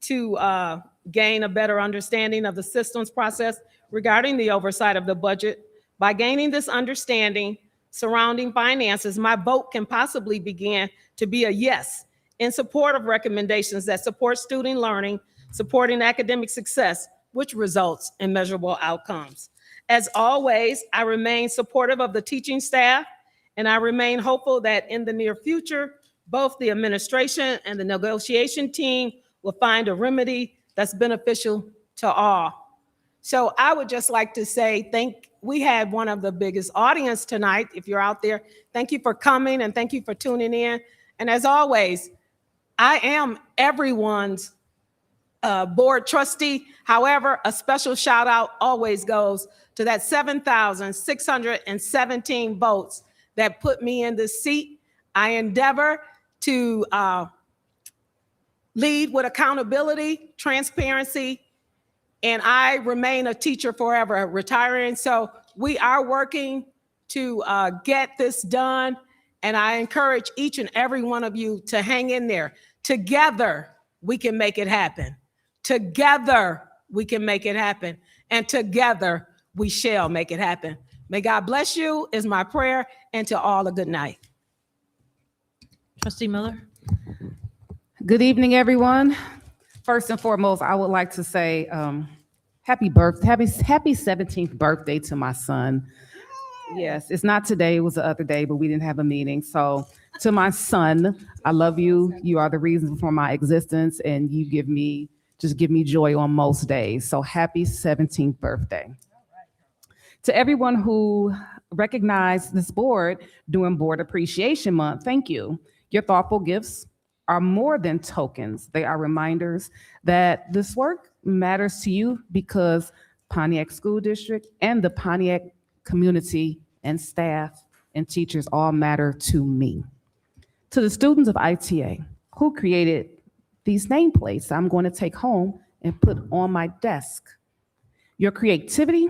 Speaker 16: to gain a better understanding of the systems process regarding the oversight of the budget. By gaining this understanding surrounding finances, my vote can possibly begin to be a yes in support of recommendations that support student learning, supporting academic success, which results in measurable outcomes. As always, I remain supportive of the teaching staff, and I remain hopeful that in the near future, both the administration and the negotiation team will find a remedy that's beneficial to all. So I would just like to say we had one of the biggest audience tonight. If you're out there, thank you for coming and thank you for tuning in. And as always, I am everyone's board trustee. However, a special shout out always goes to that 7,617 votes that put me in this seat. I endeavor to lead with accountability, transparency, and I remain a teacher forever, retiring. So we are working to get this done, and I encourage each and every one of you to hang in there. Together, we can make it happen. Together, we can make it happen. And together, we shall make it happen. May God bless you is my prayer, and to all a good night.
Speaker 1: Trustee Miller.
Speaker 13: Good evening, everyone. First and foremost, I would like to say happy 17th birthday to my son. Yes, it's not today, it was the other day, but we didn't have a meeting. So to my son, I love you. You are the reason for my existence, and you give me joy on most days. So happy 17th birthday. To everyone who recognized this board during Board Appreciation Month, thank you. Your thoughtful gifts are more than tokens. They are reminders that this work matters to you because Pontiac School District and the Pontiac community and staff and teachers all matter to me. To the students of ITA who created these nameplates I'm going to take home and put on my desk, your creativity,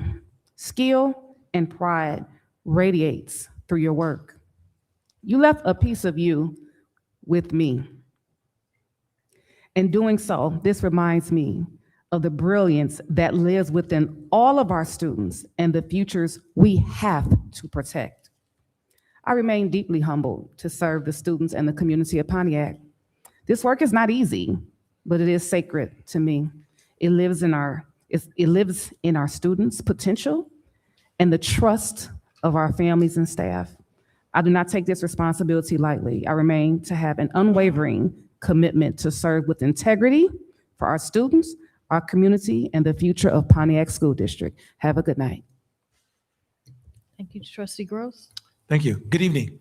Speaker 13: skill, and pride radiates through your work. You left a piece of you with me. In doing so, this reminds me of the brilliance that lives within all of our students and the futures we have to protect. I remain deeply humbled to serve the students and the community of Pontiac. This work is not easy, but it is sacred to me. It lives in our students' potential and the trust of our families and staff. I do not take this responsibility lightly. I remain to have an unwavering commitment to serve with integrity for our students, our community, and the future of Pontiac School District. Have a good night.
Speaker 1: Thank you, Trustee Gross.
Speaker 4: Thank you. Good evening.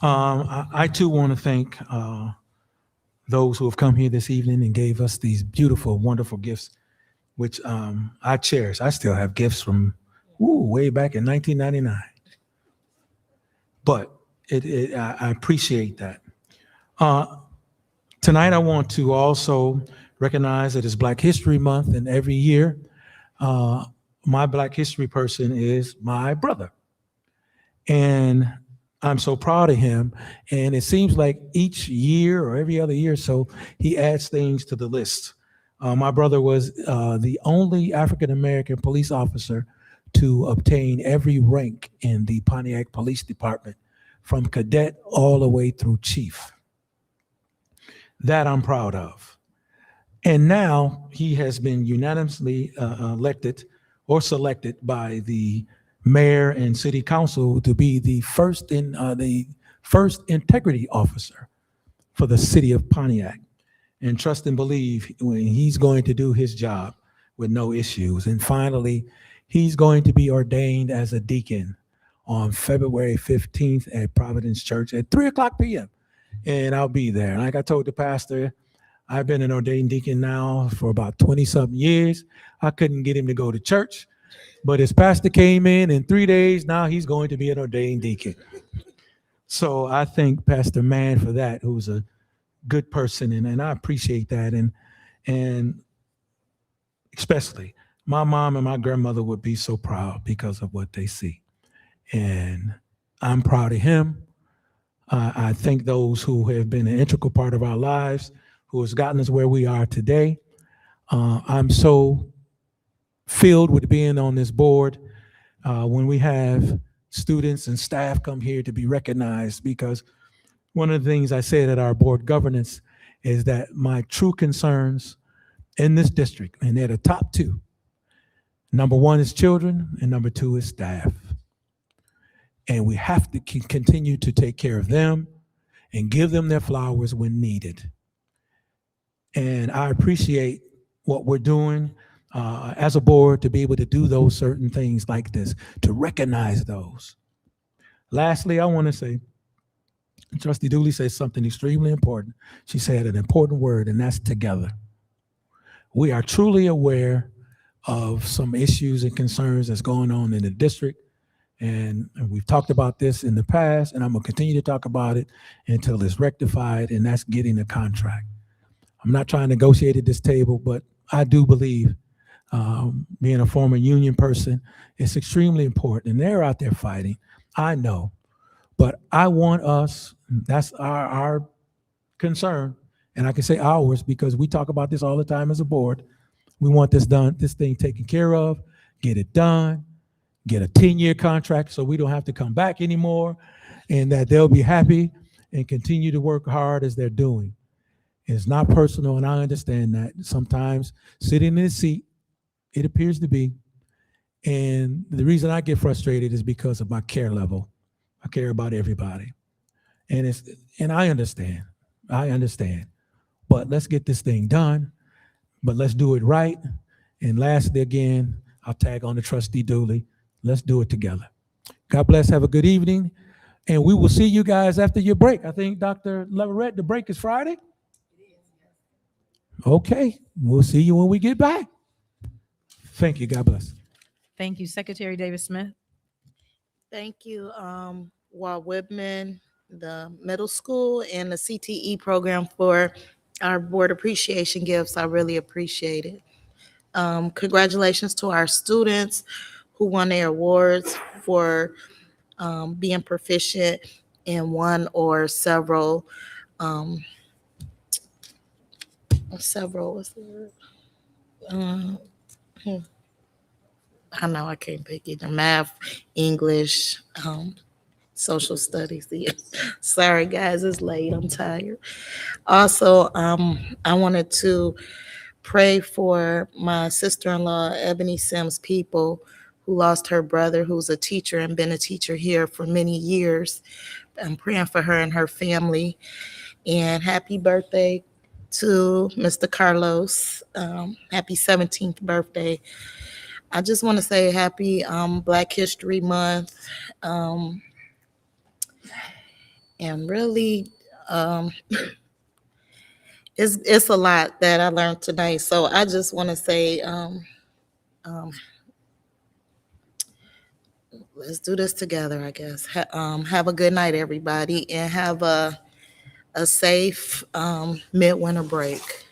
Speaker 4: I too want to thank those who have come here this evening and gave us these beautiful, wonderful gifts, which I cherish. I still have gifts from way back in 1999. But I appreciate that. Tonight, I want to also recognize that it's Black History Month, and every year, my Black History person is my brother. And I'm so proud of him. And it seems like each year or every other year or so, he adds things to the list. My brother was the only African-American police officer to obtain every rank in the Pontiac Police Department, from cadet all the way through chief. That I'm proud of. And now he has been unanimously elected or selected by the mayor and city council to be the first integrity officer for the city of Pontiac. And trust and believe when he's going to do his job with no issues. And finally, He's going to be ordained as a deacon on February 15th at Providence Church at 3:00 p.m. And I'll be there. Like I told the pastor, I've been an ordained deacon now for about 20-something years. I couldn't get him to go to church, but his pastor came in 3 days. Now he's going to be an ordained deacon. So I thank Pastor Mann for that, who's a good person, and I appreciate that. And especially my mom and my grandmother would be so proud because of what they see. And I'm proud of him. I thank those who have been an integral part of our lives, who has gotten us where we are today. I'm so filled with being on this board when we have students and staff come here to be recognized, because one of the things I said at our board governance is that my true concerns in this district, and they're the top two, number one is children, and number two is staff. And we have to continue to take care of them and give them their flowers when needed. And I appreciate what we're doing as a board to be able to do those certain things like this, to recognize those. Lastly, I want to say, Trustee Dooley said something extremely important. She said an important word, and that's together. We are truly aware of some issues and concerns that's going on in the district. And we've talked about this in the past, and I'm going to continue to talk about it until it's rectified, and that's getting a contract. I'm not trying to negotiate at this table, but I do believe, being a former union person, it's extremely important. And they're out there fighting, I know. But I want us, that's our concern, and I can say ours because we talk about this all the time as a board. We want this done, this thing taken care of, get it done, get a 10-year contract so we don't have to come back anymore, and that they'll be happy and continue to work hard as they're doing. It's not personal, and I understand that. Sometimes sitting in the seat, it appears to be, and the reason I get frustrated is because of my care level. I care about everybody. And I understand. But let's get this thing done, but let's do it right. And lastly, again, I'll tag on to Trustee Dooley. Let's do it together. God bless. Have a good evening. And we will see you guys after your break. I think, Dr. Leverett, the break is Friday? Okay. We'll see you when we get back. Thank you. God bless.
Speaker 1: Thank you, Secretary David Smith.
Speaker 2: Thank you, Walt Whitman, the middle school, and the CTE program for our board appreciation gifts. I really appreciate it. Congratulations to our students who won their awards for being proficient in one or several, what's the word? I know I can't pick either. Math, English, social studies. Yeah. Sorry, guys, it's late. I'm tired. Also, I wanted to pray for my sister-in-law, Ebony Sims People, who lost her brother, who's a teacher and been a teacher here for many years. I'm praying for her and her family. And happy birthday to Mr. Carlos. Happy 17th birthday. I just want to say happy Black History Month. And really, it's a lot that I learned tonight. So I just want to say, let's do this together, I guess. Have a good night, everybody, and have a safe midwinter break.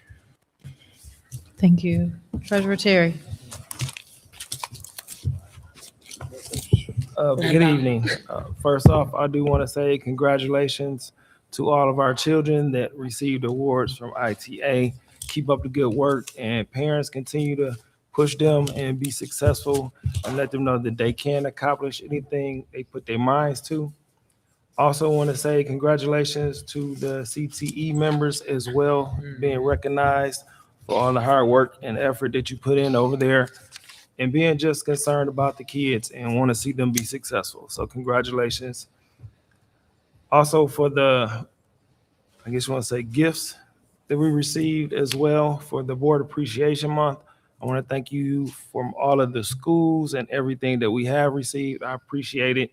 Speaker 1: Thank you. Treasurer Terry.
Speaker 14: Good evening. First off, I do want to say congratulations to all of our children that received awards from ITA. Keep up the good work, and parents continue to push them and be successful and let them know that they can accomplish anything they put their minds to. Also want to say congratulations to the CTE members as well, being recognized for all the hard work and effort that you put in over there, and being just concerned about the kids and want to see them be successful. So congratulations. Also for the, I guess you want to say, gifts that we received as well for the Board Appreciation Month, I want to thank you from all of the schools and everything that we have received. I appreciate it.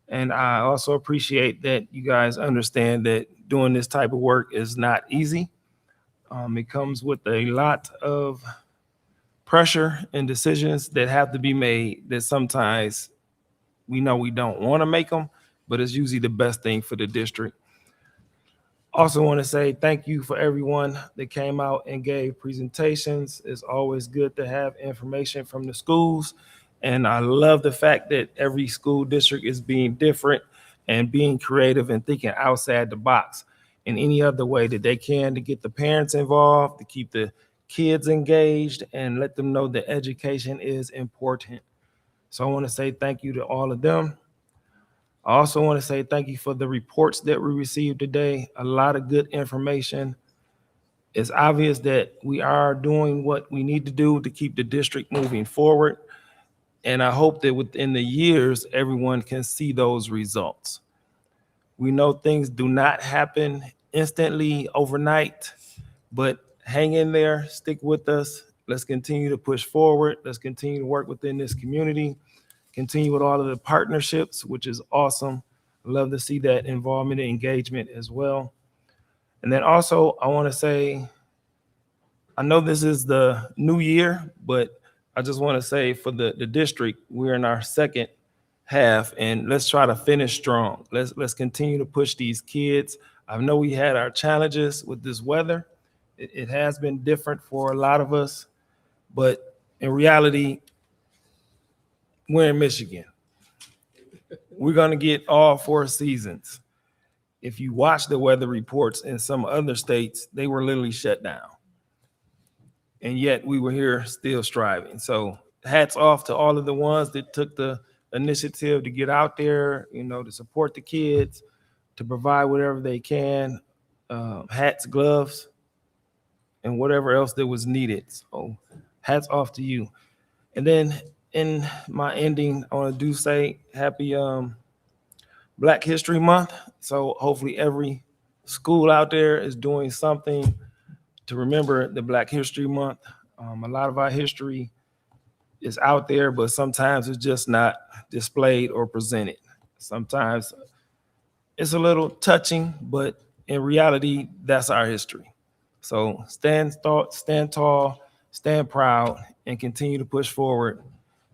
Speaker 14: And I also appreciate that you guys understand that doing this type of work is not easy. It comes with a lot of pressure and decisions that have to be made that sometimes we know we don't want to make them, but it's usually the best thing for the district. Also want to say thank you for everyone that came out and gave presentations. It's always good to have information from the schools. And I love the fact that every school district is being different and being creative and thinking outside the box in any other way that they can to get the parents involved, to keep the kids engaged and let them know that education is important. So I want to say thank you to all of them. I also want to say thank you for the reports that we received today. A lot of good information. It's obvious that we are doing what we need to do to keep the district moving forward. And I hope that within the years, everyone can see those results. We know things do not happen instantly overnight, but hang in there, stick with us. Let's continue to push forward. Let's continue to work within this community. Continue with all of the partnerships, which is awesome. Love to see that involvement and engagement as well. And then also, I want to say, I know this is the new year, but I just want to say for the district, we're in our second half, and let's try to finish strong. Let's continue to push these kids. I know we had our challenges with this weather. It has been different for a lot of us, but in reality, we're in Michigan. We're going to get all 4 seasons. If you watch the weather reports in some other states, they were literally shut down. And yet we were here still striving. So hats off to all of the ones that took the initiative to get out there, to support the kids, to provide whatever they can, hats, gloves, and whatever else that was needed. So hats off to you. And then in my ending, I want to say happy Black History Month. So hopefully every school out there is doing something to remember the Black History Month. A lot of our history is out there, but sometimes it's just not displayed or presented. Sometimes it's a little touching, but in reality, that's our history. So stand tall, stand proud, and continue to push forward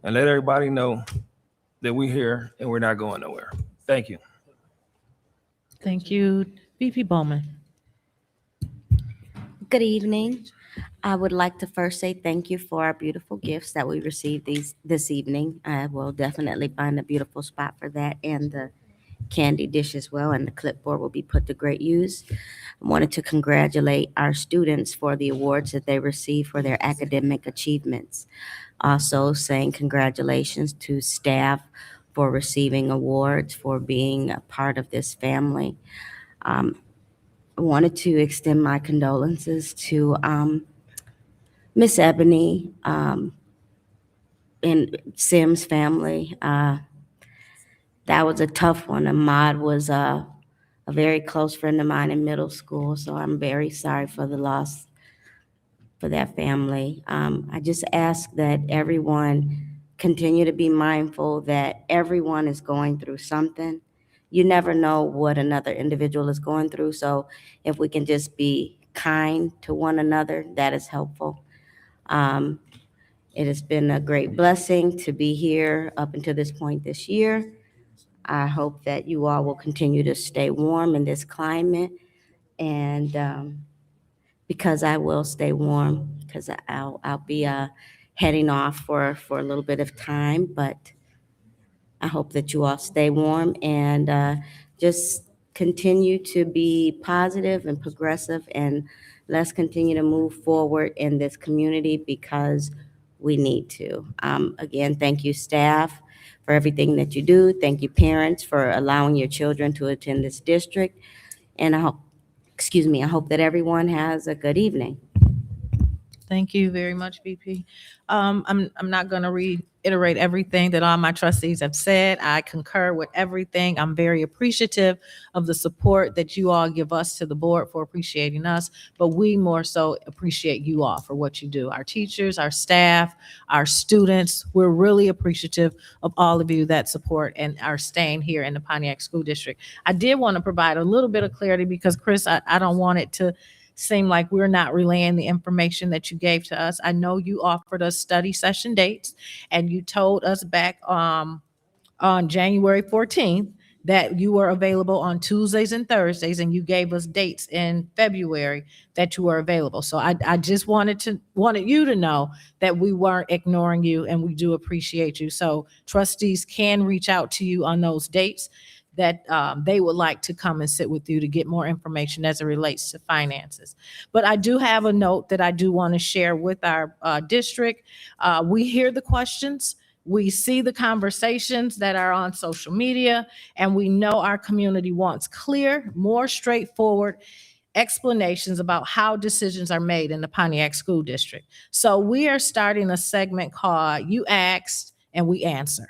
Speaker 14: and let everybody know that we're here and we're not going nowhere. Thank you.
Speaker 1: Thank you. VP Bowman.
Speaker 3: Good evening. I would like to first say thank you for our beautiful gifts that we received this evening. I will definitely find a beautiful spot for that and the candy dish as well, and the clipboard will be put to great use. I wanted to congratulate our students for the awards that they received for their academic achievements. Also saying congratulations to staff for receiving awards, for being a part of this family. I wanted to extend my condolences to Miss Ebony and Sim's family. That was a tough one. Ahmad was a very close friend of mine in middle school, so I'm very sorry for the loss for that family. I just ask that everyone continue to be mindful that everyone is going through something. You never know what another individual is going through, so if we can just be kind to one another, that is helpful. It has been a great blessing to be here up until this point this year. I hope that you all will continue to stay warm in this climate, and because I will stay warm, because I'll be heading off for a little bit of time, but I hope that you all stay warm and just continue to be positive and progressive, and let's continue to move forward in this community because we need to. Again, thank you, staff, for everything that you do. Thank you, parents, for allowing your children to attend this district. And I hope that everyone has a good evening.
Speaker 1: Thank you very much, VP. I'm not going to read reiterate everything that all my trustees have said. I concur with everything. I'm very appreciative of the support that you all give us to the board for appreciating us, but we more so appreciate you all for what you do. Our teachers, our staff, our students, we're really appreciative of all of you that support and are staying here in the Pontiac School District. I did want to provide a little bit of clarity because, Chris, I don't want it to seem like we're not relaying the information that you gave to us. I know you offered us study session dates, and you told us back on January 14th that you were available on Tuesdays and Thursdays, and you gave us dates in February that you were available. So I just wanted you to know that we weren't ignoring you, and we do appreciate you. So trustees can reach out to you on those dates that they would like to come and sit with you to get more information as it relates to finances. But I do have a note that I do want to share with our district. We hear the questions, we see the conversations that are on social media, and we know our community wants clear, more straightforward explanations about how decisions are made in the Pontiac School District. So we are starting a segment called You Asked and We Answer.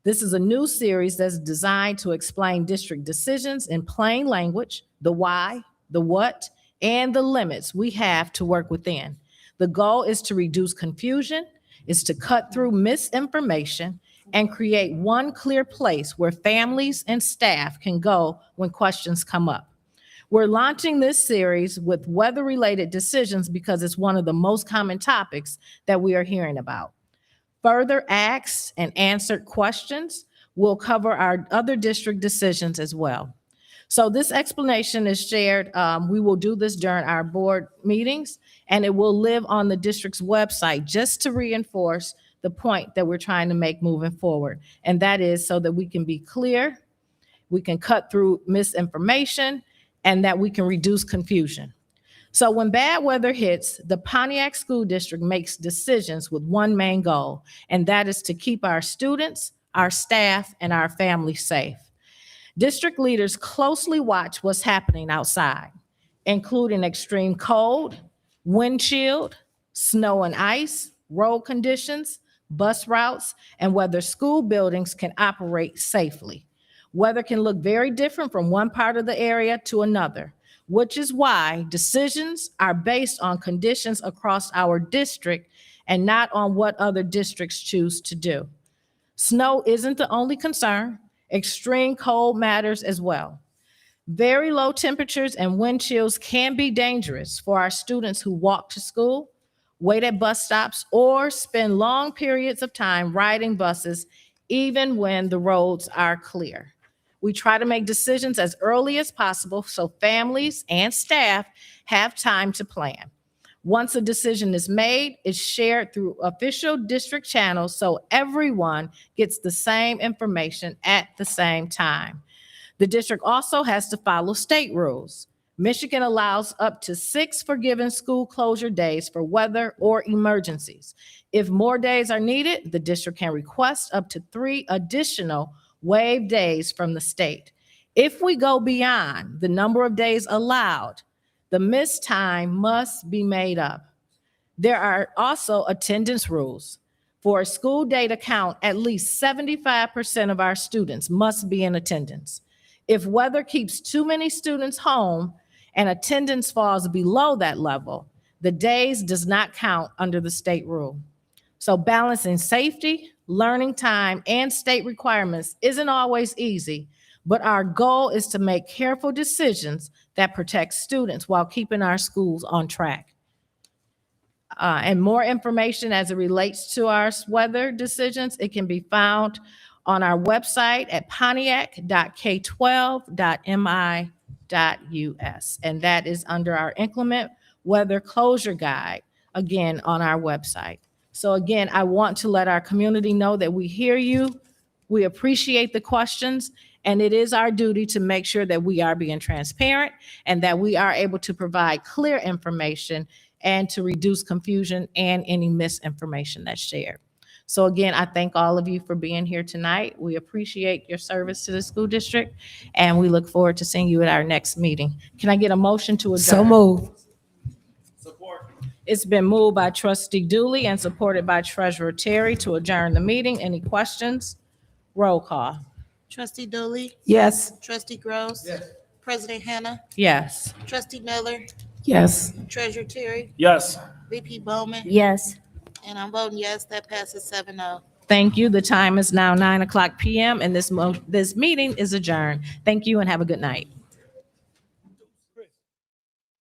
Speaker 1: This is a new series that's designed to explain district decisions in plain language, the why, the what, and the limits we have to work within. The goal is to reduce confusion, is to cut through misinformation, and create one clear place where families and staff can go when questions come up. We're launching this series with weather-related decisions because it's one of the most common topics that we are hearing about. Further asked and answered questions will cover our other district decisions as well. So this explanation is shared. We will do this during our board meetings, and it will live on the district's website just to reinforce the point that we're trying to make moving forward. And that is so that we can be clear, we can cut through misinformation, and that we can reduce confusion. So when bad weather hits, the Pontiac School District makes decisions with one main goal, and that is to keep our students, our staff, and our families safe. District leaders closely watch what's happening outside, including extreme cold, wind chill, snow and ice, road conditions, bus routes, and whether school buildings can operate safely. Weather can look very different from one part of the area to another, which is why decisions are based on conditions across our district and not on what other districts choose to do. Snow isn't the only concern. Extreme cold matters as well. Very low temperatures and wind chills can be dangerous for our students who walk to school, wait at bus stops, or spend long periods of time riding buses, even when the roads are clear. We try to make decisions as early as possible so families and staff have time to plan. Once a decision is made, it's shared through official district channels so everyone gets the same information at the same time. The district also has to follow state rules. Michigan allows up to 6 forgiven school closure days for weather or emergencies. If more days are needed, the district can request up to 3 additional waived days from the state. If we go beyond the number of days allowed, the missed time must be made up. There are also attendance rules. For a school day to count, at least 75% of our students must be in attendance. If weather keeps too many students home and attendance falls below that level, the days does not count under the state rule. So balancing safety, learning time, and state requirements isn't always easy, but our goal is to make careful decisions that protect students while keeping our schools on track. And more information as it relates to our weather decisions, it can be found on our website at pontiac.k12.mi.us. And that is under our inclement weather closure guide, again, on our website. So again, I want to let our community know that we hear you, we appreciate the questions, and it is our duty to make sure that we are being transparent and that we are able to provide clear information and to reduce confusion and any misinformation that's shared. So again, I thank all of you for being here tonight. We appreciate your service to the school district, and we look forward to seeing you at our next meeting. Can I get a motion to adjourn?
Speaker 16: So move.
Speaker 1: It's been moved by trustee Dooley and supported by treasurer Terry to adjourn the meeting. Any questions? Roll call.
Speaker 2: Trustee Dooley,
Speaker 16: Yes.
Speaker 2: trustee Gross. President Hannah,
Speaker 1: Yes.
Speaker 2: trustee Miller,
Speaker 16: Yes.
Speaker 2: treasurer Terry,
Speaker 14: Yes.
Speaker 2: VP Bowman,
Speaker 3: Yes.
Speaker 2: and I'm voting yes. That passes 7-0.
Speaker 1: Thank you. The time is now 9:00 p.m. and this meeting is adjourned. Thank you and have a good night.